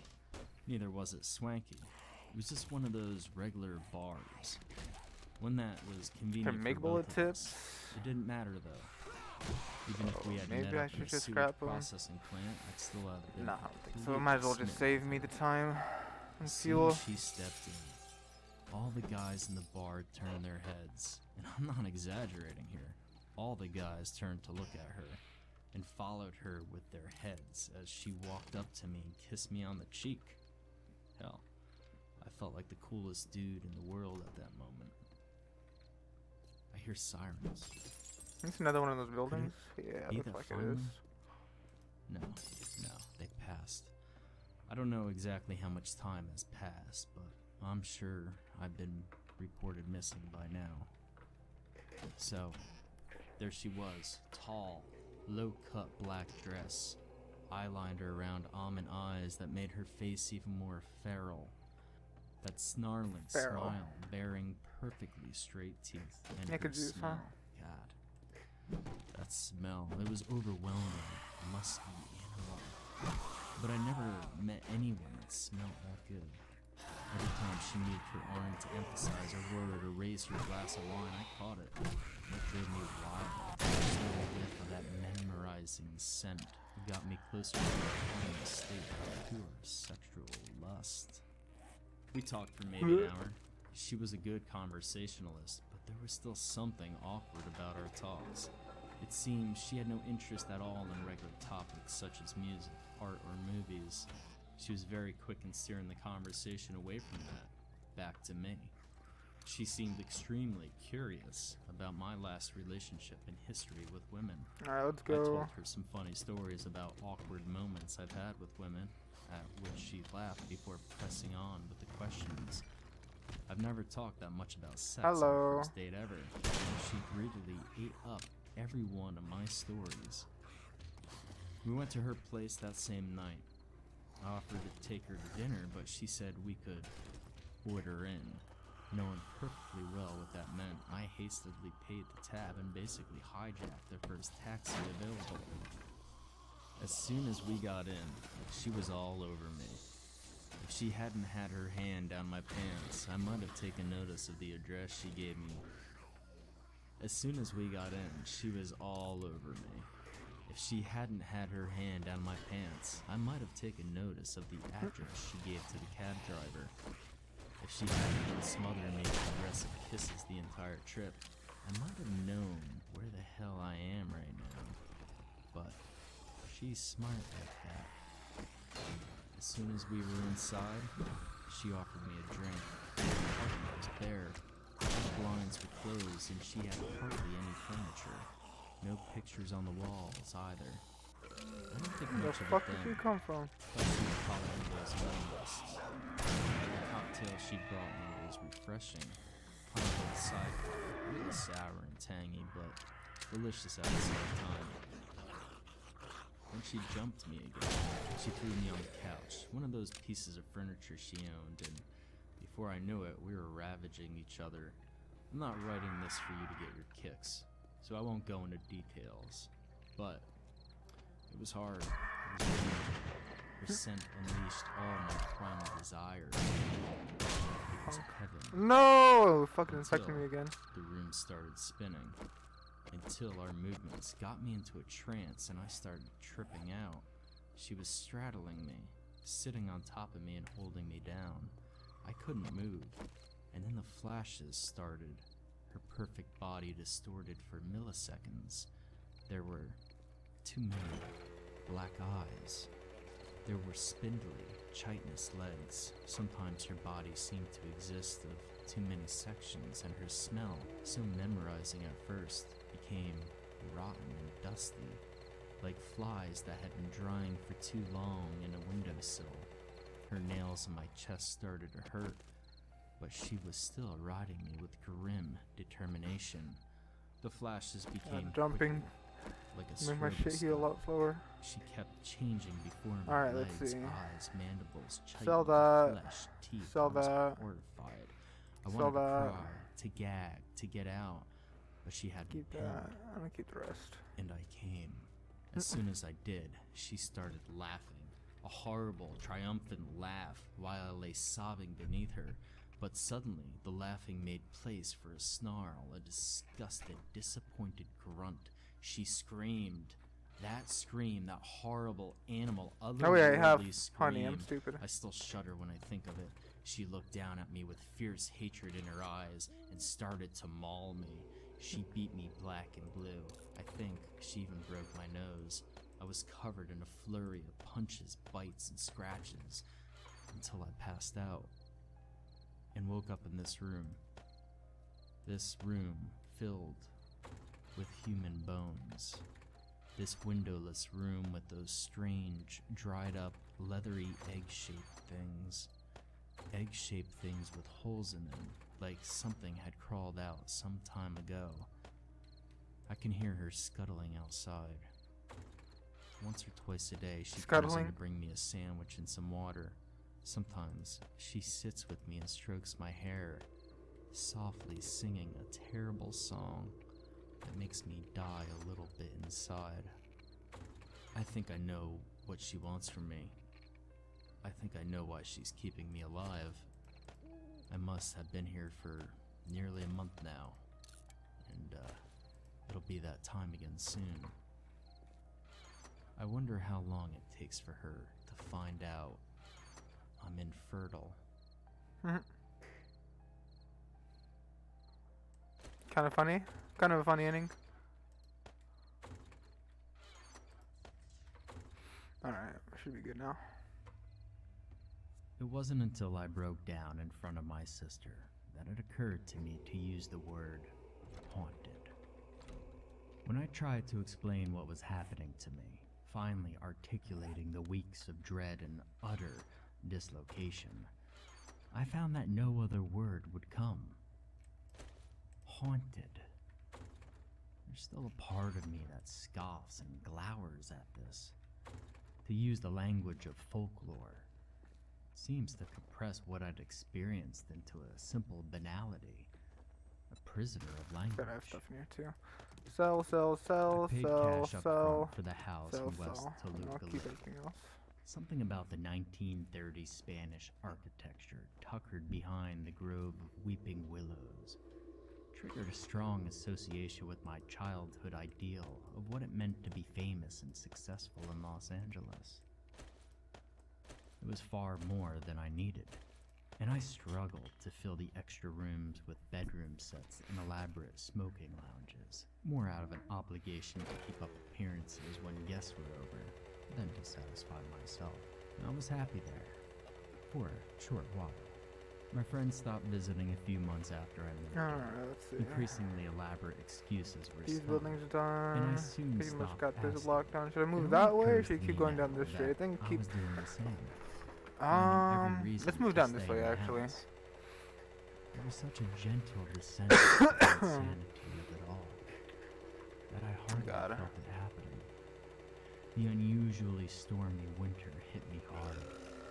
Neither was it swanky. It was just one of those regular bars. One that was convenient Can for make both bullet of tips? us. It didn't matter though. Even if we had Maybe met I up in should a just sewage scrap 'em. processing plant, I'd still have been Nah, I don't think so. It completely might as well just smitten save with me her. the time and As soon fuel. as she stepped in, all the guys in the bar turned their heads, and I'm not exaggerating here. All the guys turned to look at her and followed her with their heads as she walked up to me and kissed me on the cheek. Hell, I felt like the coolest dude in the world at that moment. I hear sirens. It's another one of those buildings. Yeah, be looks that like it finally? is. No, they passed. I don't know exactly how much time has passed, but I'm sure I've been reported missing by now. So, there she was, tall, low-cut black dress, eyeliner around almond eyes that made her face even more feral. That snarling Feral. smile, bearing perfectly straight teeth, and Nickel her juice, huh? smell. God, that smell, it was overwhelming, musky, and raw. But I never met anyone that smelled that good. Every time she moved her arm to emphasize a word or raise her glass of wine, I caught it. It drove me wild. The slow whiff of that memorizing scent got me closer to a final state of pure sexual lust. We talked for maybe an hour. She was a good conversationalist, but there was still something awkward about our talks. It seemed she had no interest at all in regular topics such as music, art, or movies. She was very quick in steering the conversation away from that, back to me. She seemed extremely curious about my last relationship and history with women. Alright, let's I told go. her some funny stories about awkward moments I've had with women, at which she laughed before pressing on with the questions. I've never talked that much about sex on Hello. the first date ever, and she greedily ate up every one of my stories. We went to her place that same night. I offered to take her to dinner, but she said we could order in. Knowing perfectly well what that meant, I hastily paid the tab and basically hijacked the first taxi available. As soon as we got in, she was all over me. If she hadn't had her hand down my pants, I might have taken notice of the address she gave me. As soon as we got in, she was all over me. If she hadn't had her hand down my pants, I might have taken notice of the address she gave to the cab driver. If she hadn't been smothering me with aggressive kisses the entire trip, I might have known where the hell I am right now. But she's smart like that. As soon as we were inside, she offered me a drink. The apartment was bare. The blinds were closed and she had hardly any furniture. No pictures on the walls either. I don't think Where much the of fuck it did then. you come from? But she was probably one of those minialists. The cocktail she brought me was refreshing. Pineapple cider, really sour and tangy, but delicious at the same time. When she jumped me again, she threw me on the couch, one of those pieces of furniture she owned, and before I knew it, we were ravaging each other. I'm not writing this for you to get your kicks, so I won't go into details, but it was hard. It was painful. Her scent unleashed all my primal desires. It was heaven. No! Fucking infecting Until me again. the room started spinning. until our movements got me into a trance and I started tripping out. She was straddling me, sitting on top of me and holding me down. I couldn't move, and then the flashes started. Her perfect body distorted for milliseconds. There were too many black eyes. There were spindly, chitinous legs. Sometimes her body seemed to exist of too many sections, and her smell, so memorizing at first, became rotten and dusty, like flies that had been drying for too long in a windowsill. Her nails in my chest started to hurt, but she was still riding me with grim determination. The flashes became jumping. quicker, like a Make my shit heal a stroboscope. lot slower. She kept changing before me. Alright, Legs, let's see. eyes, mandibles, Sell chitin, that. flesh, teeth. Sell I was that. horrified. I Sell wanted to that. cry, to gag, to get out, but she had me Keep pinned, that. I'm gonna keep the rest. and I came. As soon as I did, she started laughing, a horrible, triumphant laugh, while I lay sobbing beneath her. But suddenly, the laughing made place for a snarl, a disgusted, disappointed grunt. She screamed. That scream, that horrible animal, Oh yeah, I have otherworldly scream. honey. I'm stupid. I still shudder when I think of it. She looked down at me with fierce hatred in her eyes and started to maul me. She beat me black and blue. I think she even broke my nose. I was covered in a flurry of punches, bites, and scratches until I passed out and woke up in this room. This room filled with human bones. This windowless room with those strange, dried up, leathery egg-shaped things. Egg-shaped things with holes in them, like something had crawled out some time ago. I can hear her scuttling outside. Once or twice a day, she comes in Scuttling? to bring me a sandwich and some water. Sometimes she sits with me and strokes my hair, softly singing a terrible song that makes me die a little bit inside. I think I know what she wants from me. I think I know why she's keeping me alive. I must have been here for nearly a month now, and it'll be that time again soon. I wonder how long it takes for her to find out I'm infertile. Kind of funny. Kind of a funny ending. Alright, should be good now. It wasn't until I broke down in front of my sister that it occurred to me to use the word haunted. When I tried to explain what was happening to me, finally articulating the weeks of dread and utter dislocation, I found that no other word would come. Haunted. There's still a part of me that scoffs and glowers at this. To use the language of folklore seems to compress what I'd experienced into a simple banality, a prisoner of language. Gotta have stuff in here too. Sell, sell, I sell, paid sell, cash up sell, front for the house sell, in West sell. And I'll Toluca. keep everything else. Something about the 1930s Spanish architecture tuckered behind the grove of weeping willows triggered a strong association with my childhood ideal of what it meant to be famous and successful in Los Angeles. It was far more than I needed, and I struggled to fill the extra rooms with bedroom sets and elaborate smoking lounges, more out of an obligation to keep up appearances when guests were over than to satisfy myself. And I was happy there, for a short while. My friends stopped visiting a few months after I moved. Alright, let's see. Increasingly elaborate excuses were These sought, buildings are and I done. soon Pretty much stopped got this asking. lockdown. Should I It move only that way or occurs should I to keep me going now down this street? I that think I keep. was doing the same. Finding every reason Let's move to down this stay way in the actually. house. There was such a gentle descent to the insanity of it all that I hardly God. felt it happening. The unusually stormy winter hit me hard.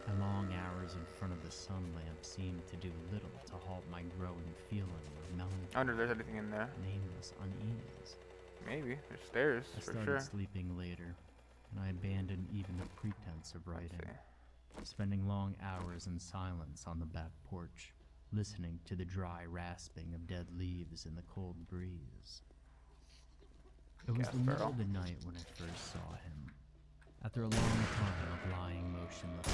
The long hours in front of the sun lamp seemed to do little to halt my growing feeling of melancholy, I wonder if there's anything in there. nameless unease. Maybe. There's stairs I for started sure. sleeping later, and I abandoned even the pretense of Let's writing, see. spending long hours in silence on the back porch, listening to the dry rasping of dead leaves in the cold breeze. It was Gas the middle barrel. of the night when I first saw him. After a long time of lying motionless,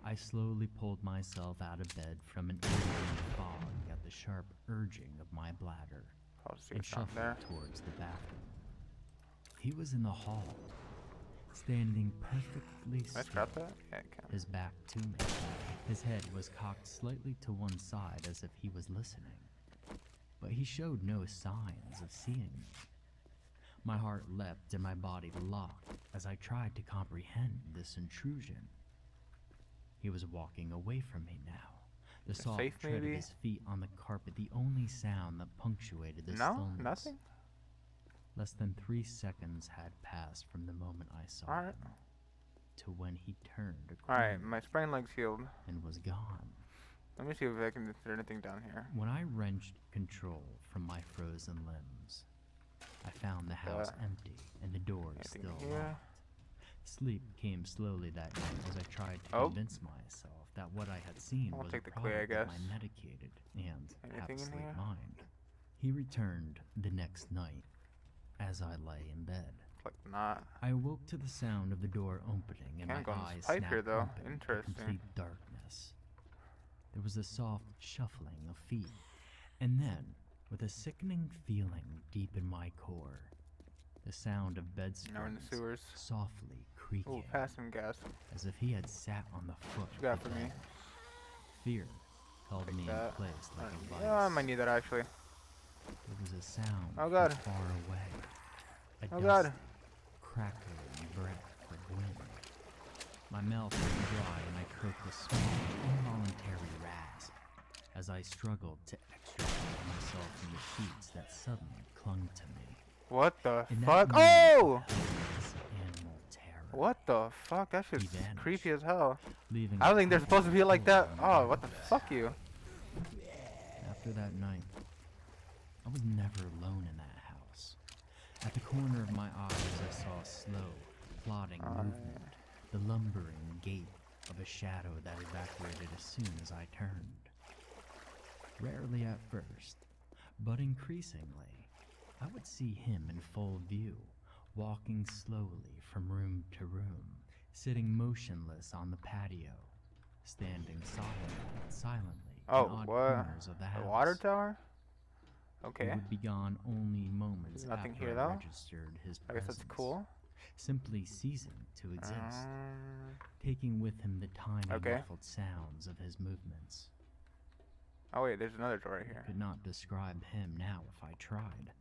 I slowly pulled myself out of bed from an infinite fog at the sharp urging of my bladder I'll see and what's down shuffled there. towards the bathroom. He was in the hall, standing perfectly Can I still, scrap that? Yeah, I can. his back to me. His head was cocked slightly to one side as if he was listening, but he showed no signs of seeing me. My heart leapt and my body locked as I tried to comprehend this intrusion. He was walking away from me now, the soft safe, tread of maybe? his feet on the carpet the only sound that punctuated the No, stillness. nothing. Less than 3 seconds had passed from the moment I saw All right. him to when he turned a All right, corner my sprain leg's healed. and was gone. Let me see if I can is there anything down here. When I wrenched control from my frozen limbs, I found the house empty and the doors Anything still here? locked. Sleep came slowly that night as I tried to Oh. convince myself that what I had seen I'll was a take the clay, I product of my guess. medicated and Anything in half-asleep here? mind. He returned the next night as I lay in bed. Like not. I awoke to the sound of the door opening and Can't my go in this eyes pipe snapped here, though. open to Interesting. complete darkness. There was a soft shuffling of feet, and then, with a sickening feeling deep in my core, the sound of bed Now we're in the springs sewers. softly creaking, Ooh, pass some gas. as if he had sat on the foot What you got of the for me? bed. Fear held me in that. place like a vice. Yeah, I might need that actually. There was a sound Oh, from God. far away. A Oh, God. dusty, crackling breath of wind. My mouth went dry and I croaked a small, involuntary rasp as I struggled to extricate myself from the sheets that suddenly clung to me. What the In that fuck? moment, Oh! I felt this animal terror, What the fuck? That shit's vanished. creepy as hell. leaving I don't a think they're supposed to be like hole that. in the Oh, what the darkness. fuck you? After that night, I was never alone in that house. At the corner of my eyes, I saw a slow, plodding movement, the lumbering gait of a shadow that evaporated as soon as I turned. Rarely at first, but increasingly, I would see him in full view, walking slowly from room to room, sitting motionless on the patio, standing silently Oh, in odd what? corners of the A house. water tower? He Okay. would be gone only moments Nothing after here, I though? registered his I guess presence, that's cool. simply ceasing to exist, Um, taking with him the tiny Okay. muffled sounds of his movements. oh wait, there's another door right I here. could not describe him now if I tried.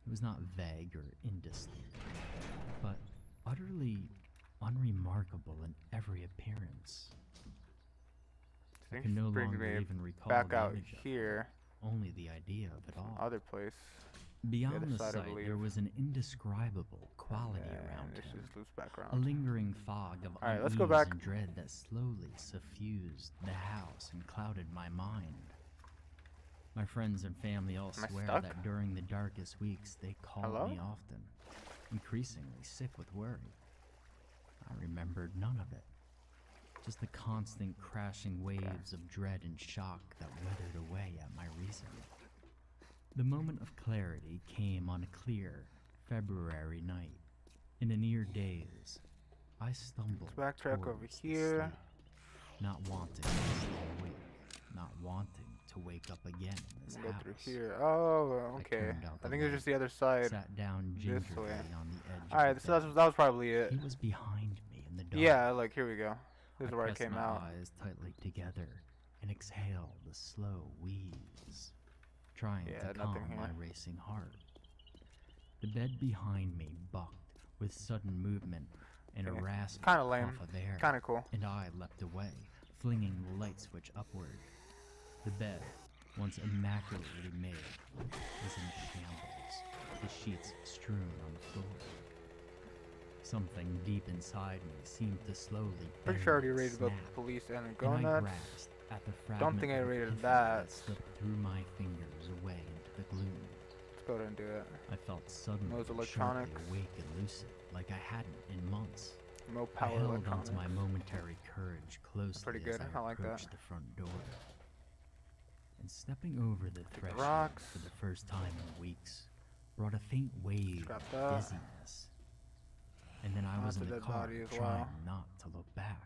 It was not vague or indistinct, but utterly unremarkable in every appearance. I Things can no brings longer me even recall back the out image of it, here. only the idea of it all. Other place. Beyond other the side, I sight, there believe. was an indescribable quality And around this him. is loose A background. lingering fog of Alright, unease let's go back. and dread that slowly suffused the house and clouded my mind. My friends and family all Am I swear stuck? that during the darkest weeks they called Hello? me often, increasingly sick with worry. I remembered none of it. Just the constant crashing waves of dread and shock that weathered away at my reason. The moment of clarity came on a clear February night. In a near daze, I stumbled Let's backtrack over towards the here. sleep, not wanting to stay awake, not wanting to wake up again in this Go house. through here. Oh, I okay. turned out I the think it's light, just the other side. sat down this gingerly way. on the edge Alright, of so the bed. that was probably it. He was behind me in the dark. Yeah, like here we go. This is where I pressed came my out. eyes tightly together and exhaled a slow wheeze, trying Yeah, to nothing calm my here. racing heart. The bed behind me bucked with sudden movement and a Okay, rasp kinda lame. puff of air, Kinda cool. and I leapt away, flinging the light switch upward. The bed, once immaculately made, was in shambles, the sheets strewn on the floor. Something deep inside me seemed to slowly Pretty bend sure I already and rated about snap, the police and and gun I nuts. grasped at the fragment Don't think I of rated epiphany that. slipped through my fingers away into the gloom. Let's go ahead and do it. I felt suddenly Those sharply electronics. awake and lucid, like I hadn't in months. No I power held electronics. onto my momentary courage closely Pretty as good, I I like that. approached the front door. And stepping over the the threshold rocks. for the first time in weeks, brought a faint wave Scrap of that. dizziness. And then I was That's in a the dead car body as trying well. not to look back.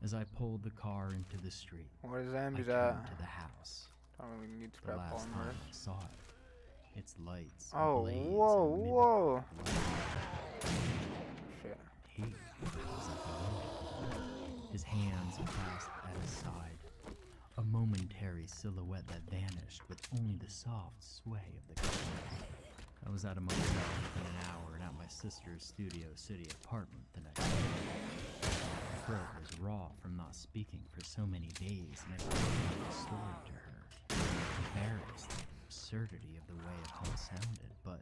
As I pulled the car into the street, Where's I Zambi's turned at? to the house. I don't really need The scrap last armor. time I saw it, its lights Oh, ablaze whoa, and mimic whoa. light. Shit. He was at the window, his hands clasped at his side, a momentary silhouette that vanished with only the soft sway of the car. I was at a motel within an hour and at my sister's Studio City apartment the next day. My throat was raw from not speaking for so many days, and I told the story to her, embarrassed at the absurdity of the way it all sounded, but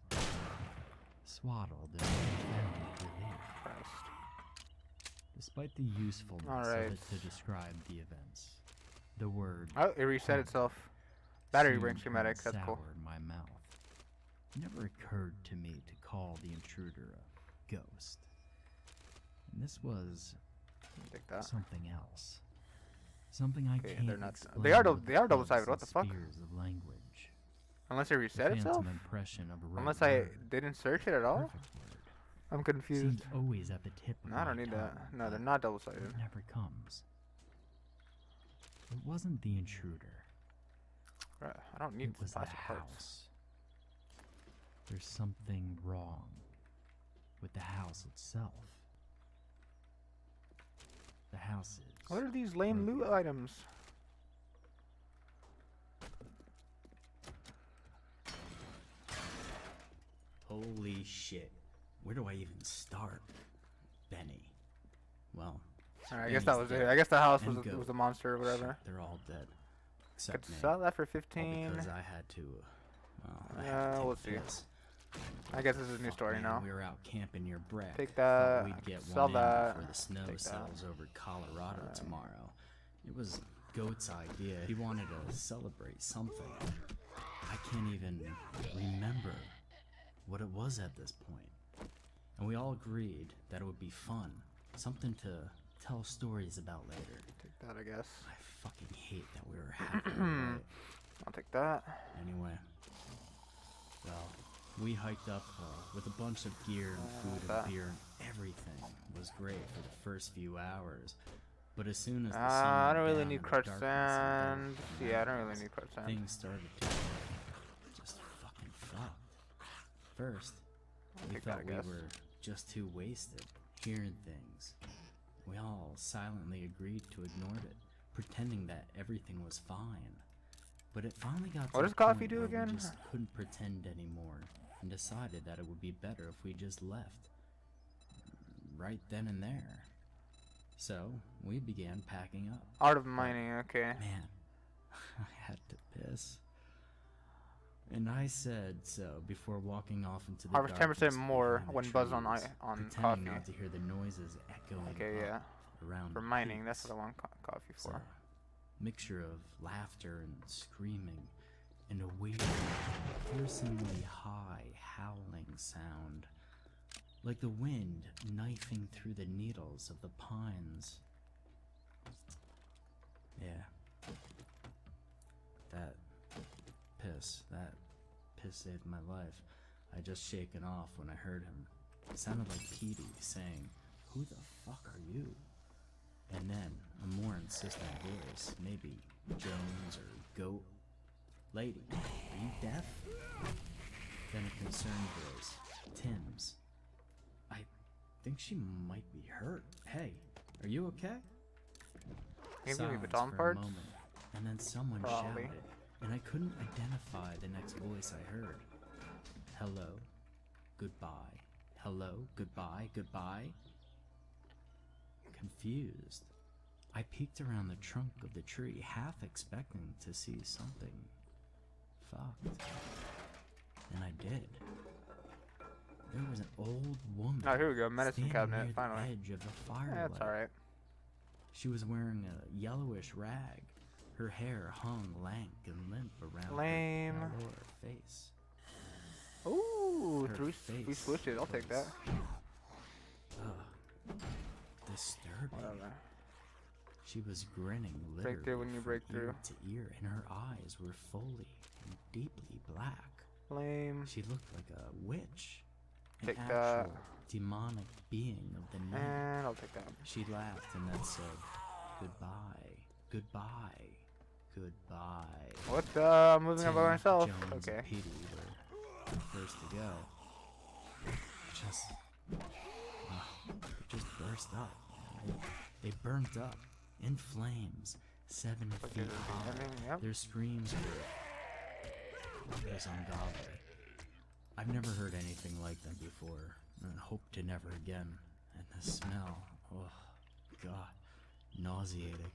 swaddled in profound relief. Christ. Despite the usefulness Alright. of it to describe the events, the word Oh, it reset haunt itself. Battery seemed ring schematic. That's sour cool. in my mouth. It never occurred to me to call the intruder a ghost. And this was Take that. something else. Something I Okay, can't they're not- explain they are with they are the double-sided, what clumsy the fuck? spheres of language. Unless it The reset itself? phantom impression of a right Unless I word, didn't search it at all? perfect word, I'm confused. seemed always at the tip of No, my I don't need tongue, that. No, they're but not double-sided. it never comes. It wasn't the intruder. Right, I don't need It was the plastic parts. house. There's something wrong with the house itself. The house is. What are these lame loot broken. items? Holy shit. Where do I even start? Benny. Well, Alright, I guess that Benny's was it. dead. I guess the house And was Goat. the monster or whatever. Shit, they're all dead. Could Except me. sell that for All 15. because I had to, well, I had to take we'll a see. piss. I guess this is a new Fuck, story man, now. We were out camping near Breck. Take Thought that, we'd get sell one in that, before the snow take that. settles over Colorado tomorrow. It was Goat's idea. He wanted to celebrate something. I can't even remember what it was at this point. And we all agreed that it would be fun. Something to tell stories about later. Take that, I guess. I fucking hate that we were halfway right. I'll take that. Anyway, well, we hiked up with a bunch of gear and food that. and beer, and everything was great for the first few hours. But as soon as the sun I went don't really down need and the crutch darkness sand. engulfed the Yeah, I don't really mountains, need crutch sand. things started to just fucking fuck. First, we take that, thought I guess. we were just too wasted, hearing things. We all silently agreed to ignore it, pretending that everything was fine. But it finally got to What the does coffee point do where again? We just couldn't pretend anymore, and decided that it would be better if we just left. Right then and there. So, we began packing up. Art of mining, okay. Man, I had to piss. And I said so before walking off into the Harvest 10% darkness more behind the when buzzed on trees, on pretending coffee. not to hear the noises echoing Okay, yeah. up around For the mining, that's peaks. what I want coffee It's a for. mixture of laughter and screaming and a weird, piercingly high howling sound, like the wind knifing through the needles of the pines. Yeah. That piss saved my life. I just shaken off when I heard him. It sounded like Petey saying, "Who the fuck are you?" And then a more insistent voice, maybe Jones or Goat. "Lady, are you deaf?" Then a concerned voice, Tim's. "I think she might be hurt. Hey, are you okay?" Can you give me Silence baton for a parts? moment, and then someone Probably. shouted, and I couldn't identify the next voice I heard. "Hello, goodbye. Hello, goodbye, goodbye." Confused, I peeked around the trunk of the tree, half expecting to see something fucked. And I did. There was an old woman. Oh, here we go. Medicine standing cabinet, near finally. the edge of the firelight. Yeah, that's alright. She was wearing a yellowish rag. Her hair hung lank and limp around Lame. her lower face. Ooh, Her three face switches. I'll take that. Disturbing. Whatever. She was grinning Break literally through when you from break ear through. to ear, and her eyes were fully and deeply black. Flame. She looked like a witch. An Take actual that. demonic being of the night. And I'll take that. She laughed and then said, "Goodbye, goodbye, goodbye." What? Moving on by Tim, myself. Jones, Okay. and Petey were the first to go. It just burst up. They burnt up in flames, 7 Okay, feet this is high. ending, yep. Their screams were it was ungodly. I've never heard anything like them before, and hope to never again. And the smell, oh god, nauseating.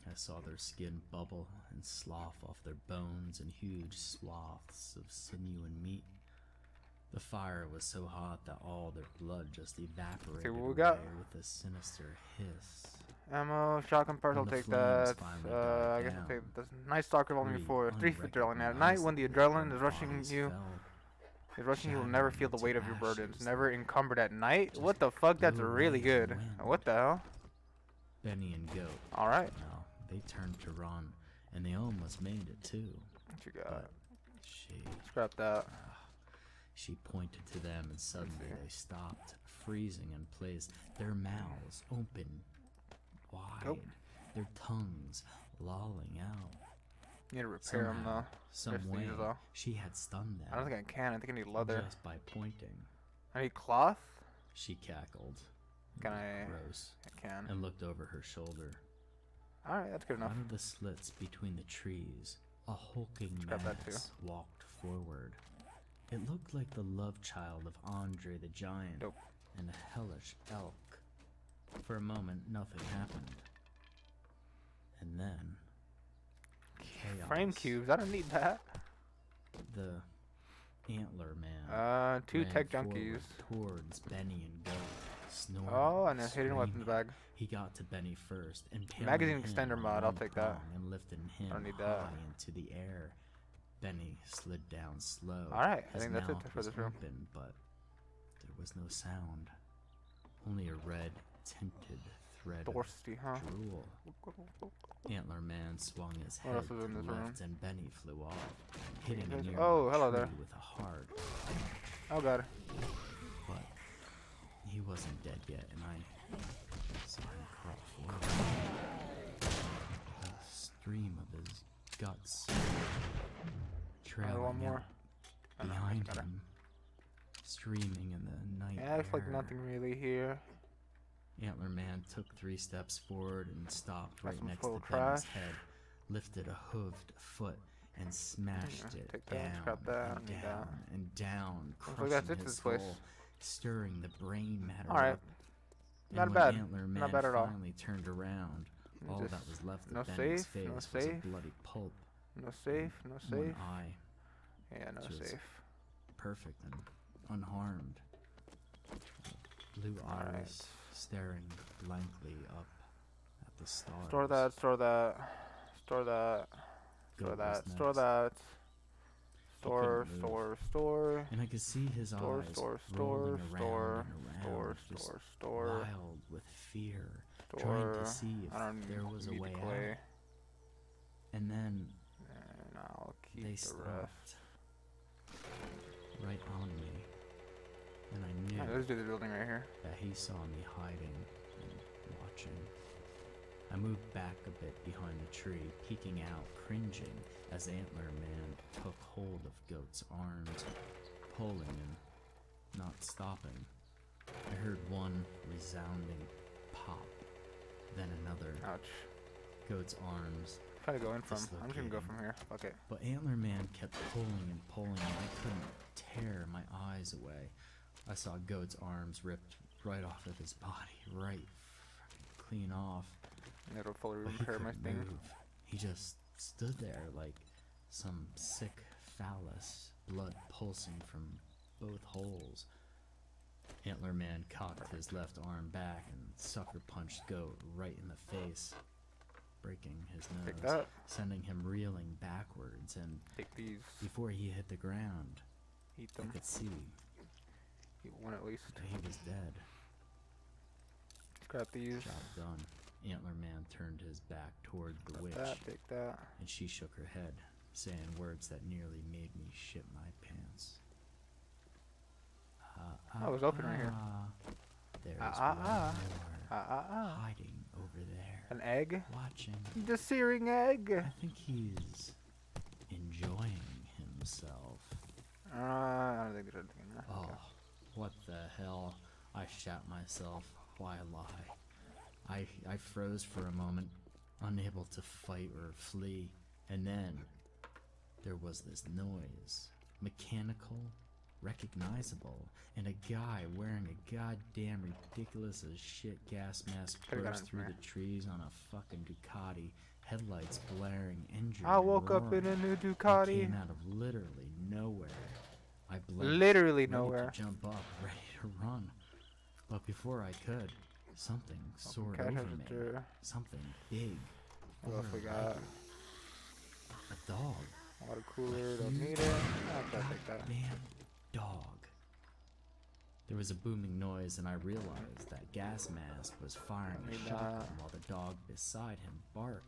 I saw their skin bubble and slough off their bones in huge swaths of sinew and meat. The fire was so hot that all their blood just evaporated what we away got. with a sinister hiss. Ammo, shotgun parts, I'll When the take flames that. finally I died guess I'll down, take this. Night Stalker Volume 4. 3 for adrenaline. At night, when the adrenaline is rushing you, you will never feel the weight of your burdens. Never encumbered at night? What the fuck? That's blew really away in the good. wind. What the hell? Benny and Goat. Alright. Well, they turned to run, and they almost made it too. What you got? But she Scrap that. She pointed to them, and suddenly see. they stopped, freezing in place, their mouths open wide, Nope. their tongues lolling out. Need to repair them Somehow, though. some Just way, these, though. she had stunned them. I don't think I can. I think I need leather. Just by pointing. I need cloth? She cackled. Can I? Gross. I can. And looked over her shoulder. Alright, that's good enough. Out of the slits between the trees, a hulking Scrap that too. mass walked forward. It looked like the love child of Andre the Giant Nope. and a hellish elk. For a moment, nothing happened. And then, chaos. Frame cubes. I don't need that. The Antler Man 2 ran tech forward junkies. towards Benny and Goat, snoring. Oh, and a hidden weapons screaming. bag. He got to Benny first, impaling Magazine him extender on mod, I'll one take that. prong and lifted him I don't need high that. into the air. Benny slid down slow. Alright, I His think that's it mouth for was this room. open, but there was no sound. Only a red tinted thread of Thirsty, huh? drool. Antler Man swung his What head else to is the in this room? left, and Benny flew off, hitting a There's- nearby oh, hello tree there. with a hard, Oh god. but he wasn't dead yet, and I saw him crawl forward. A stream of his guts trailing one more. out I know, behind better. him, streaming in the night Yeah, looks like air. nothing really here. Antler Man took 3 steps forward and stopped Got right some next to full Benny's trash. head, lifted a hooved foot, and smashed Yeah, it take that, down scrap that, I and don't need that. down and down, Looks like crushing that's it to his this place. skull, stirring the brain matter Alright. up. And Not when bad. Antler Not Man bad at all. finally turned around, all Just that was left no of Benny's safe, face no was safe. a bloody pulp, No safe, no one safe. eye, Yeah, no just safe. perfect and unharmed. Blue Alright. eyes staring blankly up at the stars. Store that, store that. Store that. Store Goat that, was store next. that. Store, couldn't move. store, store. And I could see his Store, eyes store, rolling store, around store, and store, around, just store, store, wild with fear, trying store. to see if I don't there was a need way clay. out. And then And I'll keep they the stopped rest. right on me, and I knew Yeah, let's do the building right here. that he saw me hiding and watching. I moved back a bit behind the tree, peeking out, cringing as Antler Man took hold of Goat's arms, pulling and not stopping. I heard one resounding pop, then another. Ouch. Goat's arms, Try to go in from. I'm just gonna go Dislocating. from here. Fuck it. but Antler Man kept pulling and pulling, and I couldn't tear my eyes away. I saw Goat's arms ripped right off of his body, right fucking clean off. It'll fully But he repair my couldn't thing. move. He just stood there like some sick phallus, blood pulsing from both holes. Antler Man cocked his left arm back and sucker punched Goat right in the face, breaking his Take nose, that. sending him reeling backwards, and Take these. before he hit the ground, Eat I them. could see Eat one at least. that he was dead. Scrap these. Job done. Antler Man turned his back toward the Got witch, that. Take that. and she shook her head. saying words that nearly made me shit my pants. Oh, it was open right here. There's Ah, one ah, more hiding over there, An egg? watching. The searing egg. I think he's enjoying himself. I don't think there's anything in there. Oh, Okay. what the hell? I shat myself. Why lie? I froze for a moment, unable to fight or flee, and then there was this noise. Mechanical, recognizable, and a guy wearing a goddamn ridiculous as shit gas mask Could've burst gotten through from the trees on a fucking Ducati, headlights blaring, engine I woke up in roaring. a new It Ducati. came out of literally nowhere. I blinked, Literally ready nowhere. to jump up, ready to run. But before I could, something soared cash over register. me. Something big. What else we or got? A dog. Water cooler, don't need it. I'll take that. Goddamn dog. There was a booming noise, and I realized that gas mask was firing a Need shotgun that. while the dog beside him barked.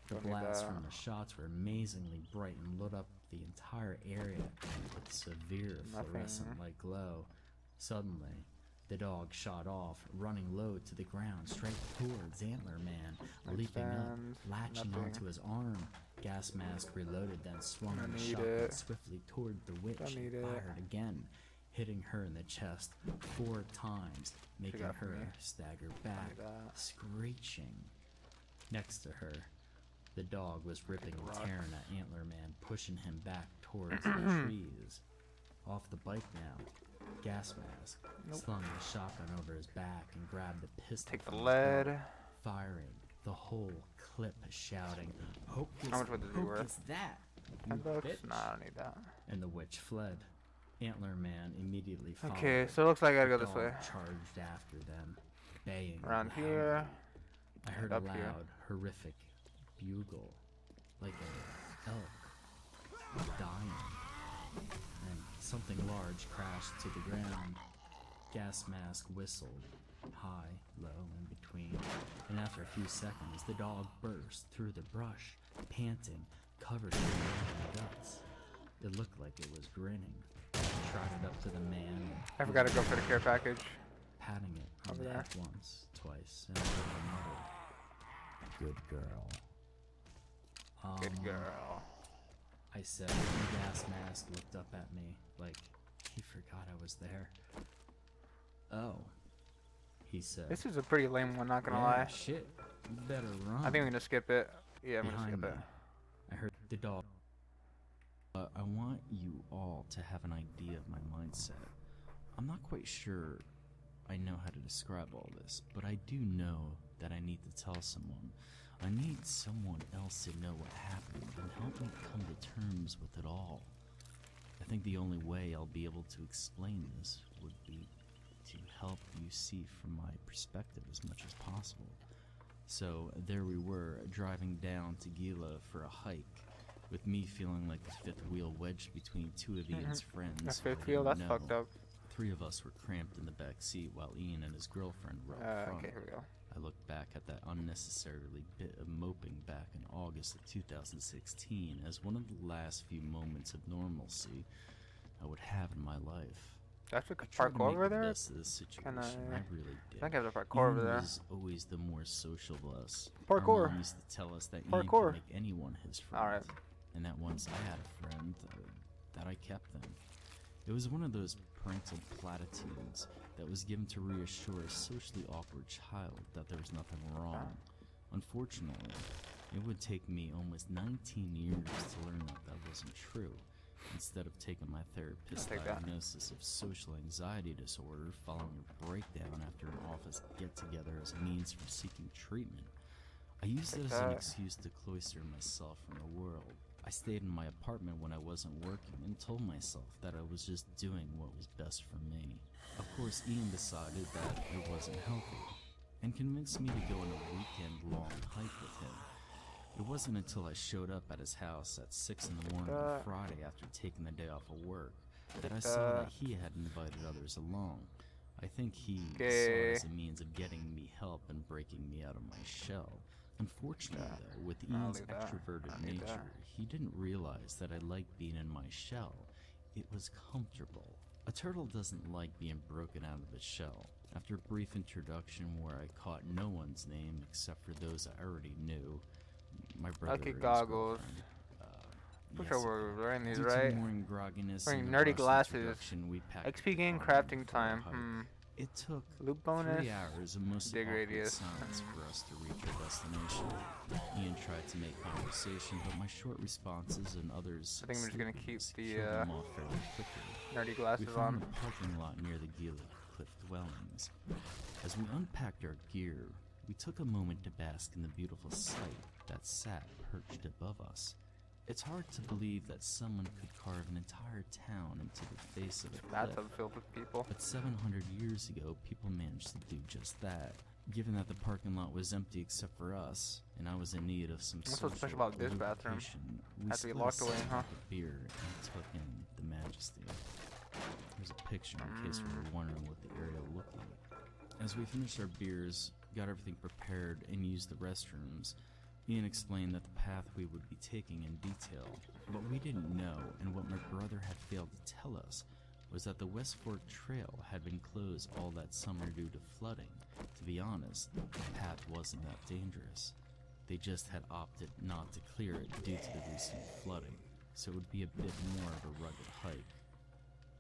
The Don't need blasts that. from the shots were amazingly bright and lit up the entire area with severe Nothing. fluorescent-like glow. Suddenly, the dog shot off, running low to the ground, straight towards Antler Man, leaping up, Expand. latching Nothing. onto his arm. Gas mask reloaded, then swung Don't the need shotgun it. swiftly toward the witch Don't need and it. fired again, hitting her in the chest 4 times, making got for her me? stagger back, that. screeching. Next to her, the dog was ripping and rock. tearing at Antler Man, pushing him back towards the trees. Off the bike now, Gas Mask slung the shotgun over his back and grabbed the pistol Take the from his lead. belt, firing the whole clip, shouting, "Hocus How much would this be worth? pocus that, you $10? bitch!" Nah, I don't need that. And the witch fled. Antler Man immediately followed. Okay, so it looks like I gotta The go this dog way. charged after them, baying Around loudly. here. I heard and a up here. loud, horrific bugle, like an elk dying, and something large crashed to the ground. Gas Mask whistled, high, low, in between, and after a few seconds, the dog burst through the brush, panting, covered in blood and guts. It looked like it was grinning. It trotted up to the man, and I forgot to go for the care package. patting it on Over the there. head once, twice, and a little muttered, "Good girl." Good girl. I said, and the gas mask looked up at me like he forgot I was there. "Oh," he said. This is a pretty lame one, not gonna "Yeah, lie. shit, you better run." I think we're gonna skip it. Yeah, I'm gonna Behind skip me, it. I heard the dog. I want you all to have an idea of my mindset. I'm not quite sure I know how to describe all this, but I do know that I need to tell someone. I need someone else to know what happened and help me come to terms with it all. I think the only way I'll be able to explain this would be to help you see from my perspective as much as possible. So there we were, driving down to Gila for a hike, with me feeling like the fifth wheel wedged between two of Ian's friends. That's who I fifth wheel, didn't that's know. fucked up. 3 of us were cramped in the back seat while Ian and his girlfriend were up front. Okay, here we go. I look back at that unnecessarily bit of moping back in August of 2016 as one of the last few moments of normalcy I would have in my life. That's a I tried to parkour make over the there? best of the situation. I really did. I think I have a parkour over Ian there. was always the more social of us. Parkour. Our mom used to tell us that Ian Parkour. could make anyone his friend. Alright. And that once I had a friend, that I kept them. It was one of those parental platitudes that was given to reassure a socially awkward child that there was nothing wrong. Unfortunately, it would take me almost 19 years to learn that that wasn't true. Instead of taking my therapist's Take that. diagnosis of social anxiety disorder following a breakdown after an office get-together as a means for seeking treatment, I used it Take as an that. excuse to cloister myself from the world. I stayed in my apartment when I wasn't working and told myself that I was just doing what was best for me. Of course, Ian decided that it wasn't healthy and convinced me to go on a weekend-long hike with him. It wasn't until I showed up at his house at 6 in the morning on Friday after taking the day off of work that I saw that he had invited others along. I think he saw it as a means of getting me help and breaking me out of my shell, Unfortunately, Yeah. though, with I'll Ian's leave that. extroverted I'll leave that. nature, he didn't realize that I liked being in my shell. It was comfortable. A turtle doesn't like being broken out of its shell. After a brief introduction where I caught no one's name except for those I already knew, my brother Lucky and his goggles. girlfriend, Pretty Jessica. sure we're wearing these, Due to right? the morning grogginess Wearing and the nerdy rushed glasses. introduction, we packed XP the gain car crafting for our time. hike. It took Loot bonus. 3 hours of mostly Dig awkward radius. silence for us to reach our destination. Ian tried to make conversation, but my short responses and others' I think I'm just gonna keep sleepiness the, killed them off fairly quickly. Nerdy We glasses found on. a parking lot near the Gila Cliff dwellings. As we unpacked our gear, we took a moment to bask in the beautiful sight that sat perched above us. It's hard to believe that someone could carve an entire town into the face of a cliff. Bathtub filled with people. But 700 years ago, people managed to do just that. Given that the parking lot was empty except for us, and I was in need of some What's so social special about this bathroom? lubrication, we Has to be split a locked away, sip huh? of the beer and took in the majesty. Here's a picture in case we were wondering what the area looked like. As we finished our beers, got everything prepared, and used the restrooms, Ian explained that the path we would be taking in detail. What we didn't know, and what my brother had failed to tell us, was that the West Fork Trail had been closed all that summer due to flooding. To be honest, the path wasn't that dangerous. They just had opted not to clear it due to the recent flooding, so it would be a bit more of a rugged hike.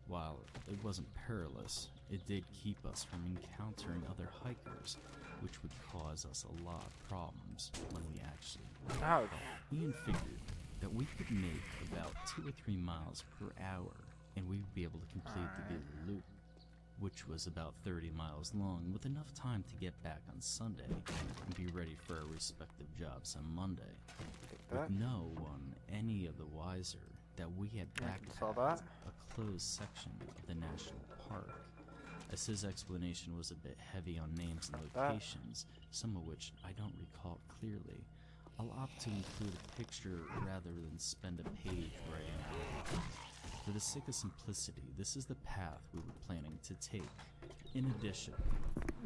While it wasn't perilous, it did keep us from encountering other hikers, which would cause us a lot of problems when we actually Ouch. Ian figured that we could make about 2 or 3 miles per hour, and we would be able to complete the Gila Loop, which was about 30 miles long, with enough time to get back on Sunday and be ready for our respective jobs on Monday. With no one any of the wiser that we had saw backpacked that. a closed section of the national park. As his explanation was a bit heavy on names and that. locations, some of which I don't recall clearly, I'll opt to include a picture rather than spend a page writing it out. For the sake of simplicity, this is the path we were planning to take. In addition,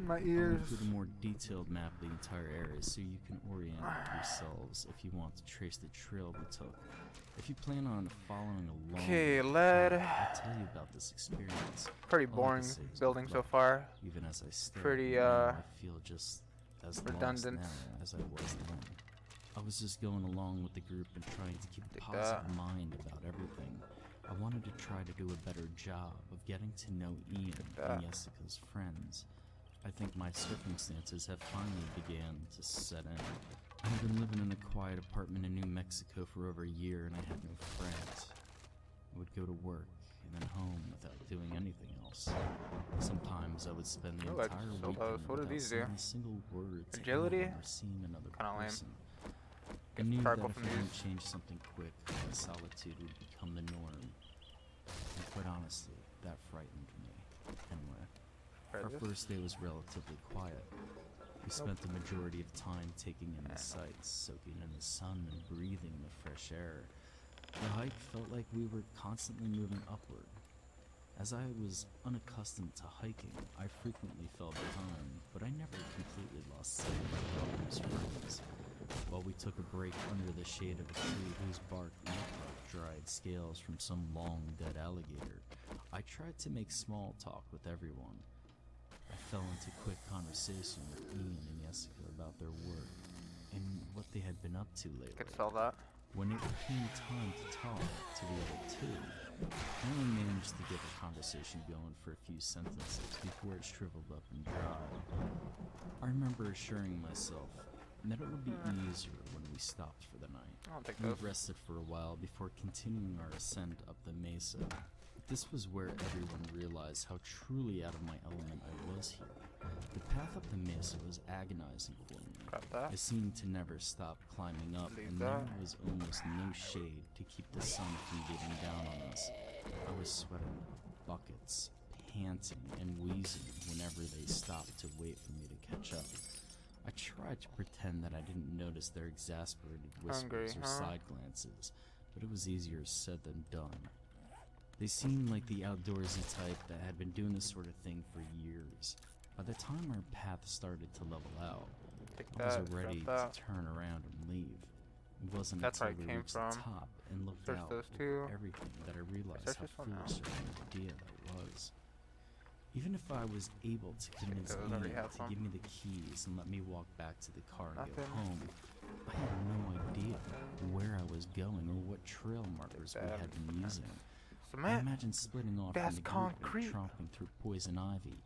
My I'll ears. include a more detailed map of the entire area so you can orient yourselves if you want to trace the trail we took. If you plan on following along, Okay, with the lead. path, I'll tell you about this experience. Pretty All I can boring say is building good so luck. far. Even as I stare, Pretty, I feel just as redundant. lost now as I was then. I was just going along with the group and trying to keep a Take positive that. mind about everything. I wanted to try to do a better job of getting to know Ian that. and Jessica's friends. I think my circumstances have finally began to set in. I had been living in a quiet apartment in New Mexico for over a year and I had no friends. I would go to work and then home without doing anything else. Sometimes I would spend the Oh, I entire just sold weekend those. What do without these do? saying a single word to Agility? anyone or seeing another Kinda lame. person. I Get knew that charcoal if from I didn't these. change something quick, my solitude would become the norm. And quite honestly, that frightened me. Anyway, our first day was relatively quiet. We spent the majority of time taking in the sights, soaking in the sun, and breathing the fresh air. The hike felt like we were constantly moving upward. As I was unaccustomed to hiking, I frequently fell behind, but I never completely lost sight of my brother's friends. While we took a break under the shade of a tree whose bark looked like dried scales from some long dead alligator, I tried to make small talk with everyone. I fell into quick conversation with Ian and Jessica about their work and what they had been up to lately. Could sell that. When it came time to talk to the other two, I only managed to get the conversation going for a few sentences before it shriveled up and dried. I remember assuring myself that it would be easier when we stopped for the night. I'll take We those. rested for a while before continuing our ascent up the mesa. This was where everyone realized how truly out of my element I was here. The path up the mesa was agonizing for me. Got that. I seemed to never stop climbing up, Leave and that. there was almost no shade to keep the sun from getting down on us. I was sweating buckets, panting, and wheezing whenever they stopped to wait for me to catch up. I tried to pretend that I didn't notice their exasperated whispers Hungry, or huh? side glances, but it was easier said than done. They seemed like the outdoorsy type that had been doing this sort of thing for years. By the time our path started to level out, Take I was that. ready Drop to that. turn around and leave. It wasn't That's where until I we came reached from. the top and looked Search out those over two. everything that I realized Search how this one now. foolish of an idea that was. Even if I was able to convince those, I Ian already have to some. give me the keys and let me walk back to the car and go Nothing. home, I had no idea where I was going or what trail markers we that. had been using. I Cement. imagine splitting off That's from the group concrete. and tromping through poison ivy,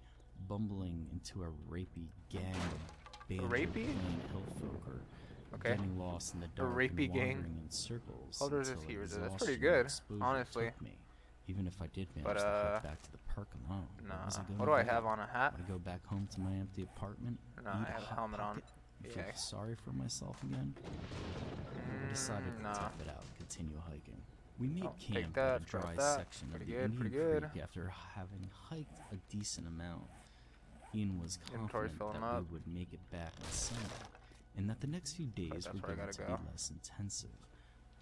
bumbling into a rapey gang of banjo Rapey? playing hillfolk, or Okay. getting lost in the dark rapey and gang? wandering in circles How old is until this here? That's exhaustion pretty and good, exposure honestly. took me. Even if I did manage But, to head back to the park alone, Nah. was I going What to do I do? have on a hat? Would I go back home to my empty apartment, Nah, eat I have a Hot helmet on. Pocket, and feel Yeah. sorry for myself again? I decided to Nah. tough it out and continue hiking. We made Oh, take camp that, at a drop dry that. section of Pretty the good, Indian pretty good. Creek after having hiked a decent amount. Ian was Inventory's confident filling that up. we would make it back on Sunday, and that the next few days that's were where I going to gotta be go. less intensive.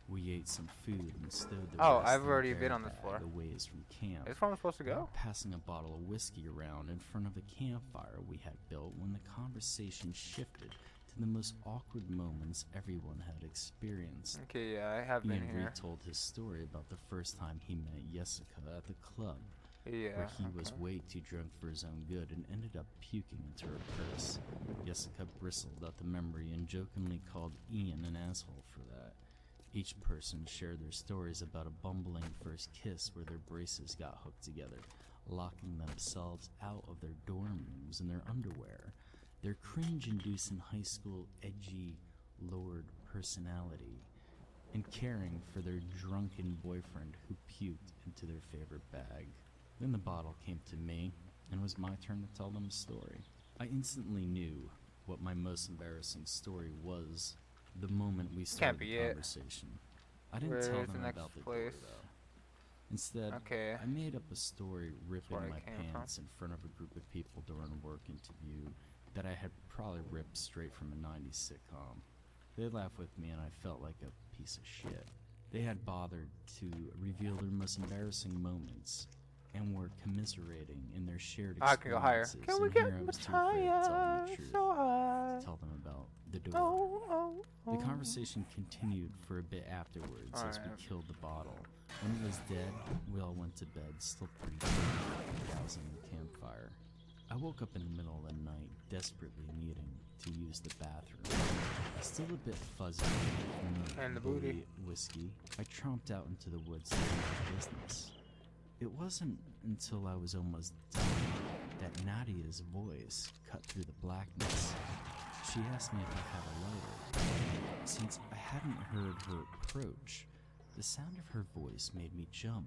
We ate some food and stowed the Oh, rest I've in a already bear been on this bag floor. a ways from camp. Is this where I'm supposed to We were go? passing a bottle of whiskey around in front of a campfire we had built when the conversation shifted to the most awkward moments everyone had experienced. Okay, yeah, I have been Ian here. retold his story about the first time he met Jessica at the club, Yeah. where he was okay. way too drunk for his own good and ended up puking into her purse. Jessica bristled at the memory and jokingly called Ian an asshole for that. Each person shared their stories about a bumbling first kiss where their braces got hooked together, locking themselves out of their dorm rooms in their underwear. Their cringe-inducing high school edgy lord personality, and caring for their drunken boyfriend who puked into their favorite bag. Then the bottle came to me, and it was my turn to tell them a story. I instantly knew what my most embarrassing story was the moment we started be the it. conversation. I didn't Where's tell the them next about the place? door, though. Instead, Okay. I made up a story ripping where I my came from. pants in front of a group of people during a work interview that I had probably ripped straight from a 90s sitcom. They laughed with me and I felt like a piece of shit. They had bothered to reveal their most embarrassing moments and were commiserating in their shared I can go higher. experiences. Can we and here get I was much too afraid to tell them higher? the truth, So high. to tell them about the door. Oh. The conversation continued for a bit afterwards as we Alright. killed the bottle. When it was dead, we all went to bed, still pretty drunk, dousing the campfire. I woke up in the middle of the night, desperately needing to use the bathroom. Still a bit fuzzy from And the booty. bully whiskey, I tromped out into the woods to do my business. It wasn't until I was almost done that Nadia's voice cut through the blackness. She asked me if I had a lighter. Since I hadn't heard her approach, the sound of her voice made me jump.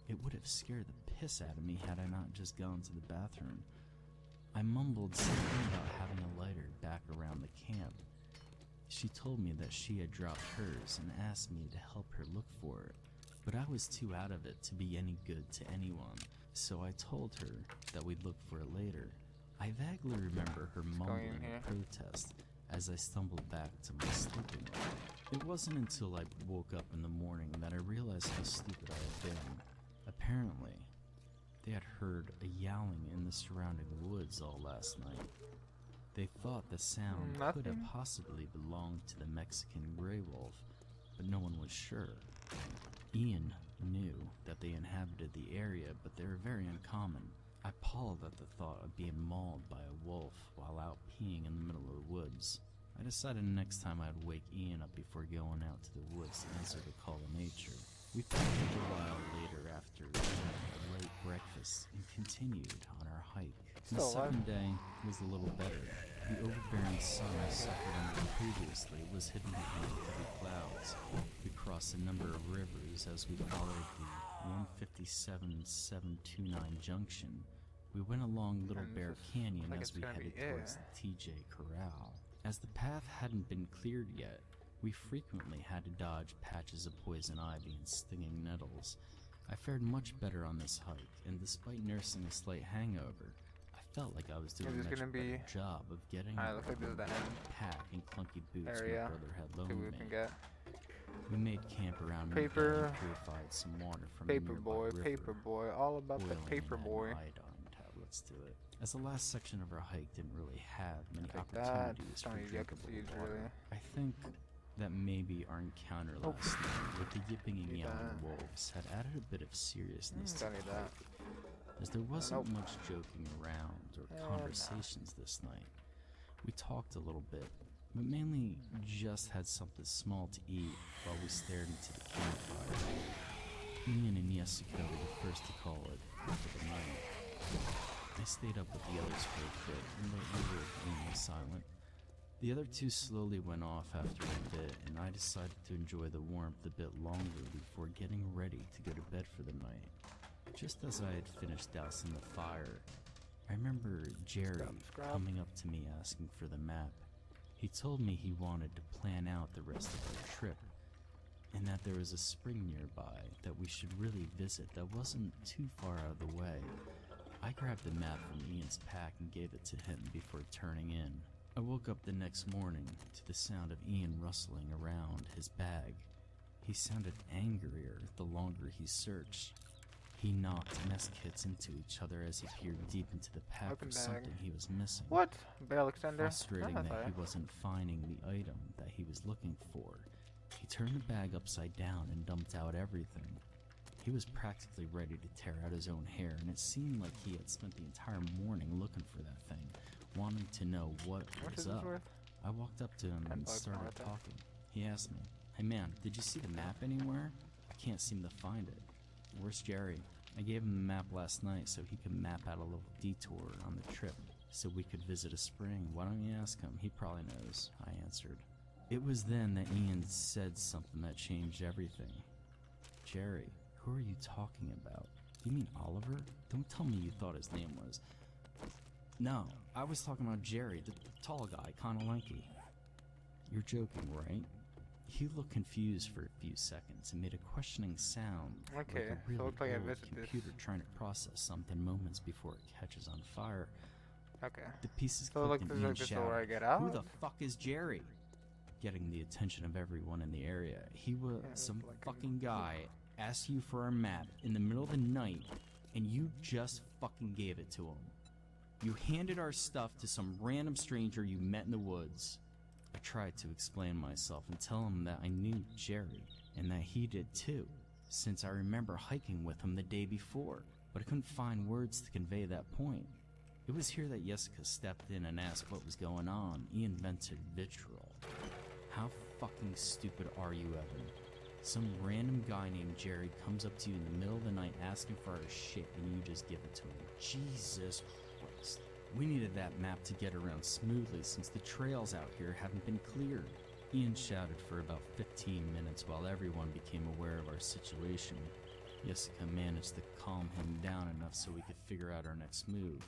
It would have scared the piss out of me had I not just gone to the bathroom. I mumbled something about having a lighter back around the camp. She told me that she had dropped hers and asked me to help her look for it, but I was too out of it to be any good to anyone, so I told her that we'd look for it later. I vaguely remember her mumbling here. a protest as I stumbled back to my sleeping bag. It wasn't until I woke up in the morning that I realized how stupid I had been. Apparently, they had heard a yowling in the surrounding woods all last night. They thought the sound could have Nothing. possibly belonged to the Mexican gray wolf, but no one was sure. Ian knew that they inhabited the area, but they were very uncommon. I palled at the thought of being mauled by a wolf while out peeing in the middle of the woods. I decided next time I'd wake Ian up before going out to the woods to answer the call of nature. We packed up a while later after a late breakfast and continued on our hike. The So, second day was a little better. The overbearing sun I suffered under previously was hidden behind heavy clouds. We crossed a number of rivers as we followed the 157-729 junction. We went along Little And Bear this is- Canyon like as it's we gonna be headed towards it. the TJ Corral. As the path hadn't been cleared yet, we frequently had to dodge patches of poison ivy and stinging nettles. I fared much better on this hike, and despite nursing a slight hangover, I felt like I was doing a this much gonna better be- job of getting Alright, looks like this is the end pack and clunky boots area. my brother had See what loaned we me. can get. We made camp around Paper. midday and purified some water from a Paper nearby boy, river, paper boy, all about the boiling paper in boy. iodine tablets sides to it. As the last section of our hike didn't really have many Take that. opportunities for Don't need to get drinkable confused, water, really. I think that maybe our encounter last night with the yipping and Need yelling that. wolves had added a bit of seriousness to Don't the need that. hike, as there wasn't Nope. much joking around or Nah. conversations this night. We talked a little bit, but mainly just had something small to eat while we stared into the campfire. Ian and Jessica were the first to call it for the night. I stayed up with the others for a bit, and they were mainly silent. The other two slowly went off after a bit, and I decided to enjoy the warmth a bit longer before getting ready to go to bed for the night. Just as I had finished dousing the fire, I remember Jerry Scrub. coming up to me asking for the map. He told me he wanted to plan out the rest of our trip, and that there was a spring nearby that we should really visit that wasn't too far out of the way. I grabbed the map from Ian's pack and gave it to him before turning in. I woke up the next morning to the sound of Ian rustling around his bag. He sounded angrier the longer he searched. He knocked mess kits into each other as he peered deep into the pack Open for bag. something he was missing. What? Barrel extender? Frustrating That's that he alright. wasn't finding the item that he was looking for, he turned the bag upside down and dumped out everything. He was practically ready to tear out his own hair, and it seemed like he had spent the entire morning looking for that thing, wanting to know what How much was is this up. worth? I walked up to him and $10 started worth it. talking. He asked me, "Hey man, did you see the map anywhere? I can't seem to find it. Where's Jerry?" I gave him the map last night so he could map out a little detour on the trip so we could visit a spring. Why don't you ask him? He probably knows, I answered. It was then that Ian said something that changed everything. "Jerry, who are you talking about? You mean Oliver? Don't tell me you thought his name was..." "No, I was talking about Jerry, the tall guy, kinda lanky." "You're joking, right?" He looked confused for a few seconds and made a questioning sound, Okay, like so a it really looks like I old visited this. computer trying to process something moments before it catches on fire. Okay. The pieces So clicked like and this is Ian like this is where I shouted, get out? "Who the fuck is Jerry?" Getting the attention of everyone in the area. "He was Yeah, some like fucking guy asked you for a map in the middle of the night, and you just fucking gave it to him. You handed our stuff to some random stranger you met in the woods." I tried to explain myself and tell him that I knew Jerry, and that he did too, since I remember hiking with him the day before, but I couldn't find words to convey that point. It was here that Jessica stepped in and asked what was going on. Ian vented vitriol. "How fucking stupid are you, Evan? Some random guy named Jerry comes up to you in the middle of the night asking for our shit and you just give it to him. Jesus Christ. We needed that map to get around smoothly since the trails out here haven't been cleared." Ian shouted for about 15 minutes while everyone became aware of our situation. Jessica managed to calm him down enough so we could figure out our next move.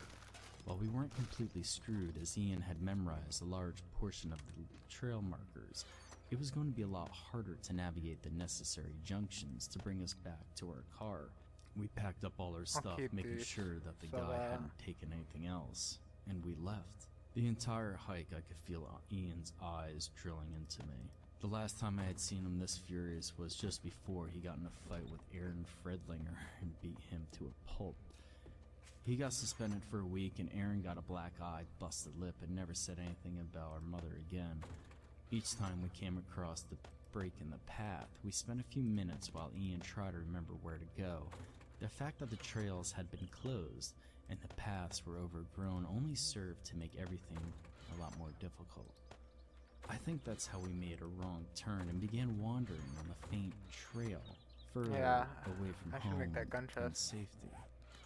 While we weren't completely screwed, as Ian had memorized a large portion of the trail markers, it was going to be a lot harder to navigate the necessary junctions to bring us back to our car. We packed up all our stuff, keep making these. sure that the So, guy hadn't taken anything else, and we left. The entire hike I could feel Ian's eyes drilling into me. The last time I had seen him this furious was just before he got in a fight with Aaron Fredlinger and beat him to a pulp. He got suspended for a week, and Aaron got a black eye, busted lip, and never said anything about our mother again. Each time we came across the break in the path, we spent a few minutes while Ian tried to remember where to go. The fact that the trails had been closed and the paths were overgrown only served to make everything a lot more difficult. I think that's how we made a wrong turn and began wandering on the faint trail, further Yeah, away from I should home make that gun and chest. safety.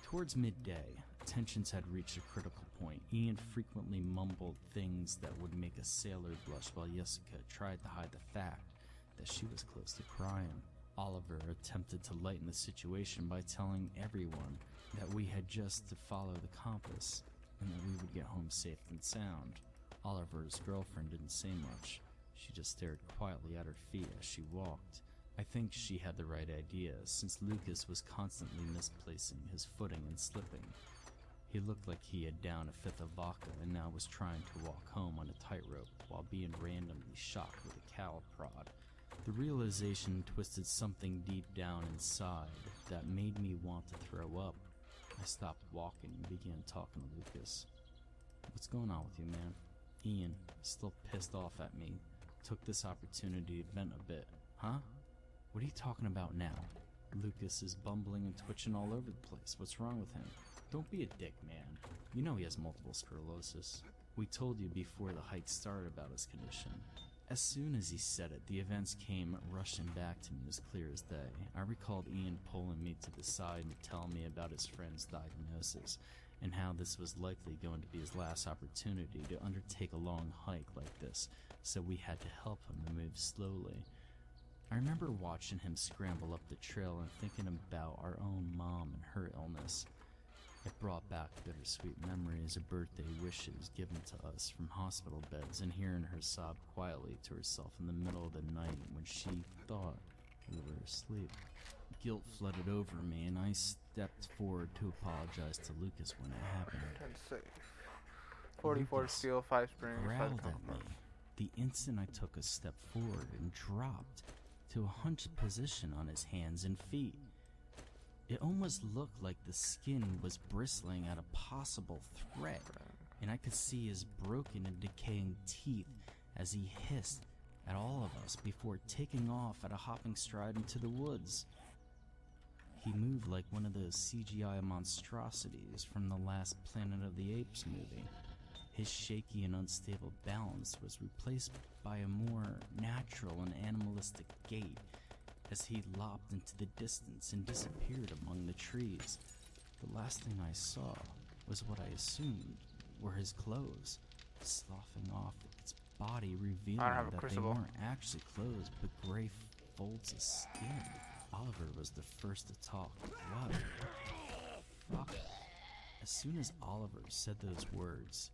Towards midday, tensions had reached a critical point. Ian frequently mumbled things that would make a sailor blush while Jessica tried to hide the fact that she was close to crying. Oliver attempted to lighten the situation by telling everyone that we had just to follow the compass and that we would get home safe and sound. Oliver's girlfriend didn't say much. She just stared quietly at her feet as she walked. I think she had the right idea, since Lucas was constantly misplacing his footing and slipping. He looked like he had downed a fifth of vodka and now was trying to walk home on a tightrope while being randomly shocked with a cow prod. The realization twisted something deep down inside that made me want to throw up. I stopped walking and began talking to Lucas. What's going on with you, man? Ian, still pissed off at me, took this opportunity to vent a bit. Huh? What are you talking about now? Lucas is bumbling and twitching all over the place. What's wrong with him? Don't be a dick, man. You know he has multiple sclerosis. We told you before the hike started about his condition. As soon as he said it, the events came rushing back to me as clear as day. I recalled Ian pulling me to the side and telling me about his friend's diagnosis, and how this was likely going to be his last opportunity to undertake a long hike like this, so we had to help him to move slowly. I remember watching him scramble up the trail and thinking about our own mom and her illness. It brought back bittersweet memories of birthday wishes given to us from hospital beds, and hearing her sob quietly to herself in the middle of the night when she thought we were asleep. Guilt flooded over me, and I stepped forward to apologize to Lucas when it happened. 10 safe. 44 Lucas steel, 5 springs, 5 growled at comfort. me the instant I took a step forward and dropped to a hunched position on his hands and feet. It almost looked like the skin was bristling at a possible threat, and I could see his broken and decaying teeth as he hissed at all of us before taking off at a hopping stride into the woods. He moved like one of those CGI monstrosities from the last Planet of the Apes movie. His shaky and unstable balance was replaced by a more natural and animalistic gait as he lopped into the distance and disappeared among the trees. The last thing I saw was what I assumed were his clothes, sloughing off its body, revealing I don't have a that they crucible. weren't actually clothes but gray folds of skin. Oliver was the first to talk. What? Fuck. As soon as Oliver said those words,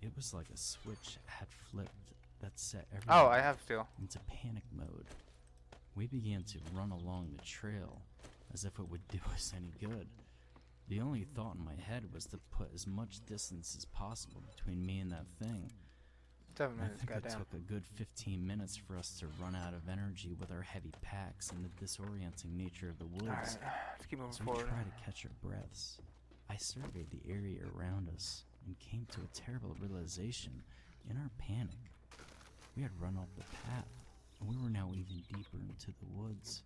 it was like a switch had flipped that set everyone Oh, I have steel. into panic mode. We began to run along the trail as if it would do us any good. The only thought in my head was to put as much distance as possible between me and that thing. 7 I minutes, think it goddamn. took a good 15 minutes for us to run out of energy with our heavy packs and the disorienting nature of the woods. Alright, let's keep moving As we forward. tried to catch our breaths, I surveyed the area around us and came to a terrible realization. In our panic, we had run off the path, and we were now even deeper into the woods.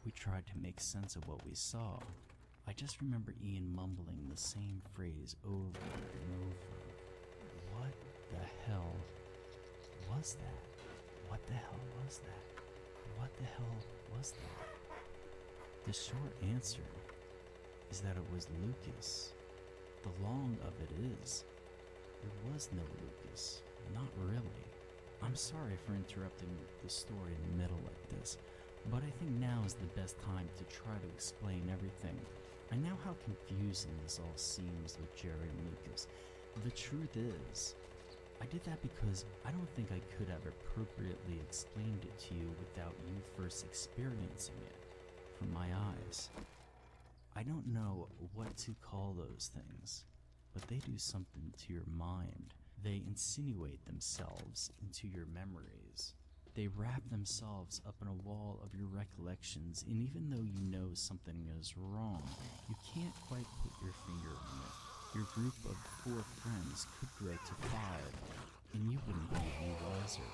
We tried to make sense of what we saw. I just remember Ian mumbling the same phrase over and over. What the hell was that? What the hell was that? What the hell was that? The short answer is that it was Lucas. The long of it is, there was no Lucas. Not really. I'm sorry for interrupting the story in the middle like this, but I think now is the best time to try to explain everything. I know how confusing this all seems with Jerry and Lucas. The truth is, I did that because I don't think I could have appropriately explained it to you without you first experiencing it from my eyes. I don't know what to call those things, but they do something to your mind. They insinuate themselves into your memories. They wrap themselves up in a wall of your recollections, and even though you know something is wrong, you can't quite put your finger on it. Your group of 4 friends could grow to 5, and you wouldn't be any wiser.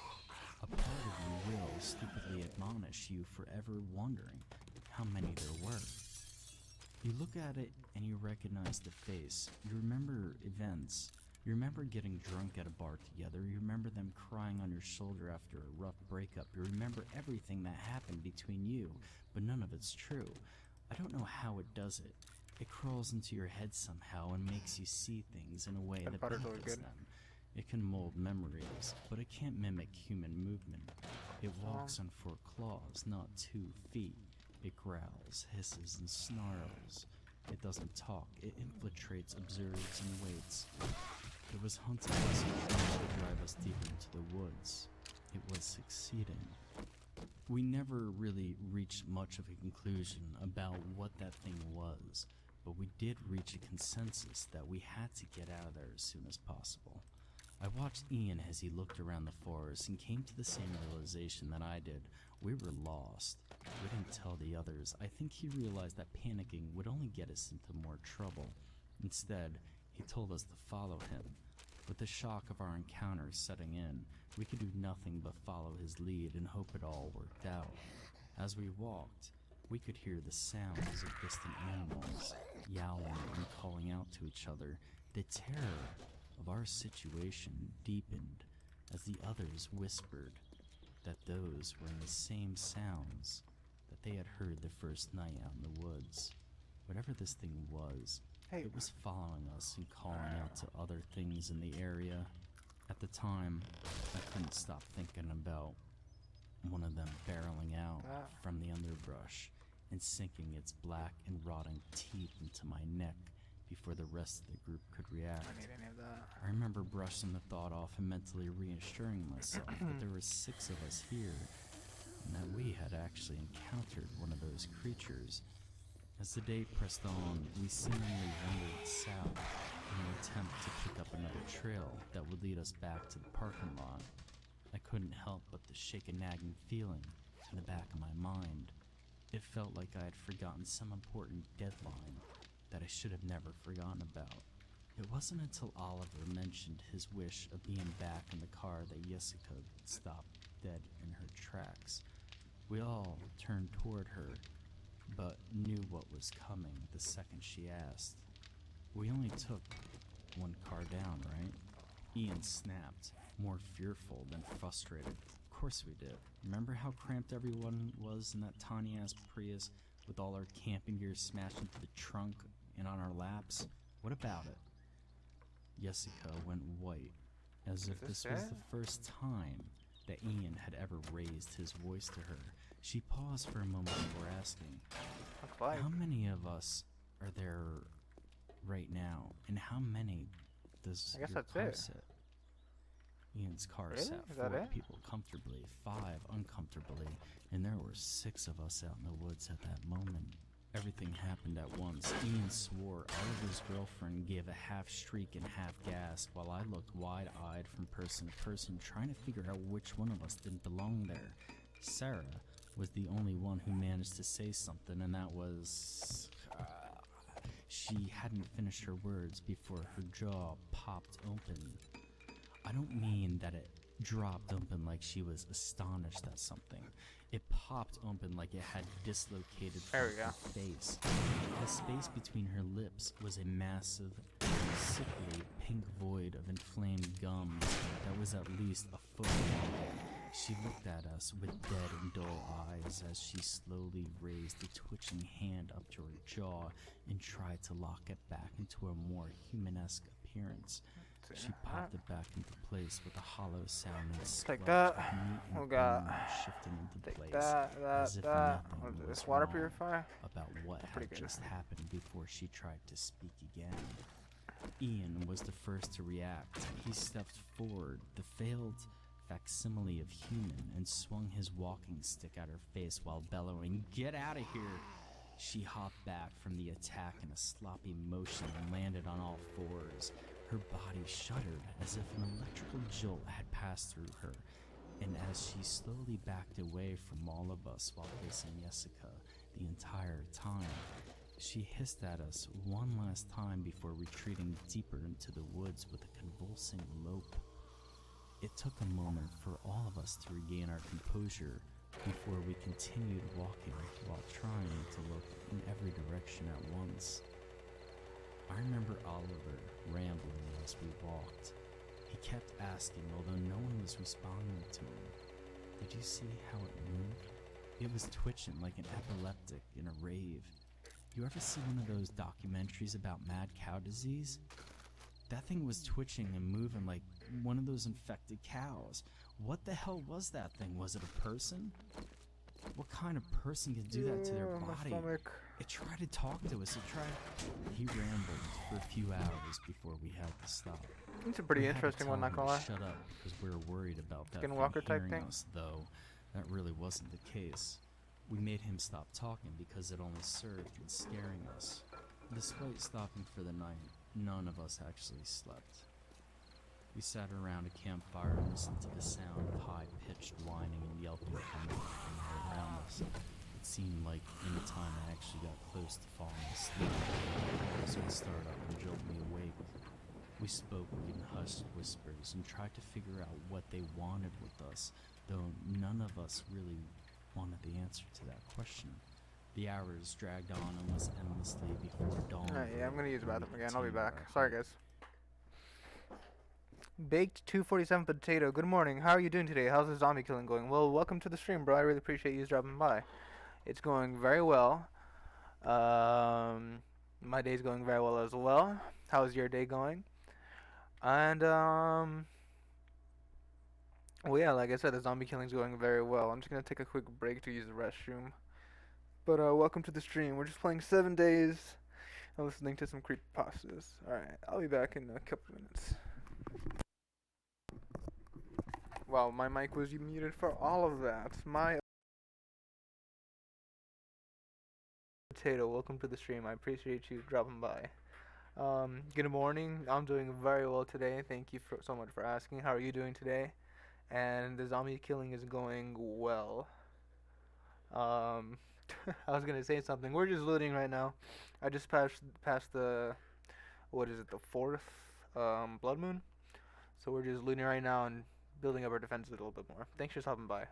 A part of you will stupidly admonish you forever wondering how many there were. You look at it and you recognize the face. You remember events. You remember getting drunk at a bar together. You remember them crying on your shoulder after a rough breakup. You remember everything that happened between you, but none of it's true. I don't know how it does it. It crawls into your head somehow and makes you see things in a way that butter's really benefits good. them. It can mold memories, but it can't mimic human movement. It walks on 4 claws, not 2 feet. It growls, hisses, and snarls. It doesn't talk. It infiltrates, observes, and waits. It was hunting us and trying to drive us deeper into the woods. It was succeeding. We never really reached much of a conclusion about what that thing was, but we did reach a consensus that we had to get out of there as soon as possible. I watched Ian as he looked around the forest and came to the same realization that I did. We were lost. We didn't tell the others. I think he realized that panicking would only get us into more trouble. Instead, he told us to follow him. With the shock of our encounter setting in, we could do nothing but follow his lead and hope it all worked out. As we walked, we could hear the sounds of distant animals, yowling and calling out to each other. The terror of our situation deepened as the others whispered that those were the same sounds that they had heard the first night out in the woods. Whatever this thing was, Hey. it was following us and calling out to other things in the area. At the time, I couldn't stop thinking about one of them barreling out from the underbrush and sinking its black and rotting teeth into my neck before the rest of the group could react. I need any of that. I remember brushing the thought off and mentally reassuring myself that there were 6 of us here and that we had actually encountered one of those creatures. As the day pressed on, we seemingly wandered south in an attempt to pick up another trail that would lead us back to the parking lot. I couldn't help but to shake a nagging feeling in the back of my mind. It felt like I had forgotten some important deadline that I should have never forgotten about. It wasn't until Oliver mentioned his wish of being back in the car that Jessica stopped dead in her tracks. We all turned toward her, but knew what was coming the second she asked. We only took one car down, right? Ian snapped, more fearful than frustrated. Of course we did. Remember how cramped everyone was in that tiny-ass Prius with all our camping gear smashed into the trunk and on our laps? What about it? Jessica went white, as if this was the first time that Ian had ever raised his voice to her. She paused for a moment before asking, how many of us are there right now, and how many does I guess your that's car it. sit? Ian's car Really? sat Is that 4 it? people comfortably, 5 uncomfortably, and there were 6 of us out in the woods at that moment. Everything happened at once. Ian swore. Oliver's girlfriend gave a half shriek and half gasp, while I looked wide-eyed from person to person, trying to figure out which one of us didn't belong there. Sarah was the only one who managed to say something, and that was... She hadn't finished her words before her jaw popped open. I don't mean that it dropped open like she was astonished at something. It popped open like it had dislocated from There we go. her face. The space between her lips was a massive, sickly pink void of inflamed gums that was at least a foot long. She looked at us with dead and dull eyes as she slowly raised a twitching hand up to her jaw and tried to lock it back into a more human-esque appearance. She popped it back into place with a hollow sound and Take squelch that. of meat and We got- bone shifting into Take place that, as if that. nothing What is was this water wrong purifier? about what Pretty had good. just happened before she tried to speak again. Ian was the first to react. He stepped forward, the failed facsimile of human, and swung his walking stick at her face while bellowing, "Get out of here!" She hopped back from the attack in a sloppy motion and landed on all fours. Her body shuddered as if an electrical jolt had passed through her, and as she slowly backed away from all of us while facing Jessica the entire time, she hissed at us one last time before retreating deeper into the woods with a convulsing lope. It took a moment for all of us to regain our composure before we continued walking while trying to look in every direction at once. I remember Oliver rambling as we walked. He kept asking, although no one was responding to him, "Did you see how it moved? It was twitching like an epileptic in a rave. You ever see one of those documentaries about mad cow disease? That thing was twitching and moving like one of those infected cows. What the hell was that thing? Was it a person? What kind of person could do that to their My body? stomach. It tried to talk to us. He rambled for a few hours before we had to stop. It's a pretty We had to interesting tell one, not him gonna to lie. shut up because we were worried about that Skinwalker thing type hearing thing? us, though that really wasn't the case. We made him stop talking because it only served in scaring us. Despite stopping for the night, none of us actually slept. We sat around a campfire and listened to the sound of high-pitched whining and yelping coming from all around us. It seemed like any time I actually got close to falling asleep, the dogs would start up and jolt me awake. We spoke in hushed whispers and tried to figure out what they wanted with us, though none of us really wanted the answer to that question. The hours dragged on almost endlessly before dawn. Alright, yeah, I'm gonna use the broke, and bathroom we again. I'll be continued back. our Sorry, hike. guys. Baked 247 potato. Good morning. How are you doing today? How's the zombie killing going? Well, welcome to the stream, bro. I really appreciate you dropping by. It's going very well. My day's going very well as well. How's your day going? And well, yeah, like I said, the zombie killing's going very well. I'm just gonna take a quick break to use the restroom. But welcome to the stream. We're just playing 7 Days and listening to some creepypastas. Alright, I'll be back in a couple minutes. Wow, my mic was muted for all of that. My potato, welcome to the stream. I appreciate you dropping by. Good morning. I'm doing very well today. Thank you so much for asking. How are you doing today? And the zombie killing is going well. I was gonna say something. We're just looting right now. I just passed the the fourth blood moon. So we're just looting right now and building up our defenses a little bit more. Thanks for stopping by.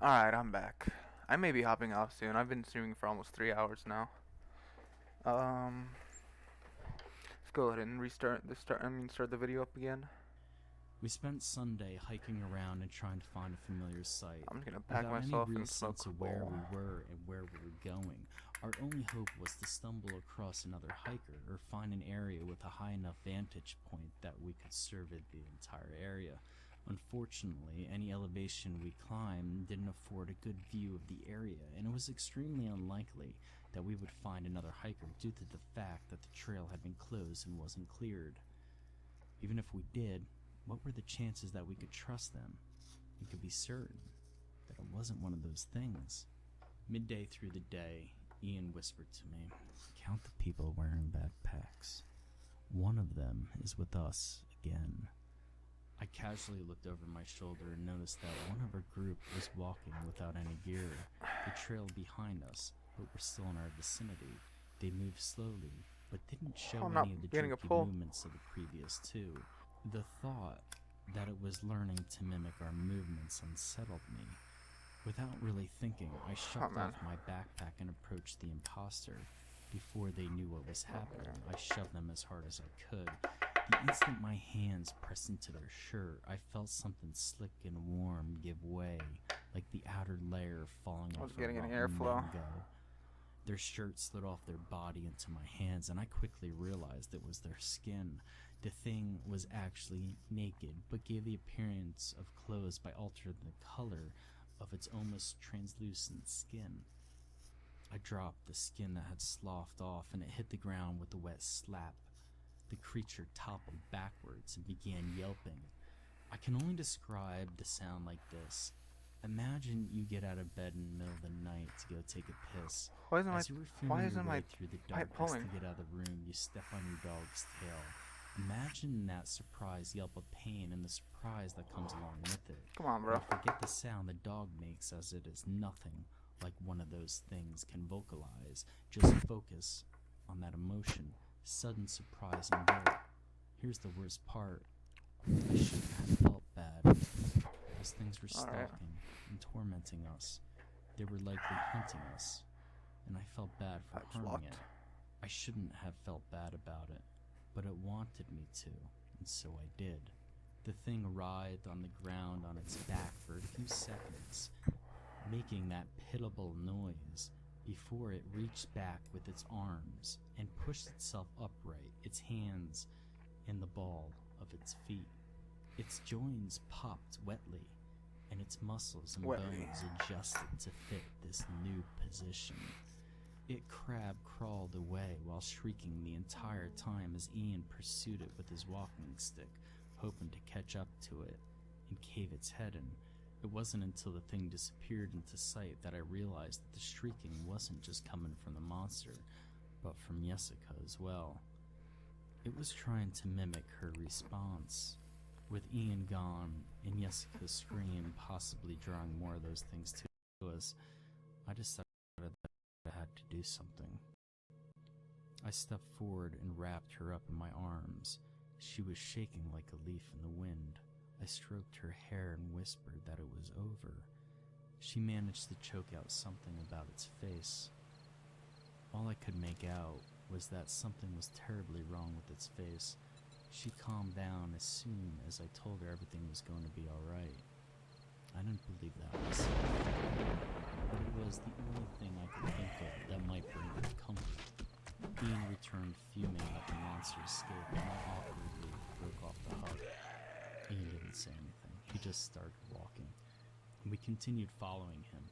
Alright, I'm back. I may be hopping off soon. I've been streaming for almost 3 hours now. Let's go ahead and start the video up again. We spent Sunday hiking around and trying to find a familiar site. I'm just gonna pack Without myself any real and smoke sense a of where bowl. we were and where we were going, our only hope was to stumble across another hiker or find an area with a high enough vantage point that we could survey the entire area. Unfortunately, any elevation we climbed didn't afford a good view of the area, and it was extremely unlikely that we would find another hiker due to the fact that the trail had been closed and wasn't cleared. Even if we did, what were the chances that we could trust them and could be certain that it wasn't one of those things? Midday through the day, Ian whispered to me, "Count the people wearing backpacks. One of them is with us again." I casually looked over my shoulder and noticed that one of our group was walking without any gear. They trailed behind us, but were still in our vicinity. They moved slowly, but didn't show I'm not any of the getting a jerky pull. movements of the previous two. The thought that it was learning to mimic our movements unsettled me. Without really thinking, I shoved man. off my backpack and approached the imposter. Before they knew what was happening, I shoved them as hard as I could. The instant my hands pressed into their shirt, I felt something slick and warm give way, like the outer layer falling I was off getting a an rotten airflow. mango. Their shirt slid off their body into my hands, and I quickly realized it was their skin. The thing was actually naked, but gave the appearance of clothes by altering the color of its almost translucent skin. I dropped the skin that had sloughed off, and it hit the ground with a wet slap. The creature toppled backwards and began yelping. I can only describe the sound like this. Imagine you get out of bed in the middle of the night to go take a piss. Why isn't As you were feeling your way through the pipe darkness pulling? to get out of the room, you step on your dog's tail. Imagine that surprised yelp of pain and the surprise that comes along with it. Come on, bro. Now forget the sound the dog makes, as it is nothing like one of those things can vocalize. Just focus on that emotion, sudden surprise and guilt. Here's the worst part. I shouldn't have felt bad. Those things were stalking Alright. and tormenting us. They were likely hunting us, and I felt bad for That's harming locked. it. I shouldn't have felt bad about it, but it wanted me to, and so I did. The thing writhed on the ground on its back for a few seconds, making that pitiable noise before it reached back with its arms and pushed itself upright, its hands in the ball of its feet. Its joints popped wetly, and its muscles and Wetly. bones adjusted to fit this new position. It crab crawled away while shrieking the entire time as Ian pursued it with his walking stick, hoping to catch up to it and cave its head in. It wasn't until the thing disappeared into sight that I realized that the shrieking wasn't just coming from the monster, but from Jessica as well. It was trying to mimic her response. With Ian gone and Jessica's scream possibly drawing more of those things to us, I decided that I had to do something. I stepped forward and wrapped her up in my arms. She was shaking like a leaf in the wind. I stroked her hair and whispered that it was over. She managed to choke out something about its face. All I could make out was that something was terribly wrong with its face. She calmed down as soon as I told her everything was going to be alright. I didn't believe that myself, but it was the only thing I could think of that might bring her comfort. Ian returned fuming that the monster escaped, and I awkwardly broke off the hug. Ian didn't say anything. He just started walking. We continued following him,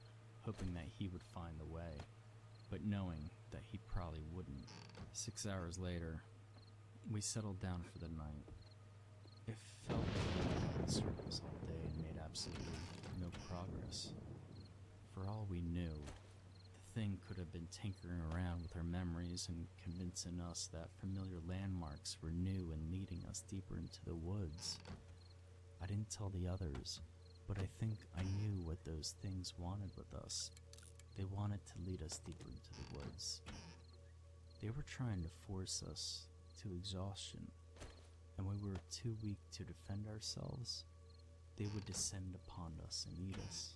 hoping that he would find the way, but knowing that he probably wouldn't. 6 hours later, we settled down for the night. It felt like we went in circles all day and made absolutely no progress. For all we knew, the thing could have been tinkering around with our memories and convincing us that familiar landmarks were new and leading us deeper into the woods. I didn't tell the others, but I think I knew what those things wanted with us. They wanted to lead us deeper into the woods. They were trying to force us to exhaustion, and when we were too weak to defend ourselves, they would descend upon us and eat us.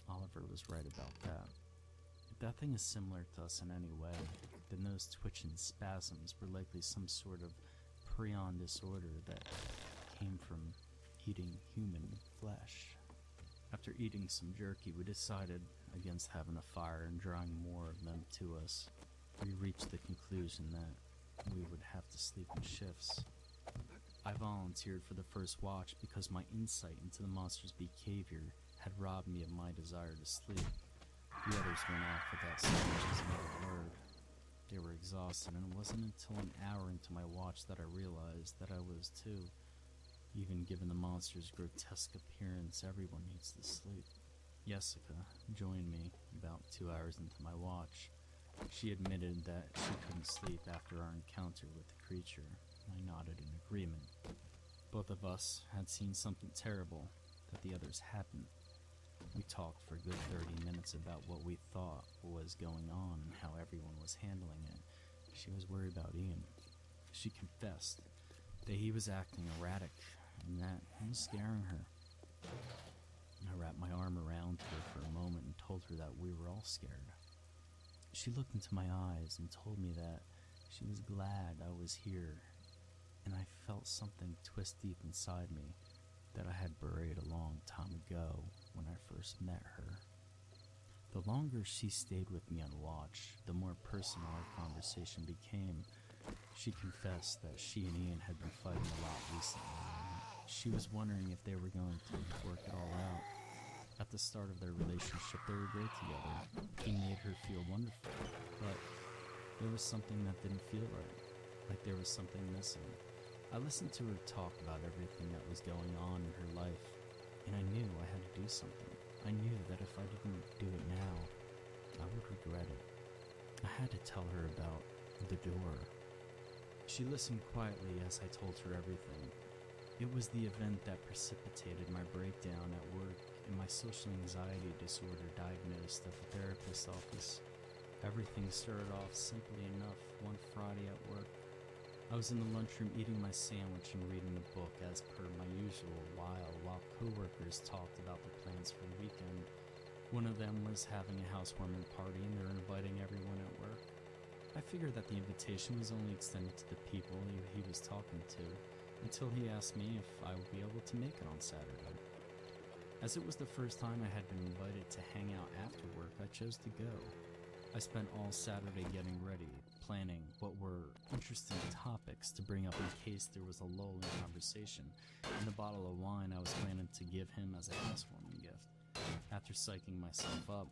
Oliver was right about that. If that thing is similar to us in any way, then those twitching spasms were likely some sort of prion disorder that came from eating human flesh. After eating some jerky, we decided against having a fire and drawing more of them to us. We reached the conclusion that we would have to sleep in shifts. I volunteered for the first watch because my insight into the monster's behavior had robbed me of my desire to sleep. The others went off without so much as another word. They were exhausted, and it wasn't until an hour into my watch that I realized that I was too. Even given the monster's grotesque appearance, everyone needs to sleep. Jessica joined me about 2 hours into my watch. She admitted that she couldn't sleep after our encounter with the creature. I nodded in agreement. Both of us had seen something terrible that the others hadn't. We talked for a good 30 minutes about what we thought was going on and how everyone was handling it. She was worried about Ian. She confessed that he was acting erratic and that he was scaring her. I wrapped my arm around her for a moment and told her that we were all scared. She looked into my eyes and told me that she was glad I was here, and I felt something twist deep inside me that I had buried a long time ago when I first met her. The longer she stayed with me on watch, the more personal our conversation became. She confessed that she and Ian had been fighting a lot recently. She was wondering if they were going to work it all out. At the start of their relationship, they were great together. He made her feel wonderful, but there was something that didn't feel right, like there was something missing. I listened to her talk about everything that was going on in her life, and I knew I had to do something. I knew that if I didn't do it now, I would regret it. I had to tell her about the door. She listened quietly as I told her everything. It was the event that precipitated my breakdown at work and my social anxiety disorder diagnosed at the therapist's office. Everything started off simply enough one Friday at work. I was in the lunchroom eating my sandwich and reading a book as per my usual while coworkers talked about the plans for the weekend. One of them was having a housewarming party and they were inviting everyone at work. I figured that the invitation was only extended to the people he was talking to, until he asked me if I would be able to make it on Saturday. As it was the first time I had been invited to hang out after work, I chose to go. I spent all Saturday getting ready, planning what were interesting topics to bring up in case there was a lull in conversation, and the bottle of wine I was planning to give him as a housewarming gift. After psyching myself up,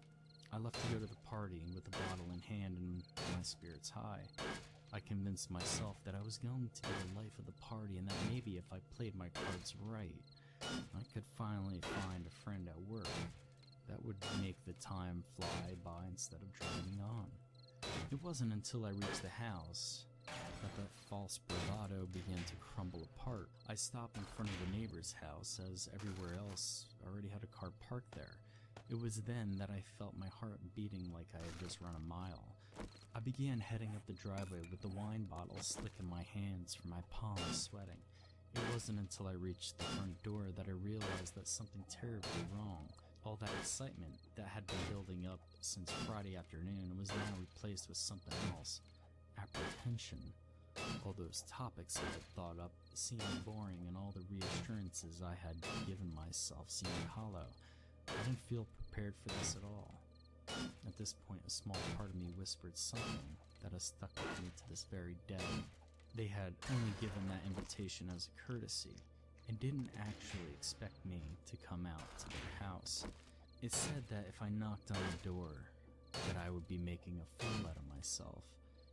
I left to go to the party with the bottle in hand and my spirits high. I convinced myself that I was going to be the life of the party and that maybe if I played my cards right, I could finally find a friend at work that would make the time fly by instead of dragging on. It wasn't until I reached the house that the false bravado began to crumble apart. I stopped in front of the neighbor's house as everywhere else already had a car parked there. It was then that I felt my heart beating like I had just run a mile. I began heading up the driveway with the wine bottle slick in my hands from my palms sweating. It wasn't until I reached the front door that I realized that something terribly wrong. All that excitement that had been building up since Friday afternoon was now replaced with something else. Apprehension. All those topics I had thought up seemed boring, and all the reassurances I had given myself seemed hollow. I didn't feel prepared for this at all. At this point, a small part of me whispered something that has stuck with me to this very day. They had only given that invitation as a courtesy, and didn't actually expect me to come out to their house. It said that if I knocked on the door, that I would be making a fool out of myself.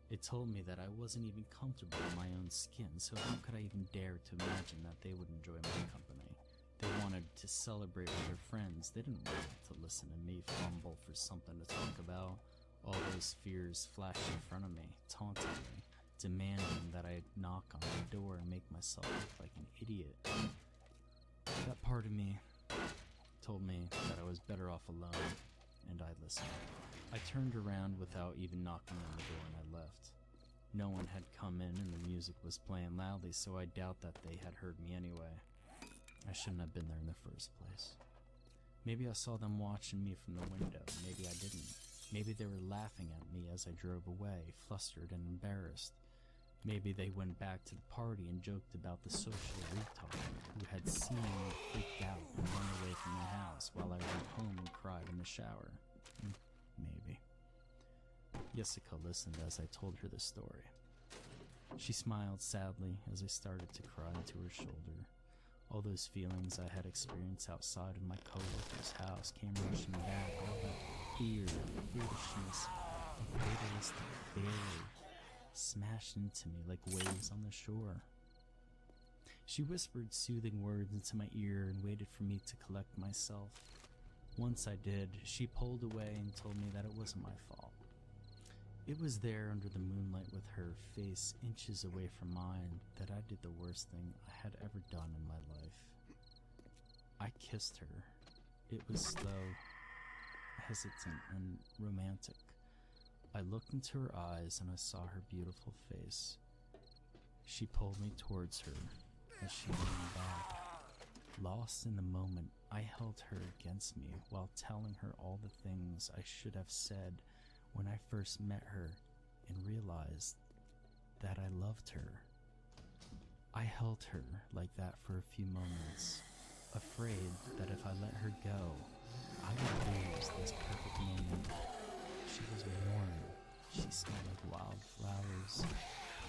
It told me that I wasn't even comfortable in my own skin, so how could I even dare to imagine that they would enjoy my company? They wanted to celebrate with their friends. They didn't want to listen to me fumble for something to talk about. All those fears flashed in front of me, taunting me, demanding that I knock on the door and make myself look like an idiot. That part of me told me that I was better off alone, and I listened. I turned around without even knocking on the door and I left. No one had come in and the music was playing loudly, so I doubt that they had heard me anyway. I shouldn't have been there in the first place. Maybe I saw them watching me from the window. Maybe I didn't. Maybe they were laughing at me as I drove away, flustered and embarrassed. Maybe they went back to the party and joked about the social retard who had seemingly freaked out and run away from the house while I went home and cried in the shower. Maybe. Jessica listened as I told her the story. She smiled sadly as I started to cry into her shoulder. All those feelings I had experienced outside of my coworker's house came rushing back. All that fear, foolishness, and fatalistic barely smashed into me like waves on the shore. She whispered soothing words into my ear and waited for me to collect myself. Once I did, she pulled away and told me that it wasn't my fault. It was there under the moonlight with her face inches away from mine that I did the worst thing I had ever done in my life. I kissed her. It was slow, hesitant, and romantic. I looked into her eyes and I saw her beautiful face. She pulled me towards her as she leaned back. Lost in the moment, I held her against me while telling her all the things I should have said when I first met her and realized that I loved her. I held her like that for a few moments, afraid that if I let her go, I would lose this perfect moment. She was warm. She smelled like wildflowers.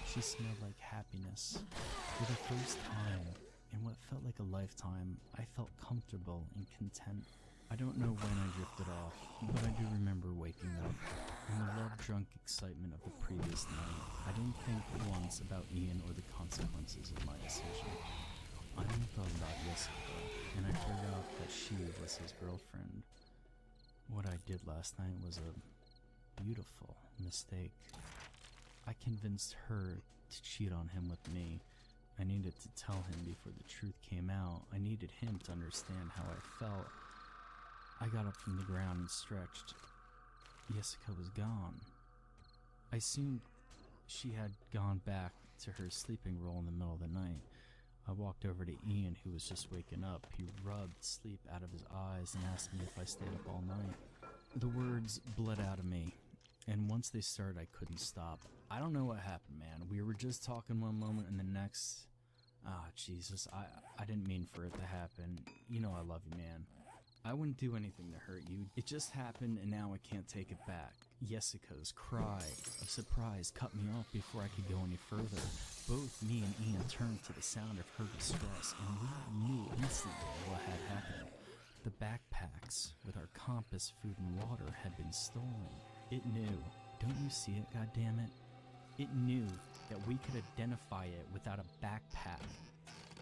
She smelled like happiness. For the first time, in what felt like a lifetime, I felt comfortable and content. I don't know when I drifted off, but I do remember waking up in the love-drunk excitement of the previous night. I didn't think once about Ian or the consequences of my decision. I only thought about Jessica, and I forgot that she was his girlfriend. What I did last night was a beautiful mistake. I convinced her to cheat on him with me. I needed to tell him before the truth came out. I needed him to understand how I felt. I got up from the ground and stretched. Jessica was gone. I assumed she had gone back to her sleeping role in the middle of the night. I walked over to Ian, who was just waking up. He rubbed sleep out of his eyes and asked me if I stayed up all night. The words bled out of me, and once they started, I couldn't stop. I don't know what happened, man. We were just talking one moment and the next... Jesus, I didn't mean for it to happen. You know I love you, man. I wouldn't do anything to hurt you. It just happened and now I can't take it back. Jessica's cry of surprise cut me off before I could go any further. Both me and Ian turned to the sound of her distress and we knew instantly what had happened. The backpacks with our compass, food, and water had been stolen. It knew. Don't you see it, goddammit? It knew that we could identify it without a backpack,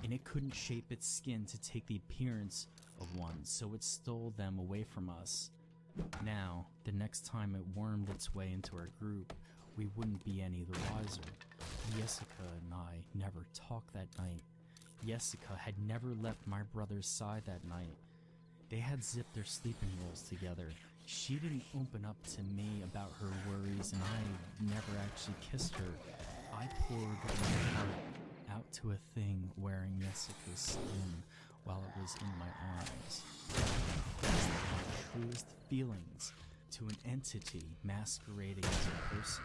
and it couldn't shape its skin to take the appearance of one, so it stole them away from us. Now, the next time it wormed its way into our group, we wouldn't be any the wiser. Jessica and I never talked that night. Jessica had never left my brother's side that night. They had zipped their sleeping rolls together. She didn't open up to me about her worries, and I never actually kissed her. I poured my heart out to a thing wearing Jessica's skin while it was in my arms. I confessed my truest feelings to an entity masquerading as a person.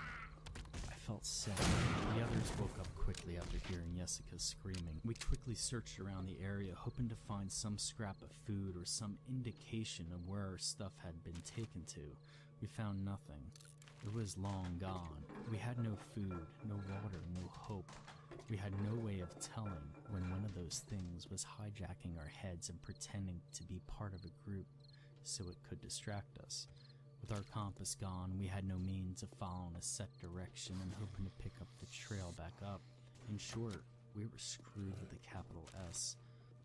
I felt sick. The others woke up quickly after hearing Jessica screaming. We quickly searched around the area, hoping to find some scrap of food or some indication of where our stuff had been taken to. We found nothing. It was long gone. We had no food, no water, no hope. We had no way of telling when one of those things was hijacking our heads and pretending to be part of a group so it could distract us. With our compass gone, we had no means of following a set direction and hoping to pick up the trail back up. In short, we were screwed with a capital S.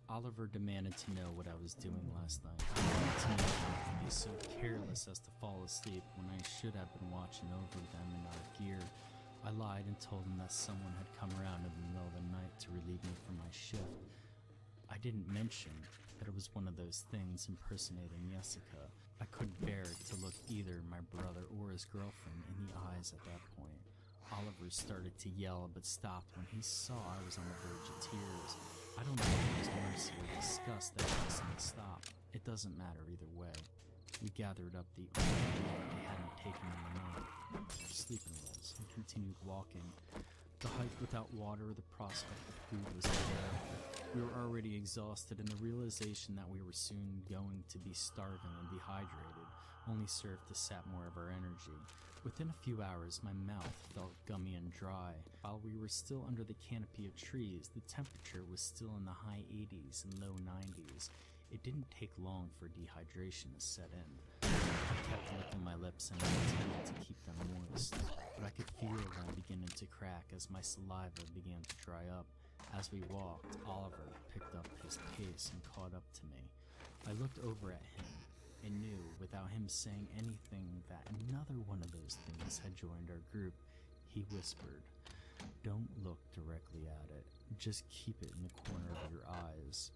Oliver demanded to know what I was doing last night. I wanted to know if I could be so careless as to fall asleep when I should have been watching over them in our gear. I lied and told him that someone had come around in the middle of the night to relieve me from my shift. I didn't mention that it was one of those things impersonating Jessica. I couldn't bear to look either my brother or his girlfriend in the eyes at that point. Oliver started to yell but stopped when he saw I was on the verge of tears. I don't know if it was mercy or disgust that caused him to stop. It doesn't matter either way. We gathered up the only meal they hadn't taken in the night, our sleeping rolls, and continued walking. The hike without water or the prospect of food was unbearable. We were already exhausted, and the realization that we were soon going to be starving and dehydrated only served to sap more of our energy. Within a few hours, my mouth felt gummy and dry. While we were still under the canopy of trees, the temperature was still in the high 80s and low 90s. It didn't take long for dehydration to set in. I kept licking my lips and intended to keep them moist, but I could feel them beginning to crack as my saliva began to dry up. As we walked, Oliver picked up his pace and caught up to me. I looked over at him and knew, without him saying anything, that another one of those things had joined our group. He whispered, "Don't look directly at it. Just keep it in the corner of your eyes."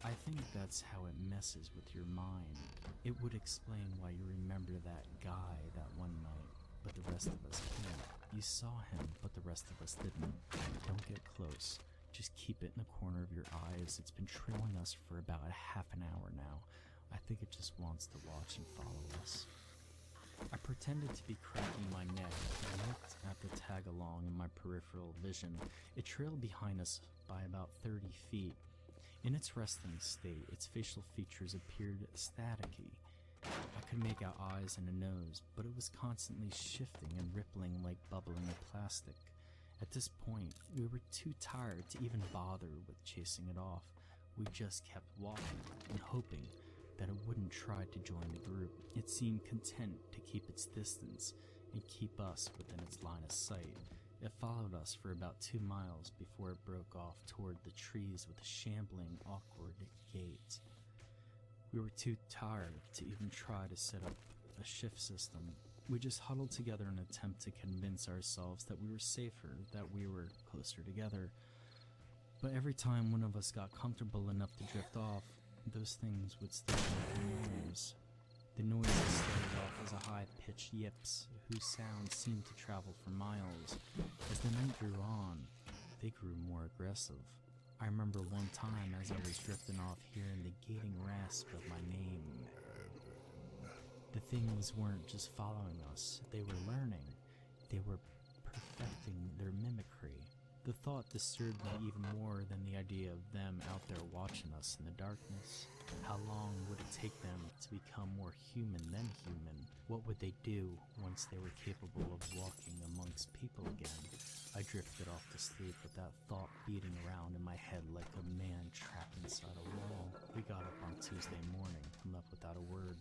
I think that's how it messes with your mind. It would explain why you remember that guy that one night, but the rest of us can't. You saw him, but the rest of us didn't. Don't get close. Just keep it in the corner of your eyes. It's been trailing us for about a half an hour now. I think it just wants to watch and follow us. I pretended to be cracking my neck and looked at the tag-along in my peripheral vision. It trailed behind us by about 30 feet. In its resting state, its facial features appeared staticky. I could make out eyes and a nose, but it was constantly shifting and rippling like bubbling plastic. At this point, we were too tired to even bother with chasing it off. We just kept walking and hoping that it wouldn't try to join the group. It seemed content to keep its distance and keep us within its line of sight. It followed us for about 2 miles before it broke off toward the trees with a shambling, awkward gait. We were too tired to even try to set up a shift system. We just huddled together in an attempt to convince ourselves that we were safer, that we were closer together. But every time one of us got comfortable enough to drift off, those things would still make a noise. The noises started off as a high-pitched yips, whose sound seemed to travel for miles. As the night drew on, they grew more aggressive. I remember one time as I was drifting off hearing the gating rasp of my name. The things weren't just following us, they were learning. They were perfecting their mimicry. The thought disturbed me even more than the idea of them out there watching us in the darkness. How long would it take them to become more human than human? What would they do once they were capable of walking amongst people again? I drifted off to sleep with that thought beating around in my head like a man trapped inside a wall. We got up on Tuesday morning and left without a word.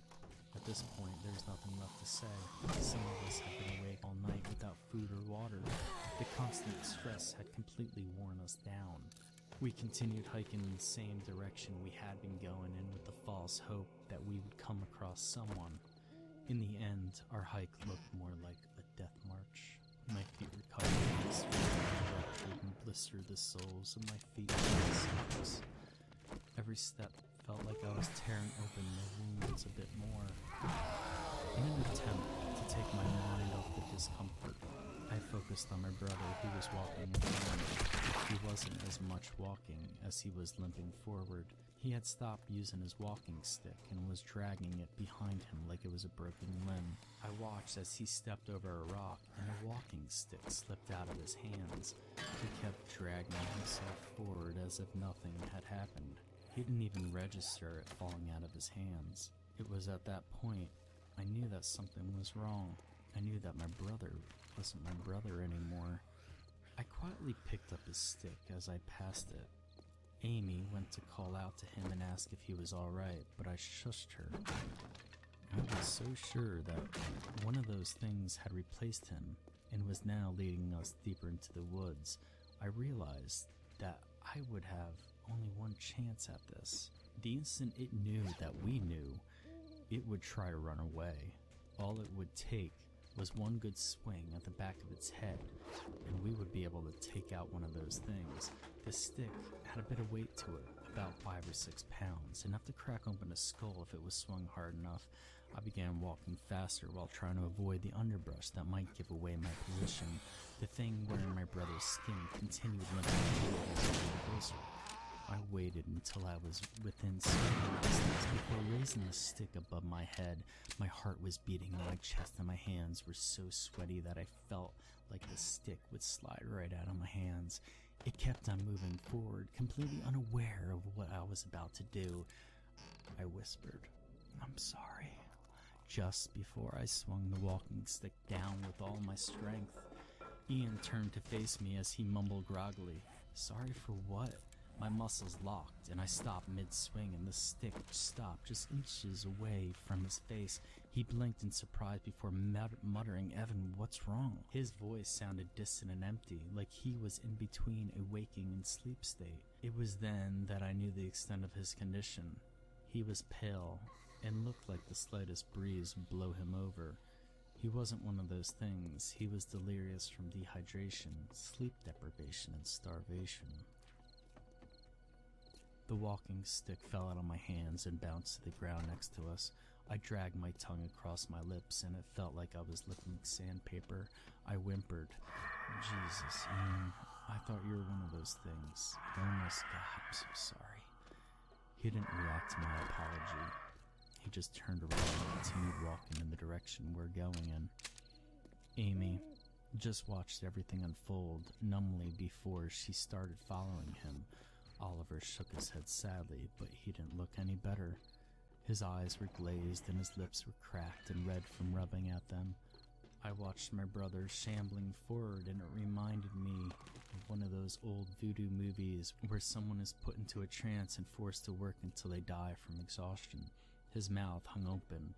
At this point, there's nothing left to say. Some of us had been awake all night without food or water. The constant stress had completely worn us down. We continued hiking in the same direction we had been going in with the false hope that we would come across someone. In the end, our hike looked more like a death march. My feet were covered in sweat and blistered the soles of my feet with the socks. Every step felt like I was tearing open the wounds a bit more. In an attempt to take my mind off the discomfort, I focused on my brother who was walking in front of me. He wasn't as much walking as he was limping forward. He had stopped using his walking stick and was dragging it behind him like it was a broken limb. I watched as he stepped over a rock and the walking stick slipped out of his hands. He kept dragging himself forward as if nothing had happened. He didn't even register it falling out of his hands. It was at that point I knew that something was wrong. I knew that my brother wasn't my brother anymore. I quietly picked up his stick as I passed it. Amy went to call out to him and ask if he was alright, but I shushed her. I was so sure that one of those things had replaced him and was now leading us deeper into the woods. I realized that I would have only one chance at this. The instant it knew that we knew, it would try to run away. All it would take was one good swing at the back of its head, and we would be able to take out one of those things. The stick had a bit of weight to it, about 5 or 6 pounds, enough to crack open a skull if it was swung hard enough. I began walking faster while trying to avoid the underbrush that might give away my position. The thing wearing my brother's skin continued limping closer. I waited until I was within spitting distance before raising the stick above my head. My heart was beating in my chest and my hands were so sweaty that I felt like the stick would slide right out of my hands. It kept on moving forward, completely unaware of what I was about to do. I whispered, "I'm sorry," just before I swung the walking stick down with all my strength. Ian turned to face me as he mumbled groggily, "Sorry for what?" My muscles locked, and I stopped mid-swing, and the stick stopped just inches away from his face. He blinked in surprise before muttering, "Evan, what's wrong?" His voice sounded distant and empty, like he was in between a waking and sleep state. It was then that I knew the extent of his condition. He was pale, and looked like the slightest breeze would blow him over. He wasn't one of those things. He was delirious from dehydration, sleep deprivation, and starvation. The walking stick fell out of my hands and bounced to the ground next to us. I dragged my tongue across my lips, and it felt like I was licking sandpaper. I whimpered, "Jesus, Ian, I thought you were one of those things. Honest God, I'm so sorry." He didn't react to my apology. He just turned around and continued walking in the direction we're going in. Amy just watched everything unfold numbly before she started following him. Oliver shook his head sadly, but he didn't look any better. His eyes were glazed and his lips were cracked and red from rubbing at them. I watched my brother shambling forward, and it reminded me of one of those old voodoo movies where someone is put into a trance and forced to work until they die from exhaustion. His mouth hung open,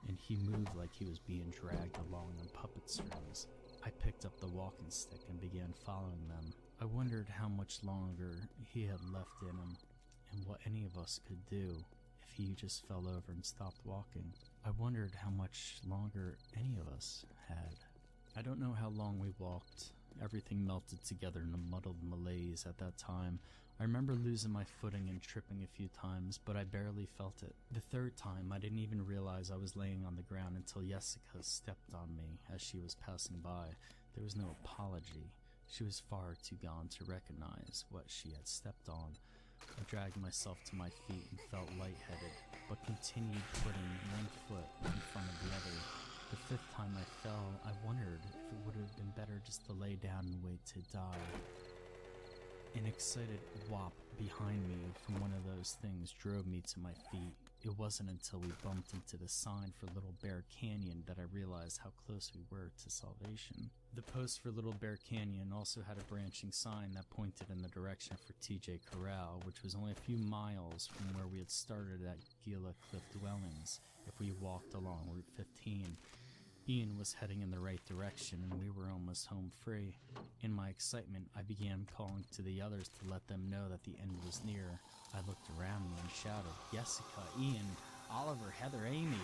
and he moved like he was being dragged along on puppet strings. I picked up the walking stick and began following them. I wondered how much longer he had left in him, and what any of us could do if he just fell over and stopped walking. I wondered how much longer any of us had. I don't know how long we walked. Everything melted together in a muddled malaise at that time. I remember losing my footing and tripping a few times, but I barely felt it. The third time, I didn't even realize I was laying on the ground until Jessica stepped on me as she was passing by. There was no apology. She was far too gone to recognize what she had stepped on. I dragged myself to my feet and felt lightheaded, but continued putting one foot in front of the other. The fifth time I fell, I wondered if it would have been better just to lay down and wait to die. An excited whop behind me from one of those things drove me to my feet. It wasn't until we bumped into the sign for Little Bear Canyon that I realized how close we were to salvation. The post for Little Bear Canyon also had a branching sign that pointed in the direction for TJ Corral, which was only a few miles from where we had started at Gila Cliff Dwellings if we walked along Route 15. Ian was heading in the right direction, and we were almost home free. In my excitement, I began calling to the others to let them know that the end was near. I looked around me and shouted, "Jessica, Ian, Oliver, Heather, Amy,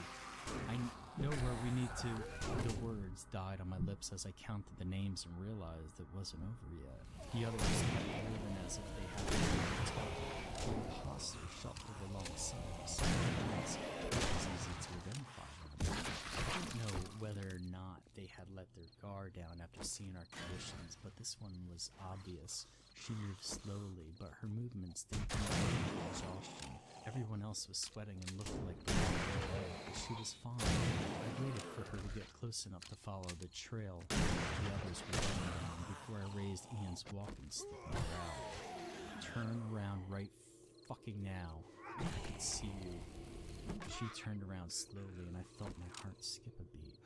I know where we need to." The words died on my lips as I counted the names and realized it wasn't over yet. The others kept moving as if they had been told. The imposter shuffled alongside us. It was easy to identify them. I didn't know whether or not they had let their guard down after seeing our conditions, but this one was obvious. She moved slowly, but her movements didn't indicate exhaustion. Everyone else was sweating and looked like they were away, but she was fine. I waited for her to get close enough to follow the trail the others were going down before I raised Ian's walking stick on the ground. "Turn around right fucking now. I can see you." She turned around slowly, and I felt my heart skip a beat.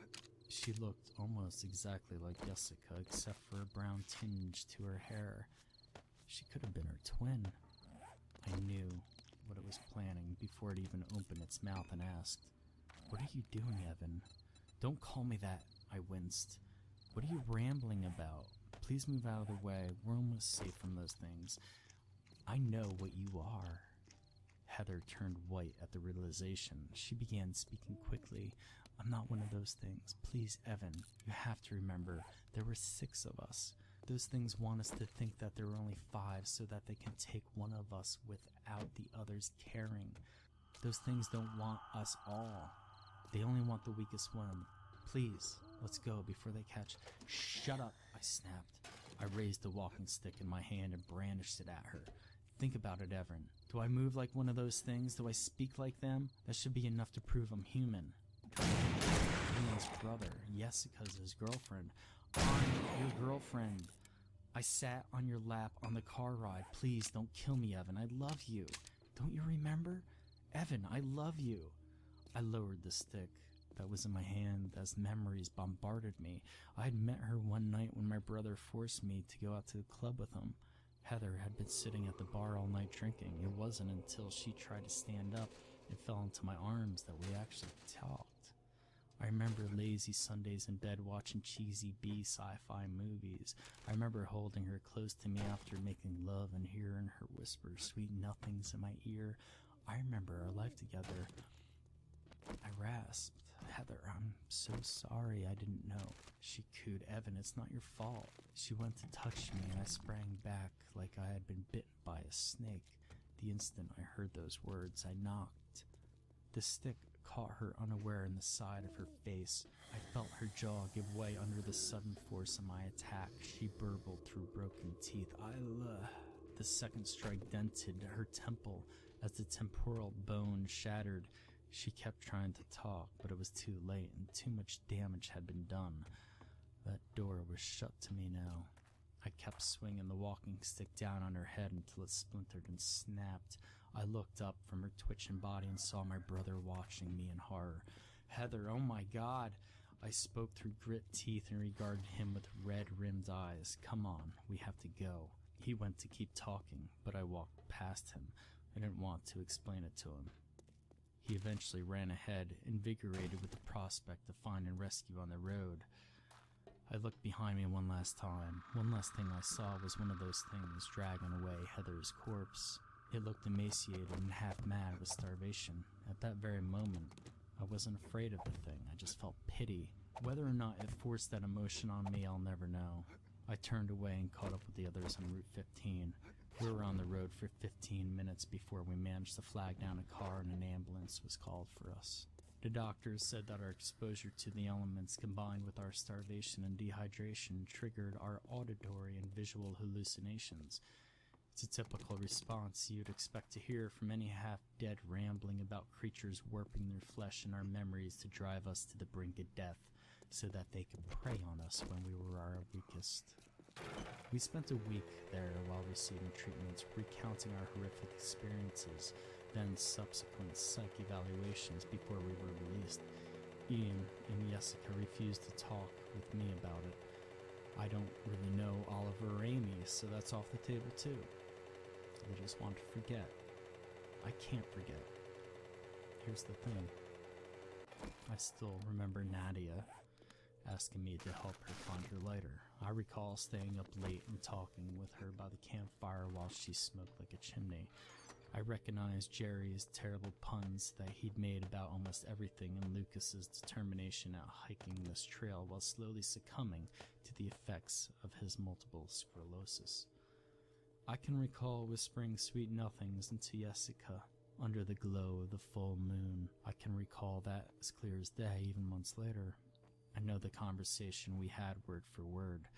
She looked almost exactly like Jessica, except for a brown tinge to her hair. She could have been her twin. I knew what it was planning before it even opened its mouth and asked, "What are you doing, Evan?" "Don't call me that," I winced. "What are you rambling about? Please move out of the way. We're almost safe from those things. I know what you are." Heather turned white at the realization. She began speaking quickly. "I'm not one of those things. Please, Evan, you have to remember, there were 6 of us. Those things want us to think that there were only 5 so that they can take one of us without the others caring. Those things don't want us all. They only want the weakest one. Please, let's go before they catch—" "Shut up," I snapped. I raised the walking stick in my hand and brandished it at her. Think about it, Evan. Do I move like one of those things? Do I speak like them? That should be enough to prove I'm human. Ian's brother, Jessica's his girlfriend. I'm your girlfriend. I sat on your lap on the car ride. Please don't kill me, Evan. I love you. Don't you remember? Evan, I love you. I lowered the stick that was in my hand as memories bombarded me. I had met her one night when my brother forced me to go out to the club with him. Heather had been sitting at the bar all night drinking. It wasn't until she tried to stand up and fell into my arms that we actually talked. I remember lazy Sundays in bed watching cheesy B sci-fi movies. I remember holding her close to me after making love and hearing her whisper sweet nothings in my ear. I remember our life together. I rasped, "Heather, I'm so sorry, I didn't know." She cooed, "Evan, it's not your fault." She went to touch me and I sprang back like I had been bitten by a snake. The instant I heard those words, I knocked. The stick caught her unaware in the side of her face. I felt her jaw give way under the sudden force of my attack. She burbled through broken teeth. The second strike dented her temple as the temporal bone shattered. She kept trying to talk, but it was too late and too much damage had been done. That door was shut to me now. I kept swinging the walking stick down on her head until it splintered and snapped. I looked up from her twitching body and saw my brother watching me in horror. "Heather, oh my God!" I spoke through grit teeth and regarded him with red-rimmed eyes. "Come on, we have to go." He went to keep talking, but I walked past him. I didn't want to explain it to him. He eventually ran ahead, invigorated with the prospect of find and rescue on the road. I looked behind me one last time. One last thing I saw was one of those things dragging away Heather's corpse. It looked emaciated and half mad with starvation. At that very moment, I wasn't afraid of the thing. I just felt pity. Whether or not it forced that emotion on me, I'll never know. I turned away and caught up with the others on Route 15. We were on the road for 15 minutes before we managed to flag down a car and an ambulance was called for us. The doctors said that our exposure to the elements combined with our starvation and dehydration triggered our auditory and visual hallucinations. It's a typical response you'd expect to hear from any half-dead rambling about creatures warping their flesh and our memories to drive us to the brink of death so that they could prey on us when we were our weakest. We spent a week there while receiving treatments, recounting our horrific experiences, then subsequent psych evaluations before we were released. Ian and Jessica refused to talk with me about it. I don't really know Oliver or Amy, so that's off the table too. They just want to forget. I can't forget. Here's the thing. I still remember Nadia asking me to help her find her lighter. I recall staying up late and talking with her by the campfire while she smoked like a chimney. I recognized Jerry's terrible puns that he'd made about almost everything and Lucas's determination at hiking this trail while slowly succumbing to the effects of his multiple sclerosis. I can recall whispering sweet nothings into Jessica under the glow of the full moon. I can recall that as clear as day even months later. I know the conversation we had word for word.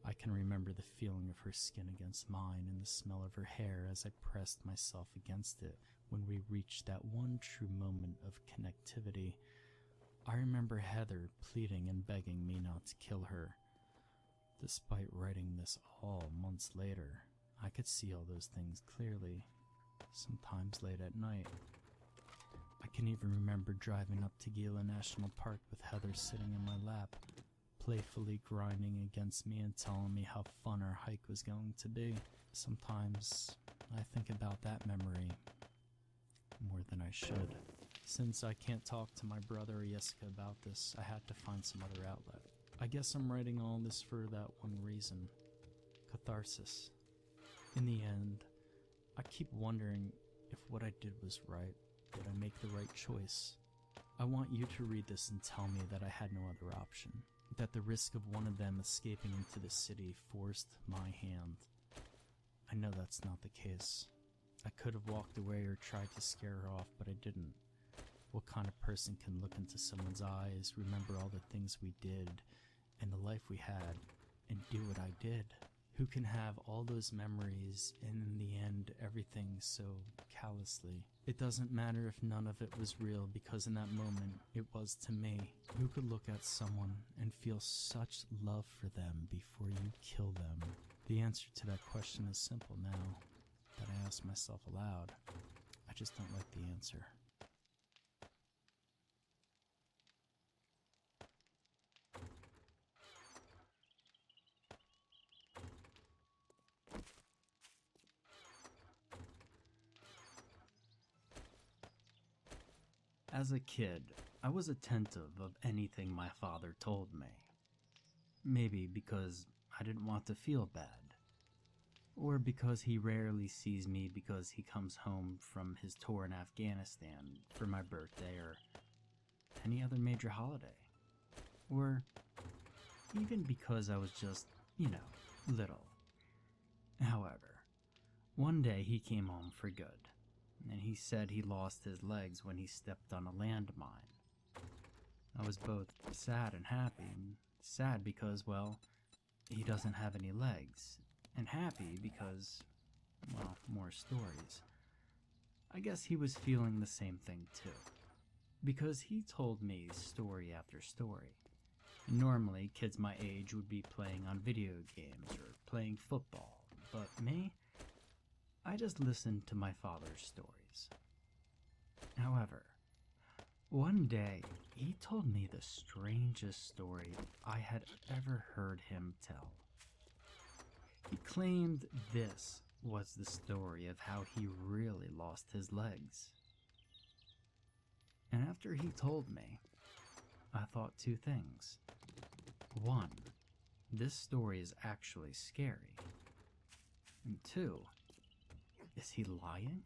I can remember the feeling of her skin against mine and the smell of her hair as I pressed myself against it when we reached that one true moment of connectivity. I remember Heather pleading and begging me not to kill her. Despite writing this all months later, I could see all those things clearly, sometimes late at night. I can even remember driving up to Gila National Park with Heather sitting in my lap, playfully grinding against me and telling me how fun our hike was going to be. Sometimes I think about that memory more than I should. Since I can't talk to my brother or Jessica about this, I had to find some other outlet. I guess I'm writing all this for that one reason. Catharsis. In the end, I keep wondering if what I did was right. Did I make the right choice? I want you to read this and tell me that I had no other option. That the risk of one of them escaping into the city forced my hand. I know that's not the case. I could have walked away or tried to scare her off, but I didn't. What kind of person can look into someone's eyes, remember all the things we did, and the life we had, and do what I did? who can have all those memories and in the end everything so callously. It doesn't matter if none of it was real, because in that moment it was to me. Who could look at someone and feel such love for them before you kill them? The answer to that question is simple now that I ask myself aloud. I just don't like the answer. As a kid, I was attentive of anything my father told me. Maybe because I didn't want to feel bad, or because he rarely sees me because he comes home from his tour in Afghanistan for my birthday or any other major holiday, or even because I was just, little. However, one day he came home for good, and he said he lost his legs when he stepped on a landmine. I was both sad and happy. Sad because, well, he doesn't have any legs, and happy because, well, more stories. I guess he was feeling the same thing too, because he told me story after story. Normally, kids my age would be playing on video games or playing football, but me? I just listened to my father's stories. However, one day, he told me the strangest story I had ever heard him tell. He claimed this was the story of how he really lost his legs. And after he told me, I thought two things. One, this story is actually scary. And two, is he lying?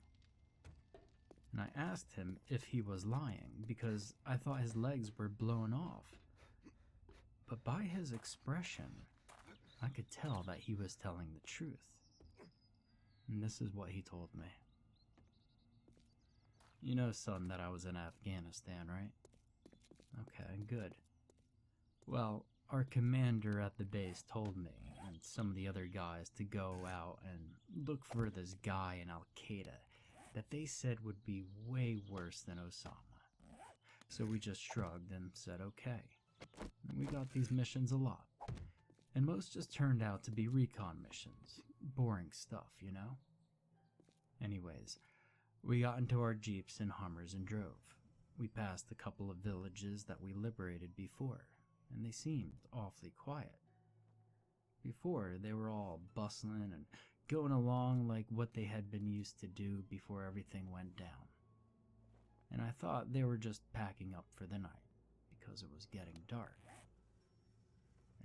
And I asked him if he was lying because I thought his legs were blown off. But by his expression, I could tell that he was telling the truth. And this is what he told me. You know, son, that I was in Afghanistan, right? Okay, good. Well, our commander at the base told me and some of the other guys to go out and look for this guy in Al-Qaeda that they said would be way worse than Osama. So we just shrugged and said okay. And we got these missions a lot. And most just turned out to be recon missions. Boring stuff, you know? Anyways, we got into our jeeps and Hummers and drove. We passed a couple of villages that we liberated before, and they seemed awfully quiet. Before, they were all bustling and going along like what they had been used to do before everything went down. And I thought they were just packing up for the night, because it was getting dark.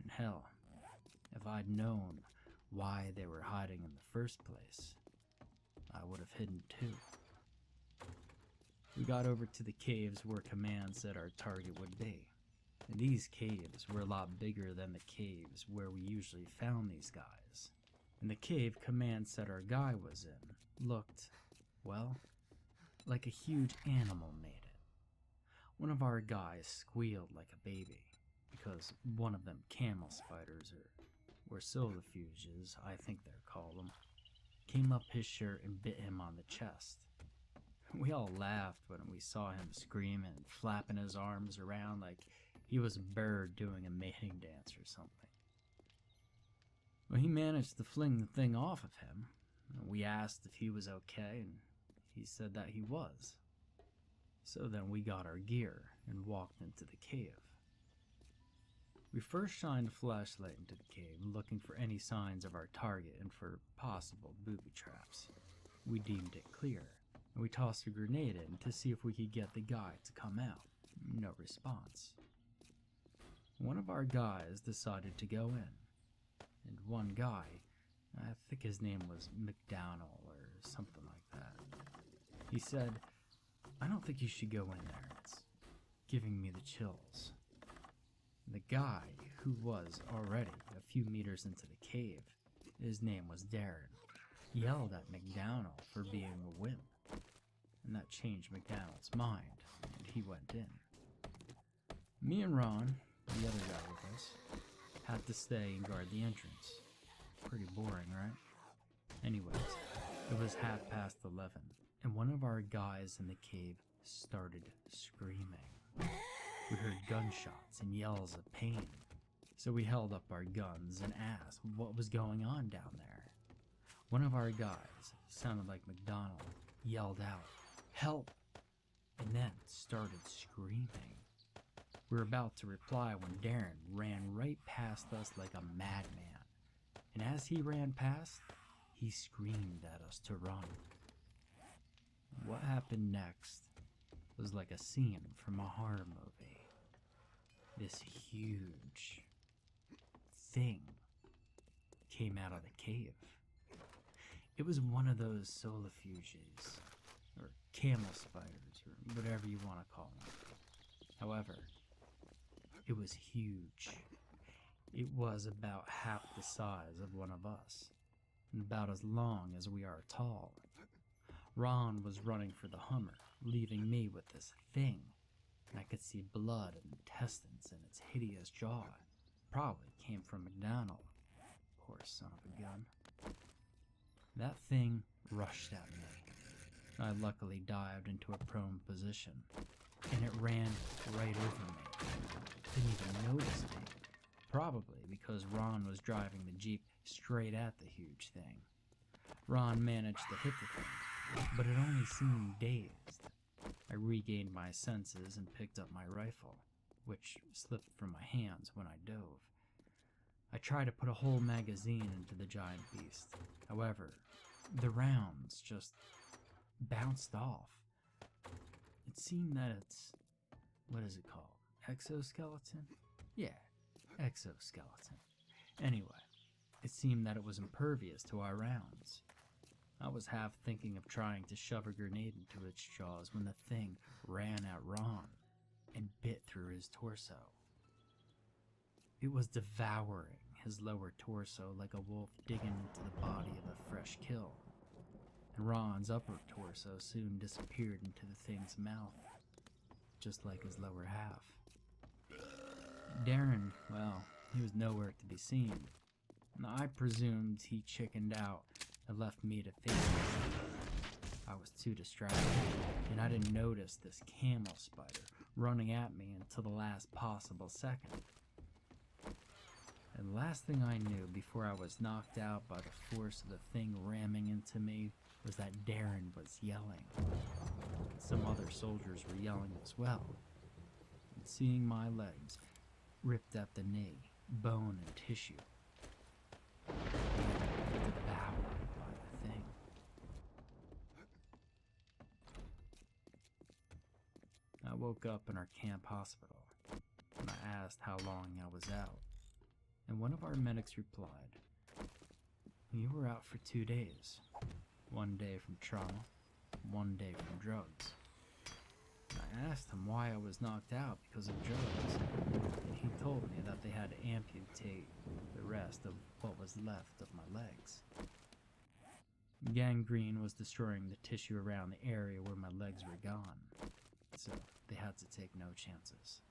And hell, if I'd known why they were hiding in the first place, I would have hidden too. We got over to the caves where command said our target would be. And these caves were a lot bigger than the caves where we usually found these guys. And the cave command said our guy was in looked, well, like a huge animal made it. One of our guys squealed like a baby, because one of them camel spiders, or silvifuges, I think they're called them, came up his shirt and bit him on the chest. We all laughed when we saw him screaming and flapping his arms around like he was a bird doing a mating dance or something. Well, he managed to fling the thing off of him. We asked if he was okay, and he said that he was. So then we got our gear and walked into the cave. We first shined a flashlight into the cave, looking for any signs of our target and for possible booby traps. We deemed it clear, and we tossed a grenade in to see if we could get the guy to come out. No response. One of our guys decided to go in, and one guy, I think his name was McDowell or something like that, he said, "I don't think you should go in there. It's giving me the chills." The guy, who was already a few meters into the cave, his name was Darren, yelled at McDowell for being a wimp. And that changed McDowell's mind, and he went in. Me and Ron, the other guy with us, had to stay and guard the entrance. Pretty boring, right? Anyways, it was 11:30, and one of our guys in the cave started screaming. We heard gunshots and yells of pain, so we held up our guns and asked what was going on down there. One of our guys, sounded like McDonald, yelled out, "Help!" and then started screaming. We were about to reply when Darren ran right past us like a madman, and as he ran past, he screamed at us to run. What happened next was like a scene from a horror movie. This huge thing came out of the cave. It was one of those solifuges, or camel spiders, or whatever you want to call them. However, it was huge. It was about half the size of one of us, and about as long as we are tall. Ron was running for the Hummer, leaving me with this thing, and I could see blood and intestines in its hideous jaw. Probably came from McDonald. Poor son of a gun. That thing rushed at me. I luckily dived into a prone position, and it ran right over me. Didn't even notice me. Probably because Ron was driving the Jeep straight at the huge thing. Ron managed to hit the thing, but it only seemed dazed. I regained my senses and picked up my rifle, which slipped from my hands when I dove. I tried to put a whole magazine into the giant beast. However, the rounds just bounced off. It seemed that it's, what is it called? Exoskeleton? Yeah, exoskeleton. Anyway, it seemed that it was impervious to our rounds. I was half thinking of trying to shove a grenade into its jaws when the thing ran at Ron and bit through his torso. It was devouring his lower torso like a wolf digging into the body of a fresh kill. And Ron's upper torso soon disappeared into the thing's mouth, just like his lower half. Darren, well, he was nowhere to be seen. And I presumed he chickened out and left me to face it. I was too distracted, and I didn't notice this camel spider running at me until the last possible second. And the last thing I knew before I was knocked out by the force of the thing ramming into me was that Darren was yelling. Some other soldiers were yelling as well. And seeing my legs ripped at the knee, bone and tissue, devoured by the thing. I woke up in our camp hospital, and I asked how long I was out. And one of our medics replied, "You were out for 2 days. 1 day from trauma, 1 day from drugs." And I asked him why I was knocked out because of drugs, and he told me that they had to amputate the rest of what was left of my legs. Gangrene was destroying the tissue around the area where my legs were gone, so they had to take no chances.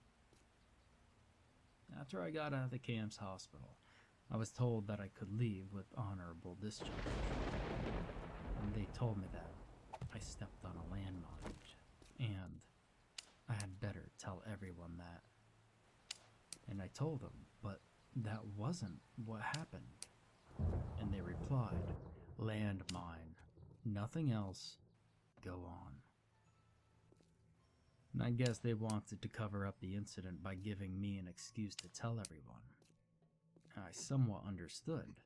After I got out of the camp's hospital, I was told that I could leave with honorable discharge. And they told me that I stepped on a landmine, and I had better tell everyone that. And I told them, but that wasn't what happened. And they replied, "Landmine, nothing else, go on." And I guess they wanted to cover up the incident by giving me an excuse to tell everyone. I somewhat understood.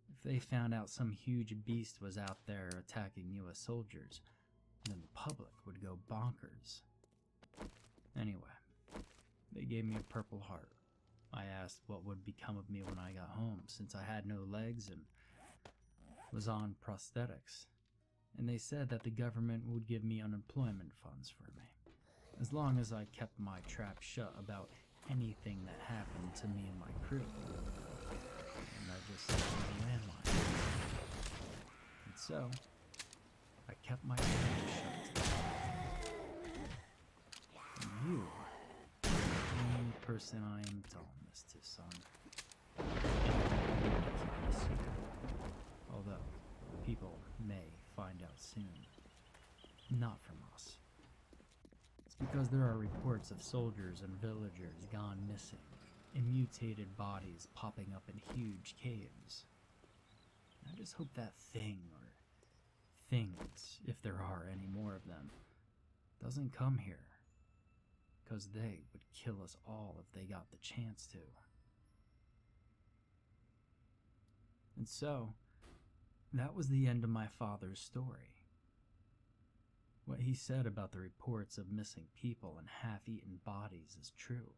If they found out some huge beast was out there attacking US soldiers, then the public would go bonkers. Anyway, they gave me a Purple Heart. I asked what would become of me when I got home, since I had no legs and was on prosthetics. And they said that the government would give me unemployment funds for me, as long as I kept my trap shut about anything that happened to me and my crew. And I just said the landmine. And so, I kept my trap shut. And you are the only person I am telling this to, son. ridiculous. Although, people may find out soon. Not from us. It's because there are reports of soldiers and villagers gone missing, and mutated bodies popping up in huge caves. I just hope that thing, or things, if there are any more of them, doesn't come here. 'Cause they would kill us all if they got the chance to. And so, that was the end of my father's story. What he said about the reports of missing people and half-eaten bodies is true.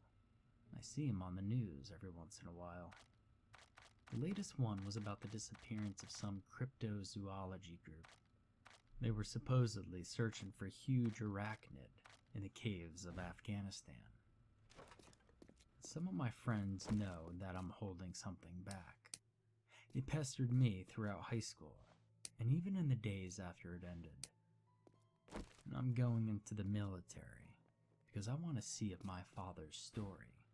I see him on the news every once in a while. The latest one was about the disappearance of some cryptozoology group. They were supposedly searching for huge arachnid in the caves of Afghanistan. Some of my friends know that I'm holding something back. They pestered me throughout high school, and even in the days after it ended. And I'm going into the military because I want to see if my father's story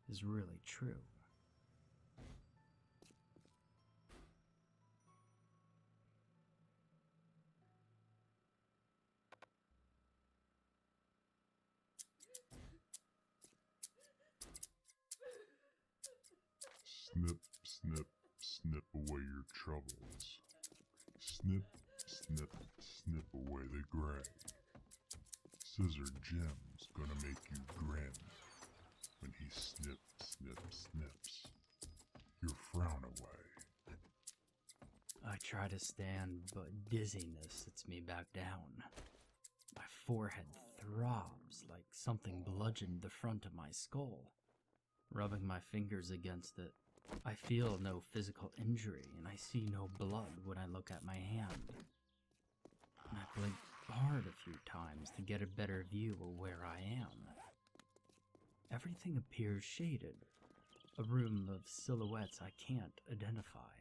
is really true. Snip, snip, snip away your troubles. Snip, snip, snip away the gray. Scissor Jim's gonna make you grin when he snip, snip, snips your frown away. I try to stand, but dizziness sits me back down. My forehead throbs like something bludgeoned the front of my skull. Rubbing my fingers against it, I feel no physical injury, and I see no blood when I look at my hand. And I blink hard a few times to get a better view of where I am. Everything appears shaded, a room of silhouettes I can't identify.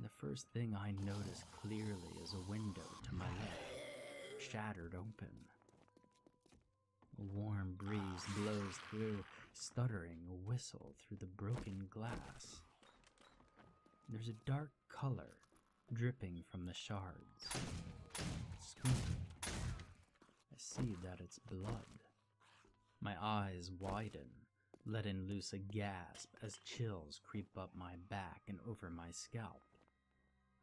The first thing I notice clearly is a window to my left, shattered open. A warm breeze blows through, stuttering a whistle through the broken glass. There's a dark color dripping from the shards. Screaming. I see that it's blood. My eyes widen, letting loose a gasp as chills creep up my back and over my scalp.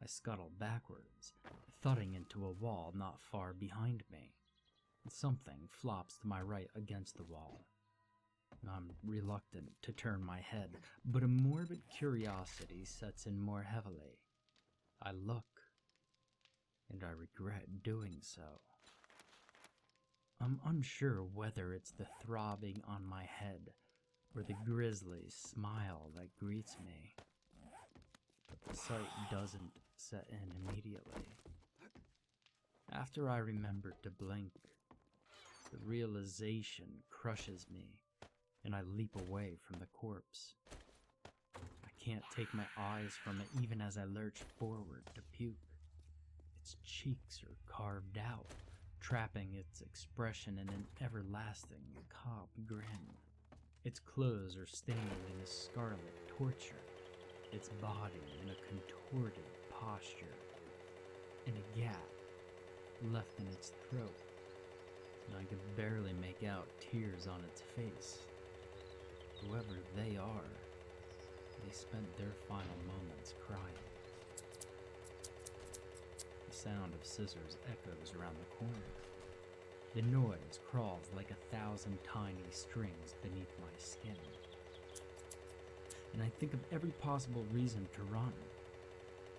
I scuttle backwards, thudding into a wall not far behind me. Something flops to my right against the wall. I'm reluctant to turn my head, but a morbid curiosity sets in more heavily. I look, and I regret doing so. I'm unsure whether it's the throbbing on my head or the grisly smile that greets me, but the sight doesn't set in immediately. After I remember to blink, the realization crushes me, and I leap away from the corpse. I can't take my eyes from it even as I lurch forward to puke. Its cheeks are carved out, trapping its expression in an everlasting macabre grin. Its clothes are stained in a scarlet torture, its body in a contorted posture, and a gap left in its throat. And I could barely make out tears on its face. Whoever they are, they spent their final moments crying. The sound of scissors echoes around the corner. The noise crawls like 1,000 tiny strings beneath my skin. And I think of every possible reason to run,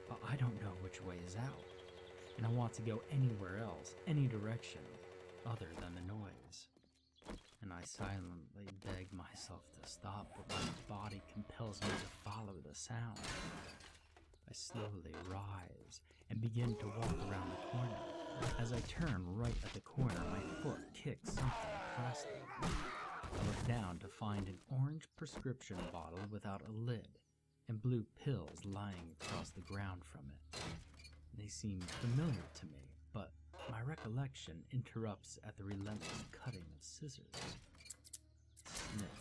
but I don't know which way is out. And I want to go anywhere else, any direction, other than the noise. And I silently beg myself to stop, but my body compels me to follow the sound. I slowly rise and begin to walk around the corner. As I turn right at the corner, my foot kicks something plastic. I look down to find an orange prescription bottle without a lid and blue pills lying across the ground from it. They seem familiar to me, but my recollection interrupts at the relentless cutting of scissors. Snip,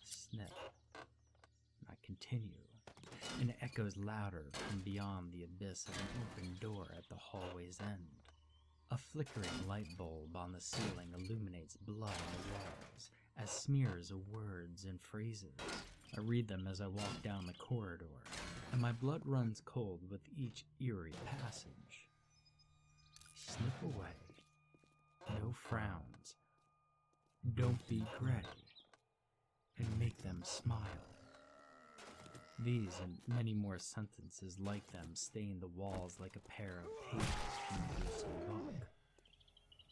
snip. And I continue, and it echoes louder from beyond the abyss of an open door at the hallway's end. A flickering light bulb on the ceiling illuminates blood on the walls as smears of words and phrases. I read them as I walk down the corridor, and my blood runs cold with each eerie passage. Snip away. No frowns. Don't be gray. And make them smile. These and many more sentences like them stain the walls like a pair of pages from a gruesome book.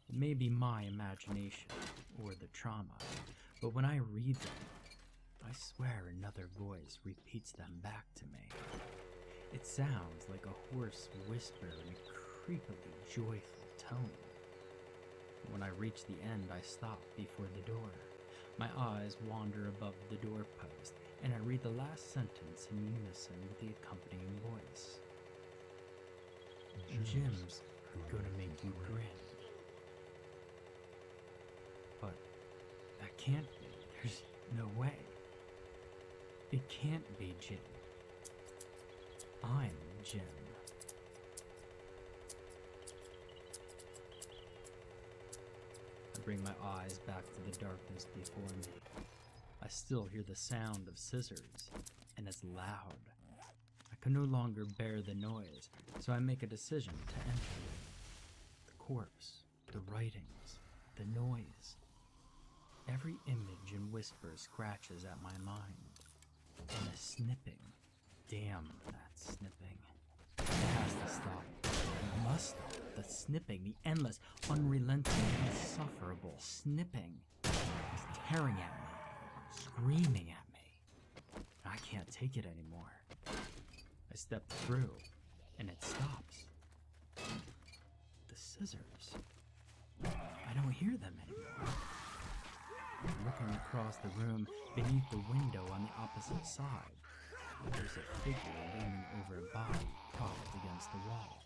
It may be my imagination or the trauma, but when I read them, I swear another voice repeats them back to me. It sounds like a hoarse whisper in a creepily joyful tone. When I reach the end, I stop before the door. My eyes wander above the doorpost, and I read the last sentence in unison with the accompanying voice. Jim's gonna make you grin. But that can't be. There's no way. It can't be Jim. I'm Jim. I bring my eyes back to the darkness before me. I still hear the sound of scissors, and it's loud. I can no longer bear the noise, so I make a decision to enter. The corpse, the writings, the noise. Every image and whisper scratches at my mind. And the snipping. Damn that snipping. It has to stop. It must stop. The snipping, the endless, unrelenting, insufferable snipping. It's tearing at me, screaming at me. I can't take it anymore. I step through, and it stops. The scissors. I don't hear them anymore. Looking across the room, beneath the window on the opposite side, there's a figure leaning over a body propped against the wall.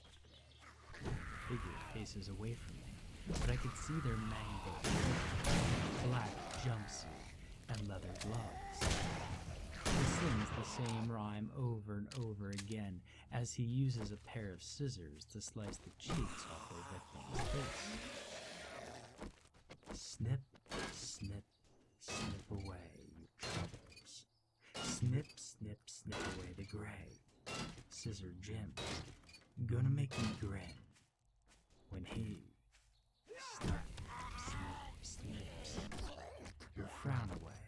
The figure faces away from me, but I could see their mangled hair, black jumpsuit, and leather gloves. He sings the same rhyme over and over again as he uses a pair of scissors to slice the cheeks off their victim's face. Snip, snip, snip away your troubles. Snip, snip, snip away the gray. Scissor Jim, gonna make you grin when he snip, snip, snips your frown away.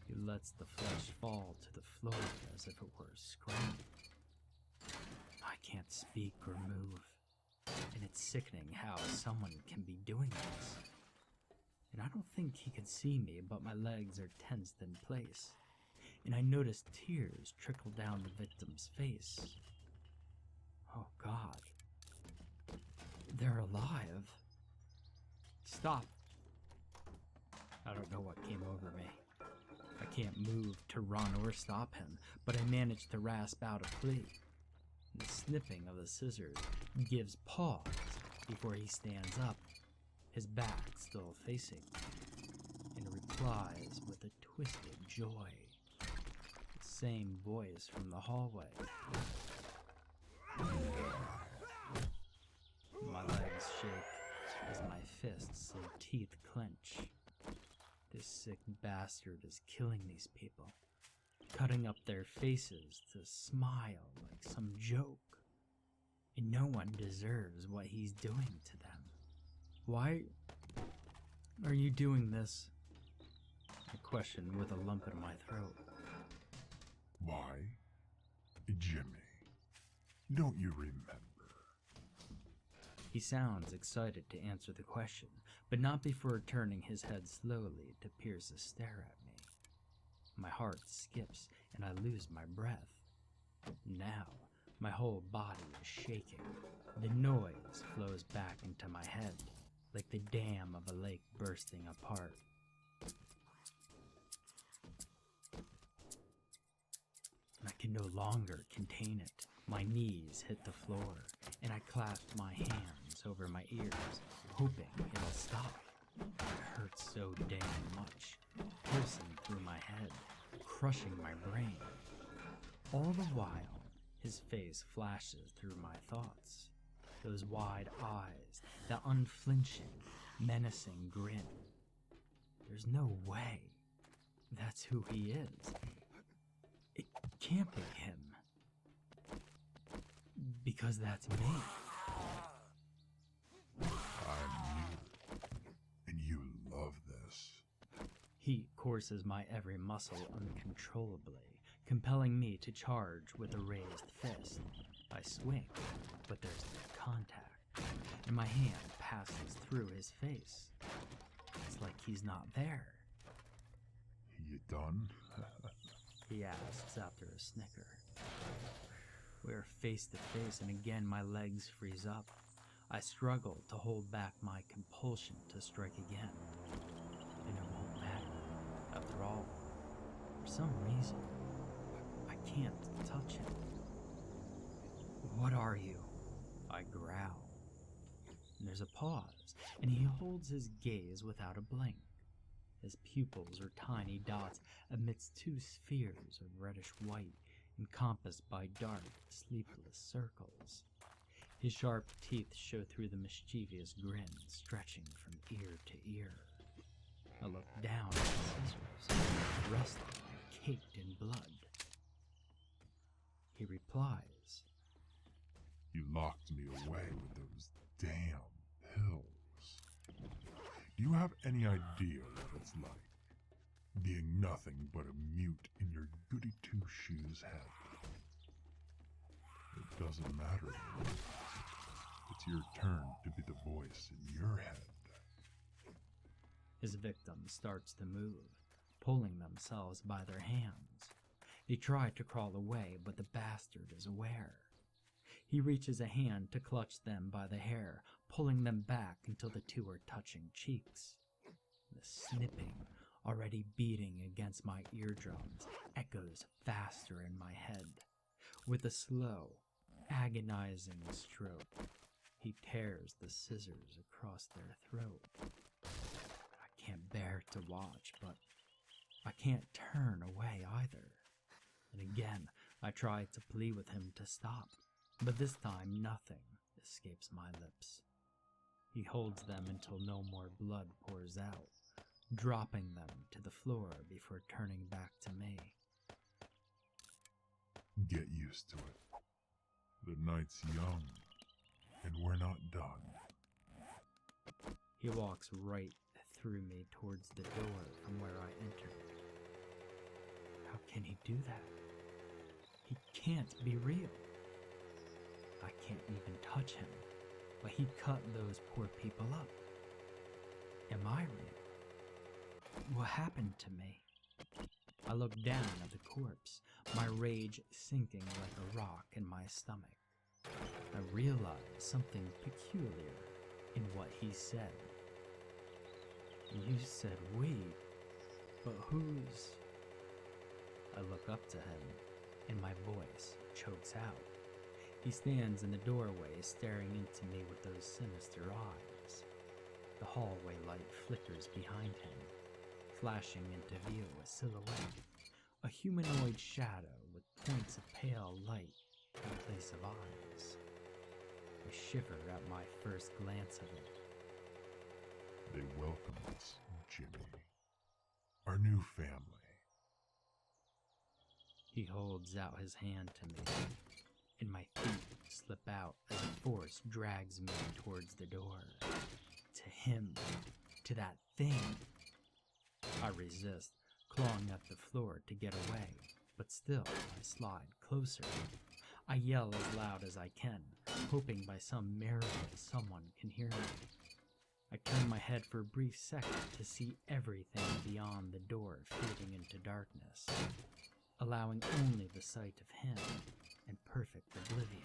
He lets the flesh fall to the floor as if it were a scrap. I can't speak or move, and it's sickening how someone can be doing this. And I don't think he could see me, but my legs are tensed in place, and I notice tears trickle down the victim's face. Oh God. They're alive. Stop. I don't know what came over me. I can't move to run or stop him, but I manage to rasp out a plea. The snipping of the scissors gives pause before he stands up, his back still facing me, and replies with a twisted joy. The same voice from the hallway. My legs shake as my fists and teeth clench. This sick bastard is killing these people, cutting up their faces to smile like some joke. And no one deserves what he's doing to them. Why are you doing this? I question with a lump in my throat. Why? Jimmy, don't you remember? He sounds excited to answer the question, but not before turning his head slowly to pierce a stare at me. My heart skips and I lose my breath. Now, my whole body is shaking. The noise flows back into my head, like the dam of a lake bursting apart. I can no longer contain it. My knees hit the floor, and I clasp my hands over my ears, hoping it'll stop. It hurt so damn much, piercing through my head, crushing my brain. All the while, his face flashes through my thoughts. Those wide eyes, that unflinching, menacing grin. There's no way that's who he is. It can't be him. Because that's me. I'm you. And you love this. He courses my every muscle uncontrollably, compelling me to charge with a raised fist. I swing, but there's no contact, and my hand passes through his face. It's like he's not there. You done? He asks after a snicker. We're face to face, and again my legs freeze up. I struggle to hold back my compulsion to strike again. And it won't matter. After all, for some reason, I can't touch him. What are you? I growl. And there's a pause, and he holds his gaze without a blink. His pupils are tiny dots amidst two spheres of reddish white, encompassed by dark, sleepless circles. His sharp teeth show through the mischievous grin stretching from ear to ear. I look down at the scissors, rusty and caked in blood. He replies, You locked me away with those damn pills. Do you have any idea what it's like? Being nothing but a mute in your goody two-shoes head. It doesn't matter. It's your turn to be the voice in your head. His victim starts to move, pulling themselves by their hands. They try to crawl away, but the bastard is aware. He reaches a hand to clutch them by the hair, pulling them back until the two are touching cheeks. The snipping, already beating against my eardrums, echoes faster in my head. With a slow, agonizing stroke, he tears the scissors across their throat. I can't bear to watch, but I can't turn away either. And again, I try to plead with him to stop, but this time nothing escapes my lips. He holds them until no more blood pours out, dropping them to the floor before turning back to me. Get used to it. The night's young, and we're not done. He walks right through me towards the door from where I entered. How can he do that? He can't be real. I can't even touch him, but he cut those poor people up. Am I real? What happened to me? I look down at the corpse, my rage sinking like a rock in my stomach. I realize something peculiar in what he said. You said we, but who's... I look up to him, and my voice chokes out. He stands in the doorway, staring into me with those sinister eyes. The hallway light flickers behind him, flashing into view a silhouette, a humanoid shadow with points of pale light in place of eyes. I shiver at my first glance of it. They welcome us, Jimmy. Our new family. He holds out his hand to me, and my feet slip out as a force drags me towards the door. To him, to that thing. I resist, clawing at the floor to get away, but still I slide closer. I yell as loud as I can, hoping by some miracle someone can hear me. I turn my head for a brief second to see everything beyond the door fading into darkness, allowing only the sight of him in perfect oblivion.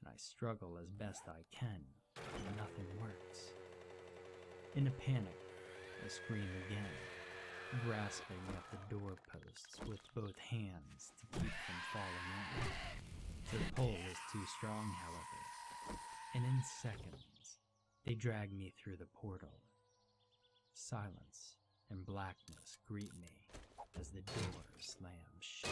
And I struggle as best I can, and nothing works. In a panic, I scream again, grasping at the doorposts with both hands to keep them falling in. The pull is too strong, however, and in seconds, they drag me through the portal Silence and blackness greet me as the door slams shut.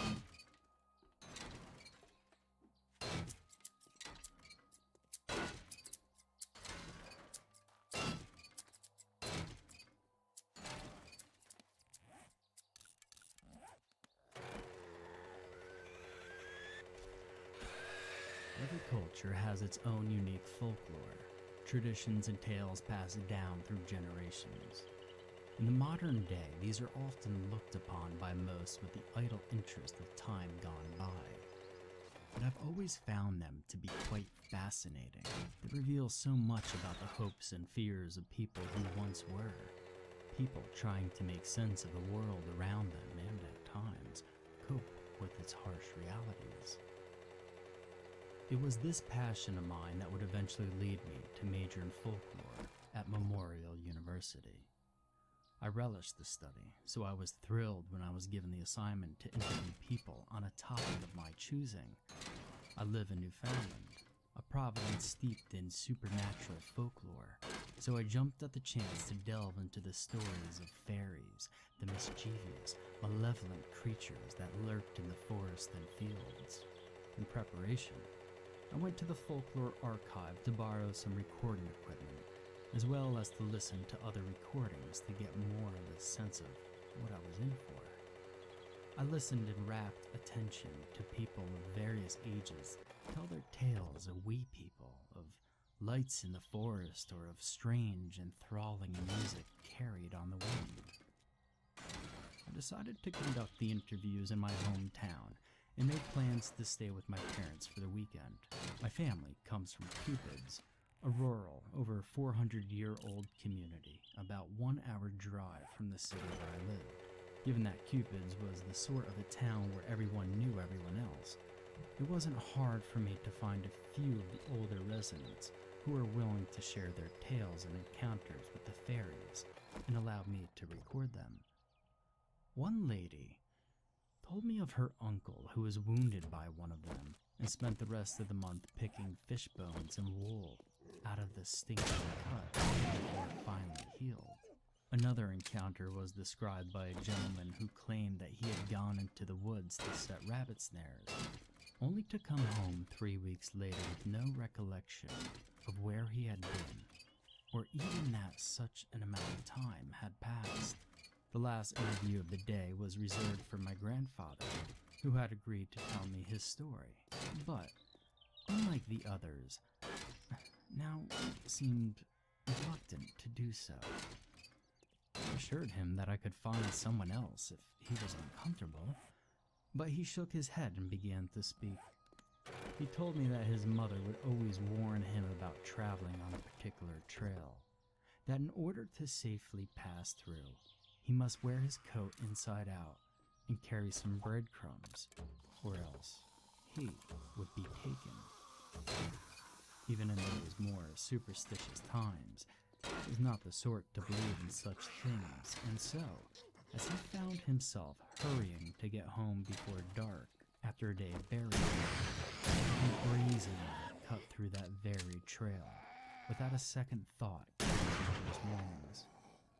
Every culture has its own unique folklore, traditions and tales passed down through generations. In the modern day, these are often looked upon by most with the idle interest of time gone by. But I've always found them to be quite fascinating. They reveal so much about the hopes and fears of people who once were. People trying to make sense of the world around them and, at times, cope with its harsh realities. It was this passion of mine that would eventually lead me to major in folklore at Memorial University. I relished the study, so I was thrilled when I was given the assignment to interview people on a topic of my choosing. I live in Newfoundland, a province steeped in supernatural folklore, so I jumped at the chance to delve into the stories of fairies, the mischievous, malevolent creatures that lurked in the forest and fields. In preparation, I went to the Folklore Archive to borrow some recording equipment, as well as to listen to other recordings to get more of a sense of what I was in for. I listened in rapt attention to people of various ages tell their tales of wee people, of lights in the forest, or of strange, enthralling music carried on the wind. I decided to conduct the interviews in my hometown and made plans to stay with my parents for the weekend. My family comes from Cupids, a rural, over 400-year-old community, about 1 hour drive from the city where I lived. Given that Cupids was the sort of a town where everyone knew everyone else, it wasn't hard for me to find a few of the older residents who were willing to share their tales and encounters with the fairies and allowed me to record them. One lady told me of her uncle who was wounded by one of them and spent the rest of the month picking fish bones and wool out of the stinking cut before it finally healed. Another encounter was described by a gentleman who claimed that he had gone into the woods to set rabbit snares, only to come home 3 weeks later with no recollection of where he had been, or even that such an amount of time had passed. The last interview of the day was reserved for my grandfather, who had agreed to tell me his story, but, unlike the others, now seemed reluctant to do so. I assured him that I could find someone else if he was uncomfortable, but he shook his head and began to speak. He told me that his mother would always warn him about traveling on a particular trail, that in order to safely pass through, he must wear his coat inside out and carry some breadcrumbs, or else he would be taken. Even in those more superstitious times, he was not the sort to believe in such things, and so, as he found himself hurrying to get home before dark after a day of burying, he brazenly cut through that very trail, without a second thought going into his warnings.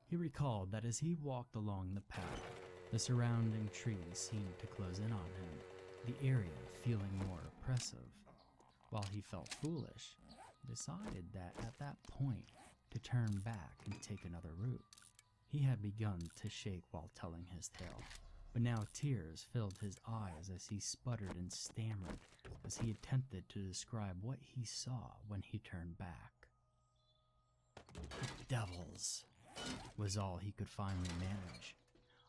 He recalled that as he walked along the path, the surrounding trees seemed to close in on him, the area feeling more oppressive. While he felt foolish, he decided that at that point to turn back and take another route. He had begun to shake while telling his tale, but now tears filled his eyes as he sputtered and stammered as he attempted to describe what he saw when he turned back. "Devils," was all he could finally manage.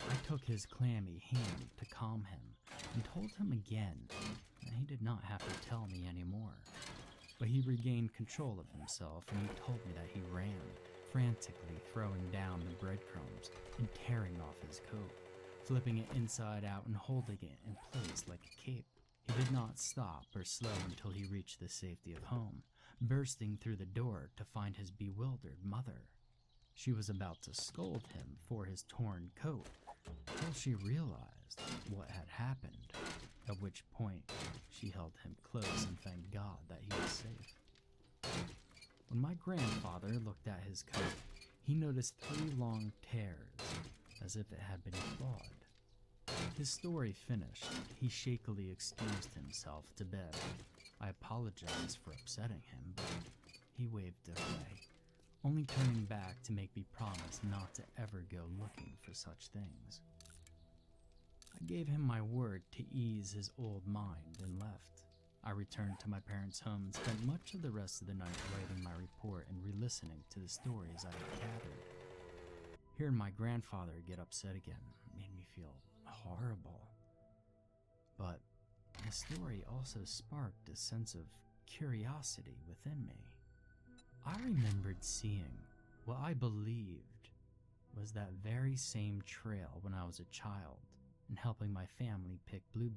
I took his clammy hand to calm him and told him again that he did not have to tell me anymore. But he regained control of himself and he told me that he ran, frantically throwing down the breadcrumbs and tearing off his coat, flipping it inside out and holding it in place like a cape. He did not stop or slow until he reached the safety of home, bursting through the door to find his bewildered mother. She was about to scold him for his torn coat until she realized what had happened, at which point she held him close and thanked God that he was safe. When my grandfather looked at his coat, He noticed 3 long tears, as if it had been clawed. His story finished, he shakily excused himself to bed. I apologized for upsetting him, but he waved it away, only turning back to make me promise not to ever go looking for such things. I gave him my word to ease his old mind and left. I returned to my parents' home and spent much of the rest of the night writing my report and re-listening to the stories I had gathered. Hearing my grandfather get upset again made me feel horrible. But his story also sparked a sense of curiosity within me. I remembered seeing what I believed was that very same trail when I was a child and helping my family pick blueberries